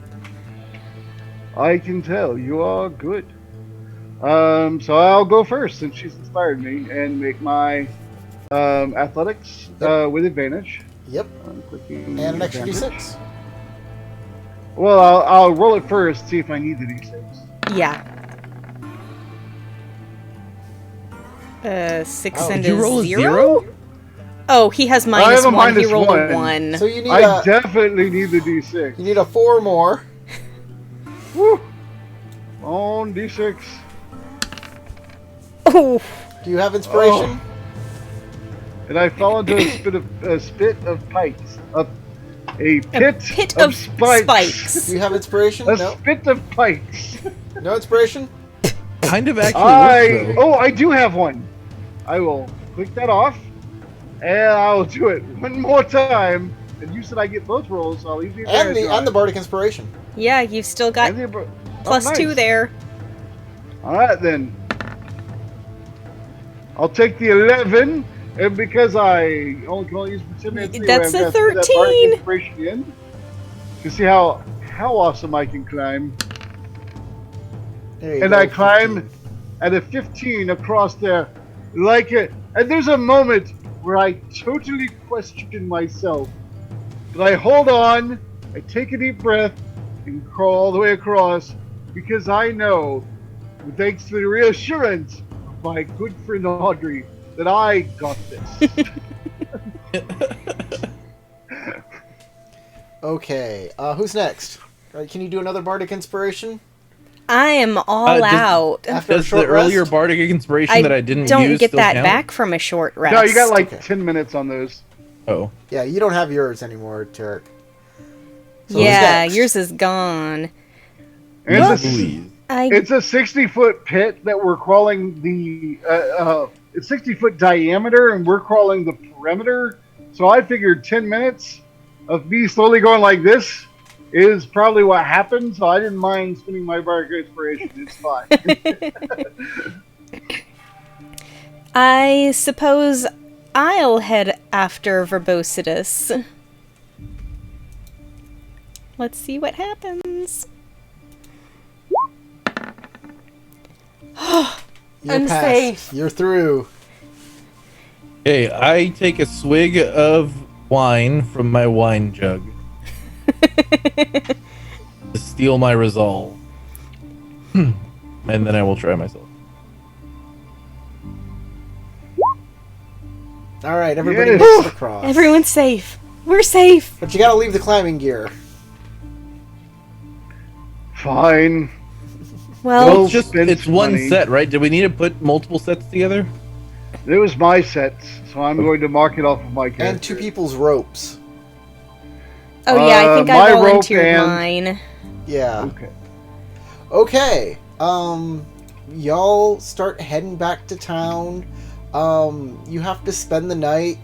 D: I can tell you are good. So I'll go first since she's inspired me and make my athletics with advantage.
A: Yep.
D: I'm clicking
A: And an extra
D: advantage.
A: d6.
D: Well, I'll roll it first, see if I need the d6.
C: Yeah. 6
A: Oh,
C: and
B: Did you roll a
C: 0?
B: 0?
C: Oh, he has
D: I
C: minus
D: have a
C: 1. He
D: minus
C: rolled a
D: 1.
C: 1.
A: So you need
D: I
A: a
D: definitely need the d6.
A: you need a 4 or more.
D: Woo! On d6.
C: Oh,
A: Do you have inspiration?
D: And I fall into a spit of pikes. A pit
C: of
D: spikes.
C: spikes.
A: Do you have inspiration?
D: A
A: No.
D: spit of pikes.
A: No inspiration?
B: Kind of actually works, though.
D: I do have one. I will click that off, and I'll do it one more time. And you said I get both rolls, so I'll leave the
A: And
D: advantage
A: the
D: on.
A: bardic inspiration.
C: Yeah, you've still got
D: And the-
C: plus
D: oh,
C: 2
D: nice.
C: there.
D: All right then. I'll take the 11, and because I only can only use for 10 minutes,
C: That's
D: anyway,
C: a
D: I've got to put that
C: 13.
D: bardic inspiration in to see how awesome I can climb.
A: There you
D: And
A: go,
D: I climb
A: 15.
D: at a 15 across there, like it. And there's a moment where I totally question myself, but I hold on, I take a deep breath, and crawl all the way across, because I know, thanks to the reassurance of my good friend Audrey, that I got this.
A: Okay. Who's next? Can you do another bardic inspiration?
C: I am all
B: does-
C: out.
A: After a
B: Does
A: short
B: the earlier
A: rest?
B: bardic inspiration that I didn't
C: don't
B: use
C: get
B: still
C: that
B: count?
C: back from a short rest.
D: No, you got like
A: Okay.
D: 10 minutes on those.
B: Oh.
A: Yeah, you don't have yours anymore, Tarek. So who's
C: Yeah,
A: next?
C: yours is gone.
D: And it's a,
B: Louise.
D: it's a 60-foot pit that we're crawling the. It's 60-foot diameter, and we're crawling the perimeter. So I figured 10 minutes of me slowly going like this is probably what happened. So I didn't mind spending my bardic inspiration. It's fine.
C: I suppose I'll head after Verbositus. Let's see what happens.
A: You're
C: I'm
A: passed.
C: safe.
A: You're through.
B: Okay, I take a swig of wine from my wine jug to steal my resolve. And then I will try myself.
A: All right, everybody
D: Yes.
A: makes it across.
C: Everyone's safe. We're safe.
A: But you gotta leave the climbing gear.
D: Fine.
C: Well,
D: Well,
B: It's just
D: spend
B: it's one
D: money.
B: set, right? Did we need to put multiple sets together?
D: It was my sets, so I'm going to mark it off of my character.
A: And 2 people's ropes.
C: oh yeah, I think
D: my
C: I
D: rope
C: volunteered
D: and-
C: mine.
A: Yeah.
D: Okay.
A: Okay. Y'all start heading back to town. You have to spend the night.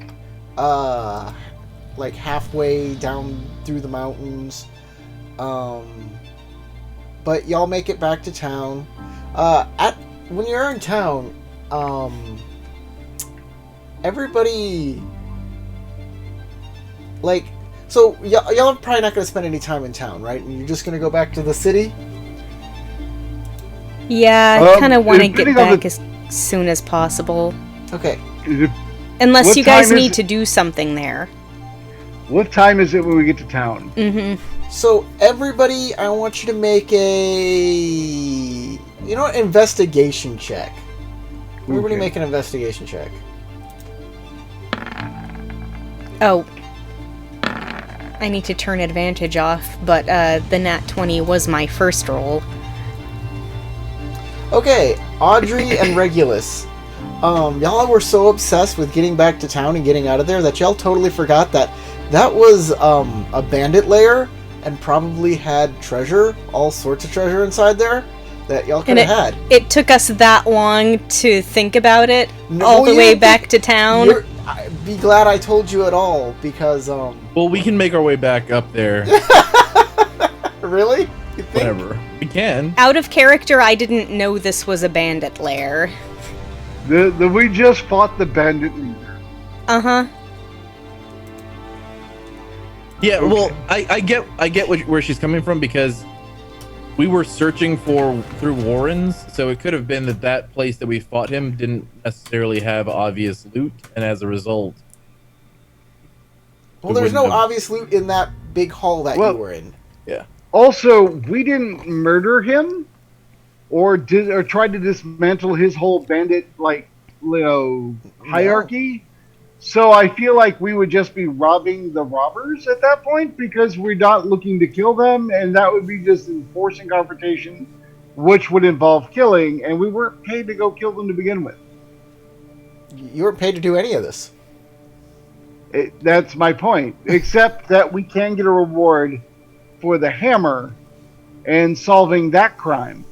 A: like halfway down through the mountains. But y'all make it back to town. When you're in town, everybody, like, so y'all are probably not going to spend any time in town, right? And you're just going to go back to the city?
C: Yeah, I kind of want to get
D: depending on
C: back as soon as possible.
A: Okay.
C: Unless
D: What
C: you guys
D: time is
C: need
D: it?
C: to do something there.
D: What time is it when we get to town?
C: Mm-hmm.
A: So everybody, I want you to make investigation check. Everybody
D: Okay.
A: make an investigation check.
C: Oh. I need to turn advantage off, but the nat 20 was my first roll.
A: Okay, Audrey and Regulus. Y'all were so obsessed with getting back to town and getting out of there that y'all totally forgot that was a bandit lair and probably had treasure, all sorts of treasure inside there that y'all could
C: And
A: have had.
C: it took us that long to think about it,
A: No,
C: all the
A: you
C: way
A: didn't
C: back
A: think-
C: to town.
A: Be glad I told you at all, because,
B: Well, we can make our way back up there
A: really? You think?
B: whenever we can.
C: Out of character, I didn't know this was a bandit lair.
D: We just fought the bandit leader.
C: Uh-huh.
B: Yeah, well, I get where she's coming from, because we were searching through Warrens, so it could have been that place that we fought him didn't necessarily have obvious loot, and as a result,
A: Well,
B: We
A: there's no
B: wouldn't have-
A: obvious loot in that big hall that
D: Well-
A: you were in.
D: Also, we didn't murder him, or tried to dismantle his whole bandit hierarchy. So I feel like we would just be robbing the robbers at that point, because we're not looking to kill them, and that would be just enforcing confrontation, which would involve killing, and we weren't paid to go kill them to begin with.
A: You weren't paid to do any of this.
D: That's my point. Except that we can get a reward for the hammer and solving that crime.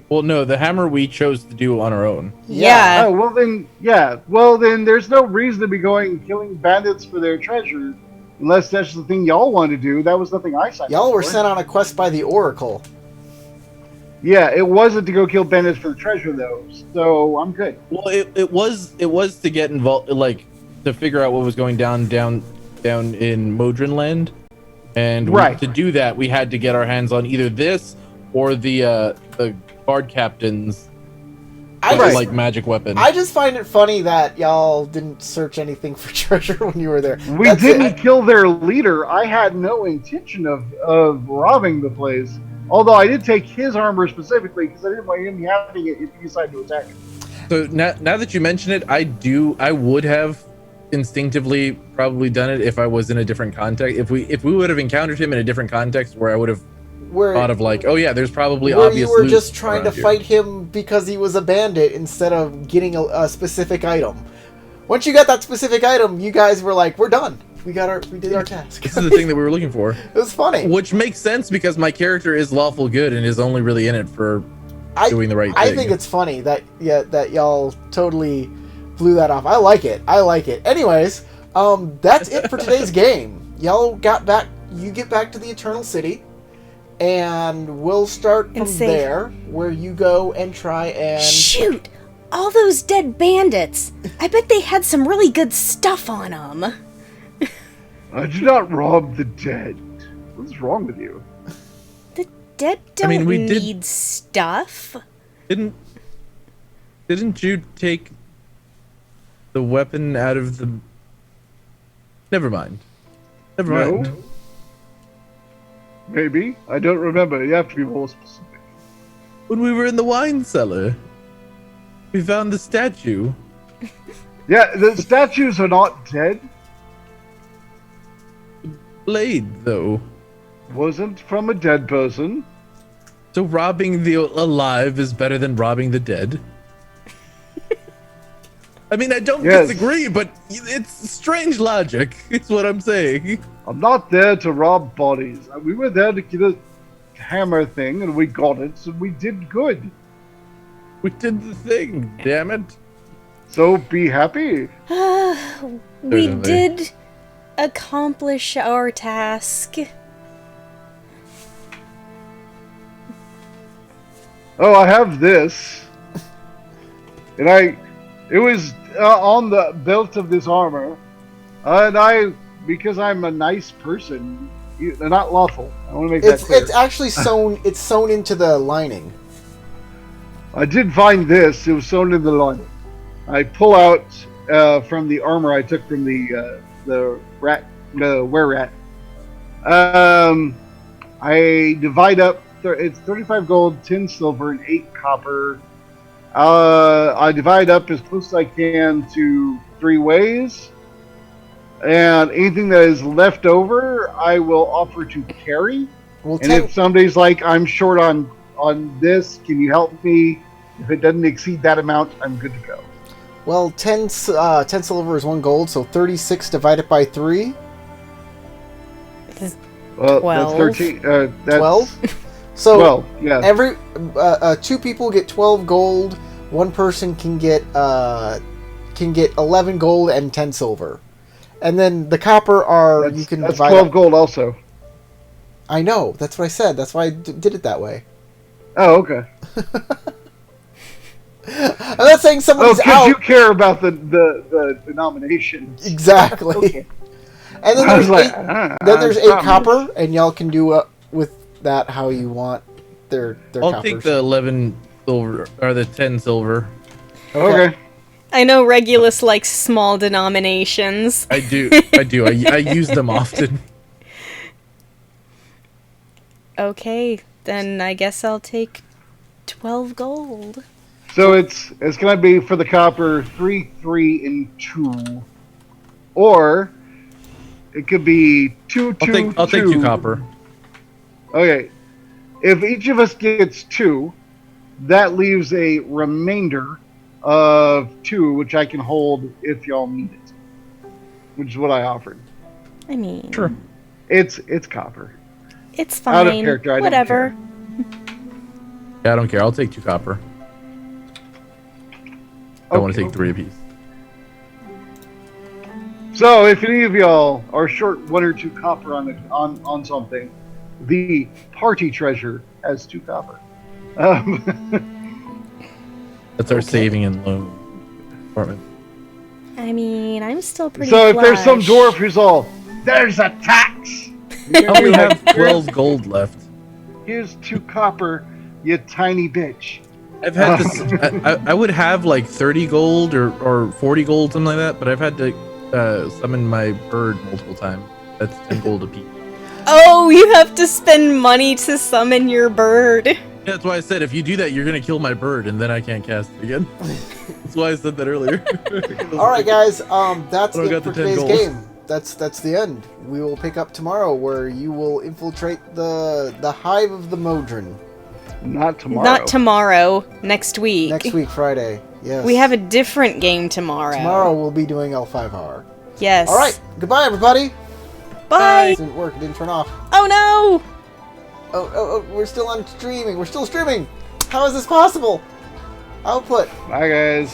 B: well, no, the hammer we chose to do on our own.
C: Yeah.
D: Oh, well then, yeah. Well then, there's no reason to be going and killing bandits for their treasure, unless that's the thing y'all want to do. That was nothing I signed
A: Y'all
D: up
A: were
D: for.
A: sent on a quest by the Oracle.
D: Yeah, it wasn't to go kill bandits for the treasure though, so I'm good.
B: Well, it was to get involved, like to figure out what was going down in Modron Land, and
D: Right.
B: to do that, we had to get our hands on either this or the guard captain's
A: I
D: Right.
A: just,
B: magic weapon.
A: I just find it funny that y'all didn't search anything for treasure when you were there.
D: We
A: That's
D: didn't
A: it.
D: kill their leader. I had no intention of robbing the place. Although I did take his armor specifically because I didn't want him having it if he decided to attack it.
B: So now that you mention it, I would have instinctively probably done it if I was in a different context. If we would have encountered him in a different context, where I would have
A: Where,
B: thought of like, oh yeah, there's probably
A: where
B: obvious
A: you were
B: loot
A: just trying to
B: around here.
A: fight him because he was a bandit instead of getting a specific item. Once you got that specific item, you guys were like, "We're done. We did our task."
B: This is the thing that we were looking for,
A: It was funny.
B: which makes sense because my character is lawful good and is only really in it for doing the right thing.
A: I think it's funny that y'all totally blew that off. I like it. Anyways, that's it for today's game. Y'all you get back to the Eternal City, and we'll start from
C: And say-
A: there, where you go and try and
C: Shoot! All those dead bandits! I bet they had some really good stuff on them.
D: I do not rob the dead. What's wrong with you?
C: The dead don't
B: mean, we did-
C: need stuff.
B: Didn't you take the weapon out of the? Never mind. Never
D: No.
B: mind.
D: Maybe. I don't remember. You have to be more specific.
B: When we were in the wine cellar, we found the statue.
D: Yeah, the statues are not dead.
B: Blade, though.
D: Wasn't from a dead person.
B: So robbing the alive is better than robbing the dead. I mean, I don't
D: Yes.
B: disagree, but it's strange logic. It's what I'm saying.
D: I'm not there to rob bodies. We were there to get a hammer thing, and we got it, so we did good.
B: We did the thing, damn it.
D: So be happy.
C: We
B: Certainly.
C: did accomplish our task.
D: Oh, I have this, and it was on the belt of this armor, and because I'm a nice person, they're not lawful. I want to make that clear.
A: It's actually sewn. It's sewn into the lining.
D: I did find this. It was sewn in the lining. I pull out from the armor I took from the were rat. I divide up. It's 35 gold, 10 silver, and 8 copper. I divide up as close as I can to 3 ways. And anything that is left over, I will offer to carry.
A: Well,
D: And if somebody's like, I'm short on this, can you help me? If it doesn't exceed that amount, I'm good to go.
A: well, 10 silver is 1 gold, so 36 divided by 3.
D: Well,
C: 12.
D: that's 13. That's
A: 12. So
D: 12, yeah.
A: every 2 people get 12 gold. 1 person can get 11 gold and 10 silver. And then the copper are you can
D: that's
A: divide
D: 12
A: up.
D: gold also.
A: I know. That's what I said. That's why I did it that way.
D: Oh, okay.
A: I'm not saying
D: Oh,
A: somebody's
D: because
A: out.
D: you care about the denominations.
A: Exactly.
D: Okay.
A: And then
D: I was
A: there's
D: like,
A: 8, then there's 8
D: I'm
A: copper, and y'all can do with that how you want their
B: I'll
A: coppers.
B: take the 11 silver or the 10 silver.
D: Okay.
C: I know Regulus likes small denominations.
B: I do. I use them often.
C: Okay, then I guess I'll take 12 gold.
D: So it's gonna be for the copper 3, 3, and 2, or it could be 2, 2.
B: I'll take 2 copper.
D: Okay. If each of us gets 2, that leaves a remainder of 2, which I can hold if y'all need it. Which is what I offered.
C: I mean,
B: Sure.
D: It's copper.
C: it's
D: Out of
C: fine.
D: character, I don't
C: Whatever.
B: Yeah, I don't care. I'll take 2 copper. I want to
D: Okay.
B: take 3 apiece.
D: So if any of y'all are short 1 or 2 copper on something, the party treasure has 2 copper.
B: That's our
A: Okay.
B: saving and loan department.
C: I mean, I'm still pretty
D: So if there's some
C: flush.
D: dwarf who's all, there's a tax.
B: I only have 12 gold left.
D: Here's 2 copper, you tiny bitch.
B: I've had this. I would have like 30 gold or 40 gold, something like that, but I've had to summon my bird multiple times. That's 10 gold a piece.
C: Oh, you have to spend money to summon your bird.
B: Yeah, that's why I said if you do that, you're gonna kill my bird, and then I can't cast it again. That's why I said that earlier.
A: All right, guys. That's
B: I don't
A: it
B: got
A: for
B: the 10
A: today's
B: gold.
A: game. That's the end. We will pick up tomorrow, where you will infiltrate the hive of the Modron
D: Not tomorrow.
C: Not tomorrow, next week.
A: next week, Friday. Yes.
C: We have a different game tomorrow.
A: tomorrow. We'll be doing L5R.
C: Yes.
A: All right. Goodbye, everybody.
C: Bye.
A: It didn't work. It didn't turn off.
C: Oh no.
A: Oh, we're still on streaming. We're still streaming. How is this possible? Output.
D: Bye, guys.